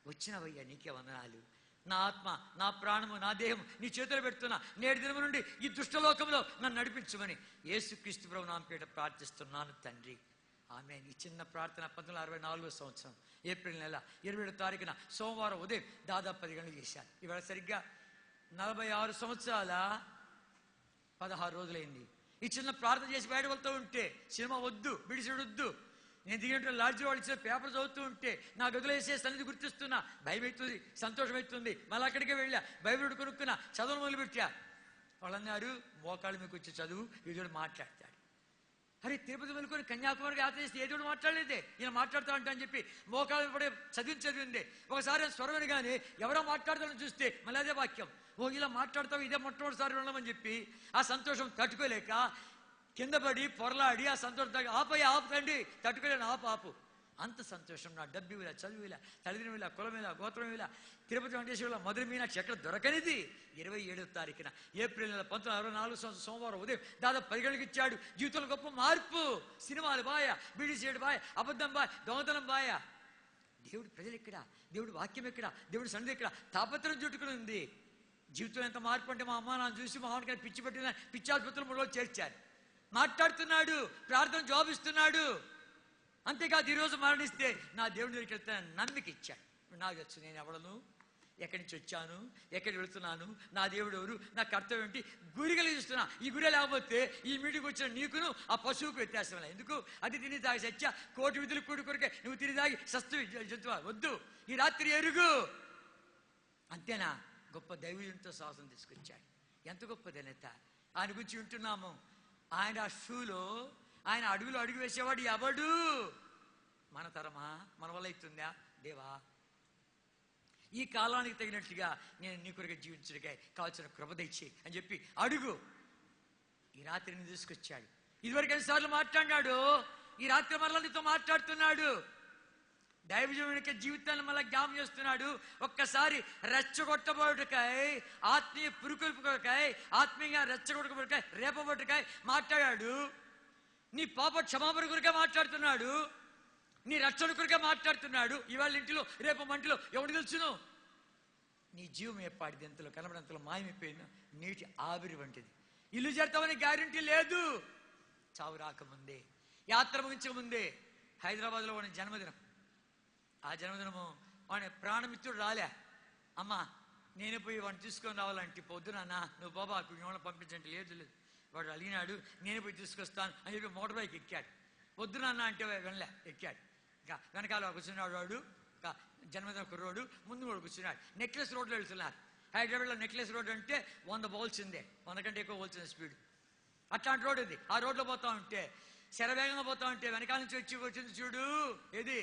వచ్చినవయ్యా, నీకే వందనాలు. నా ఆత్మ, నా ప్రాణము, నా దేహం నీ చేతులు పెడుతున్నా, నేటి దినము నుండి ఈ దుష్టలోకంలో నన్ను నడిపించమని యేసుక్రీస్తు ప్రభు నామమున పేరిట ప్రార్థిస్తున్నాను తండ్రి, ఆమేన్. ఈ చిన్న ప్రార్థన 1964వ సంవత్సరం ఏప్రిల్ నెల 27వ తారీఖున సోమవారం ఉదయం దాదాపు 10 గంటలు చేశాను. ఇవాళ సరిగ్గా 46 సంవత్సరాల 16 రోజులైంది. ఈ చిన్న ప్రార్థన చేసి బయట వెళ్తూ ఉంటే, సినిమా వద్దు, బిడిసిడు వద్దు, నేను దిగినట్టు లాడ్జి వాళ్ళు ఇచ్చిన పేపర్ చదువుతూ ఉంటే నా గదిలో వేసే సన్నిధి గుర్తిస్తున్నా, భయం అవుతుంది, సంతోషం అవుతుంది. మళ్ళీ అక్కడికే వెళ్ళా, బైబిల్ కొనుక్కున్నా, చదువు మొదలుపెట్టా. వాళ్ళన్నారు మోకాళ్ళ మీకు వచ్చి చదువు, ఏదోడు మాట్లాడతాడు. అరే తిరుపతి వెళ్ళుకొని కన్యాకుమారికి యాత్ర చేస్తే ఏదోడు మాట్లాడలేదే, ఈయన మాట్లాడుతా ఉంటా అని చెప్పి మోకాళ్ళ పడే చదివింది. ఒకసారి స్వరం కానీ ఎవరో మాట్లాడతారని చూస్తే మళ్ళీ అదే వాక్యం, ఓ ఇలా మాట్లాడతావు, ఇదే మొట్టమొదటిసారి ఉండమని చెప్పి ఆ సంతోషం తట్టుకోలేక కింద పడి పొరలాడి ఆ సంతోషం ఆపకండి, తట్టుకోలేను, ఆపు. అంత సంతోషం. నా డబ్బు ఇలా, చదువు ఇలా, తల్లిదండ్రులు ఇలా, కులం ఇలా, గోత్రం ఇలా, తిరుపతి వెంకటేశ్వర మధుర మీనాక్షి ఎక్కడ దొరకనిది. 27వ తారీఖున ఏప్రిల్ నెల 1964 సోమవారం ఉదయం దాదాపు 10 గంటలకు ఇచ్చాడు. జీవితంలో గొప్ప మార్పు. సినిమాలు బాయ, బీడీ చేయడు బాయ, అబద్ధం బాయ, దొంగతనం బాయ. దేవుడు ప్రజలు ఎక్కడ, దేవుడు వాక్యం ఎక్కడ, దేవుడు సన్నిధి ఎక్కడ, తాపత్రం చుట్టుకుని ఉంది. జీవితంలో ఎంత మార్పు అంటే మా అమ్మ నాన్న చూసి మా అమ్మకి పిచ్చి పెట్టిన పిచ్చి ఆసుపత్రులు 3 రోజులు చేర్చారు. మాట్లాడుతున్నాడు, ప్రార్థన జవాబిస్తున్నాడు. అంతేకాదు ఈరోజు మరణిస్తే నా దేవుడి దగ్గరికి వెళ్తానని నమ్మిక ఇచ్చాడు. నాకు తెలుసు నేను ఎవడను, ఎక్కడి నుంచి వచ్చాను, ఎక్కడికి వెళుతున్నాను, నా దేవుడు ఎవరు, నా కర్తవ్యం ఏంటి, గురి కలిగిస్తున్నా. ఈ గురి లేకపోతే ఈ మీటింగ్కి వచ్చిన నీకును ఆ పశువుకు వ్యత్యాసం లేదు. ఎందుకు? అది తిని తాగి సత్య కోటి విధులు కూడి కొరికే నువ్వు తిని తాగి సస్తు జంతువా వద్దు, ఈ రాత్రి ఎరుగు. అంతేనా? గొప్ప దైవజంతో సాహసం తీసుకొచ్చాడు. ఎంత గొప్ప ఘనత. ఆయన గురించి వింటున్నాము. ఆయన ఆ షూలో, ఆయన అడుగులో అడుగు వేసేవాడు ఎవడు? మన తరమా? మన వల్ల అవుతుందా? దేవా, ఈ కాలానికి తగినట్లుగా నేను నీ కొరకు జీవించడానికై కావాల్సిన కృప దయచేయి అని చెప్పి అడుగు. ఈ రాత్రిని తీసుకొచ్చాడు. ఇదివరకు ఎన్నిసార్లు మాట్లాడినాడు, ఈ రాత్రి మరలా నీతో మాట్లాడుతున్నాడు. దైవజనునికి జీవితాన్ని మళ్ళీ జ్ఞాపం చేస్తున్నాడు. ఒక్కసారి రెచ్చగొట్టబోటుకై, ఆత్మీయ పురుకొల్పుకై, ఆత్మీయంగా రెచ్చగొట్టబోటుకై, రేపబోటుకై మాట్లాడాడు. నీ పాప క్షమాపణ కొరకే మాట్లాడుతున్నాడు, నీ రక్షణ కొరకే మాట్లాడుతున్నాడు. ఇవాళ ఇంటిలో రేపు మంటిలో ఎవడు తెలుసును? నీ జీవం ఏపాటిది, ఎంతలో కనబడంతలో మాయమైపోయిన నీటి ఆవిరి వంటిది. ఇల్లు చేరుతామని గ్యారంటీ లేదు. చావు రాకముందే, యాత్ర ముగించక ముందే హైదరాబాద్లో వాడి జన్మదినం. ఆ జన్మదినము వాడి ప్రాణమిత్రుడు రాలే. అమ్మా నేనే పోయి వాడిని తీసుకొని రావాలంటే పొద్దున నువ్వు బాబా వాళ్ళని పంపించండి. లేదు వాడు అలిగినాడు, నేనే పోయి తీసుకొస్తాను అని చెప్పి మోటార్ బైక్ ఎక్కాడు. పొద్దున అంటే వెళ్ళలే, ఎక్కాడు. ఇంకా వెనకాల కూర్చున్నాడు వాడు, ఇంకా జన్మదిన కుర్రోడు, ముందు కూడా కూర్చున్నాడు. నెక్లెస్ రోడ్లో వెళ్తున్నారు. హైదరాబాద్లో నెక్లెస్ రోడ్ అంటే 100 పోల్సిందే, 100 కంటే ఎక్కువ పోల్సిందే స్పీడ్. అట్లాంటి రోడ్ ఇది. ఆ రోడ్లో పోతా ఉంటే, శరవేగంగా పోతా ఉంటే వెనకాల నుంచి వచ్చింది చూడు, ఏది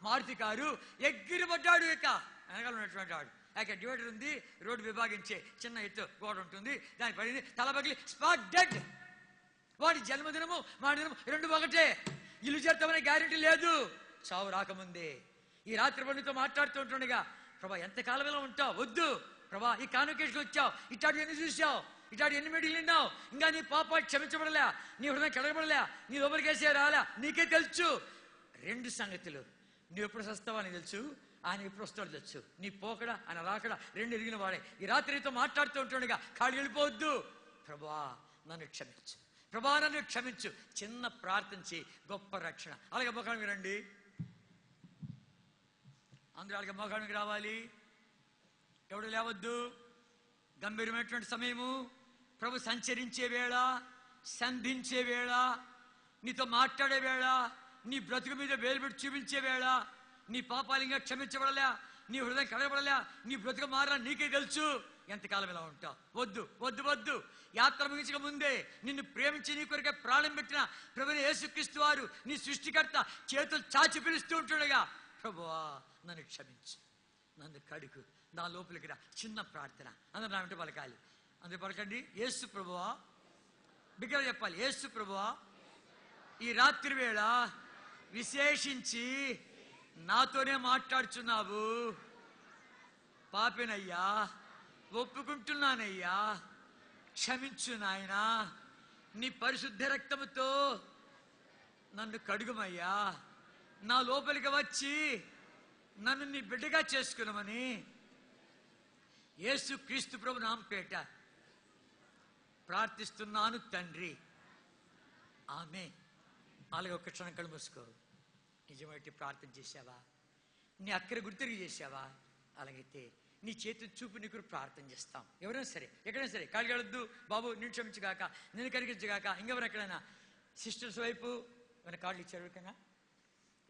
మారుతి కారు, ఎగిరి పడ్డాడు. ఇక వెనకాల ఉన్నటువంటి వాడు ఇక డివైడర్ ఉంది, రోడ్డు విభాగించే చిన్న ఎత్తు గోడ ఉంటుంది, దానికి పడింది, తల పగిలి స్పాట్ డెడ్. వాడి జన్మదినము మా దినము 2 ఒకటే. ఇల్లు చేరుతామనే గ్యారెంటీ లేదు. చావు రాకముందే ఈ రాత్రి పండుతో మాట్లాడుతూ ఉంటుండగా, ప్రభా ఎంతకాలం ఇలా ఉంటావు? వద్దు ప్రభా, ఈ కాన్వకేషన్ వచ్చావు, ఇట్లాంటి ఎన్ని చూసావు, ఇట్లాంటి ఎన్ని మీటింగ్లు విన్నావు, ఇంకా నీ పాపాలు క్షమించబడలే, నీ హృదయం కడగబడలే, నీ లోపలికి వేసే రాలే, నీకే తెలుసు. 2 సంగతులు, నువ్వు ఎప్పుడు వస్తావా అని తెలుసు, ఆయన ఎప్పుడు వస్తాడో తెలుసు. నీ పోకడ ఆయన రాకడ 2 ఎరిగిన వాడే. ఈ రాత్రి నీతో మాట్లాడుతూ ఉంటుండగా ఖాళీ వెళ్ళిపోవద్దు. ప్రభా నన్ను క్షమించు, ప్రభా నన్ను క్షమించు. చిన్న ప్రార్థన చేయి, గొప్ప రక్షణ. అలాగే మొఖానికి రండి, అందరూ అలాగే మొఖానికి రావాలి. ఎవడు లేవద్దు. గంభీరమైనటువంటి సమయము, ప్రభు సంచరించే వేళ, సంధించే వేళ, నీతో మాట్లాడే వేళ, నీ బ్రతుకు మీద వేలు పెట్టి చూపించే వేళ. నీ పాపాలు ఇంకా క్షమించబడలే, నీ హృదయం కడగబడలే, నీ బ్రతుకు మారా నీకే తెలుసు. ఎంతకాలం ఇలా ఉంటావు? వద్దు వద్దు వద్దు. యాత్ర ముగించక ముందే నిన్ను ప్రేమించి నీ కొరకే ప్రాణం పెట్టిన ప్రభువైన యేసుక్రీస్తు వారు, నీ సృష్టికర్త, చేతులు చాచి పిలుస్తూ ఉంటుండగా, ప్రభువా నన్ను క్షమించు, నన్ను కడుగు, నా లోపలికి రా. చిన్న ప్రార్థన. అందరూ నా వెంట పలకాలి. అందరూ పలకండి. యేసు ప్రభువా, బిగ్గరగా చెప్పాలి. యేసు ప్రభువా, ఈ రాత్రి వేళ విశేషించి నాతోనే మాట్లాడుచున్నావు. పాపినయ్యా, ఒప్పుకుంటున్నానయ్యా, క్షమించు నాయనా. నీ పరిశుద్ధ రక్తముతో నన్ను కడుగుమయ్యా. నా లోపలికి వచ్చి నన్ను నీ బిడ్డగా చేసుకున్నామని యేసు క్రీస్తు ప్రభు నామపేట ప్రార్థిస్తున్నాను తండ్రి, ఆమేన్. అలాగే ఒక్క క్షణం కళ్ళు మూసుకో. నిజమైతే ప్రార్థన చేశావా? నీ అక్కర గుర్తిరిగి చేశావా? అలాగైతే నీ చేతిని చూపు నీకు ప్రార్థన చేస్తాం. ఎవరైనా సరే, ఎక్కడైనా సరే, కాళ్ళగలొద్దు బాబు, నేను క్షమించగాక, నేను కరిగించగాక. ఇంకెవరు ఎక్కడైనా సిస్టర్స్ వైపు ఏమైనా కార్డులు ఇచ్చారు? ఎవరికైనా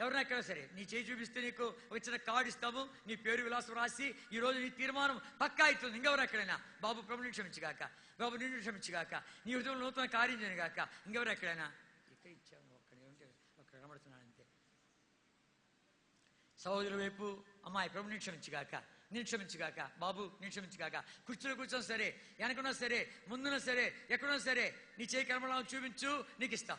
ఎవరైనా ఎక్కడ సరే నీ చేయి చూపిస్తే నీకు ఒక చిన్న కార్డు ఇస్తాము, నీ పేరు విలాసం రాసి ఈరోజు నీ తీర్మానం పక్కా అవుతుంది. ఇంకెవరు ఎక్కడైనా బాబు ప్రభుని క్షమించుగాక, బాబు నిన్ను క్షమించుగాక, నీ హృదయంలో నూతన కార్యం చేయగాక. ఇంకెవరు ఎక్కడైనా ఇక్కడ ఇచ్చాము ఒక్కడే ఉంటే ఒక్కడ కనబడుతున్నాడు అంతే. సహోదరుల వైపు అమ్మాయి ప్రభుని క్షమించుగాక, నేను క్షమించుగాక, బాబు నేను క్షమించుగాక. కుర్చీలో కూర్చొని సరే, వెనకున్నా సరే, ముందున్నా సరే, ఎక్కడున్నా సరే నీ చేయి కనబడాలని చూపించు, నీకు ఇస్తా.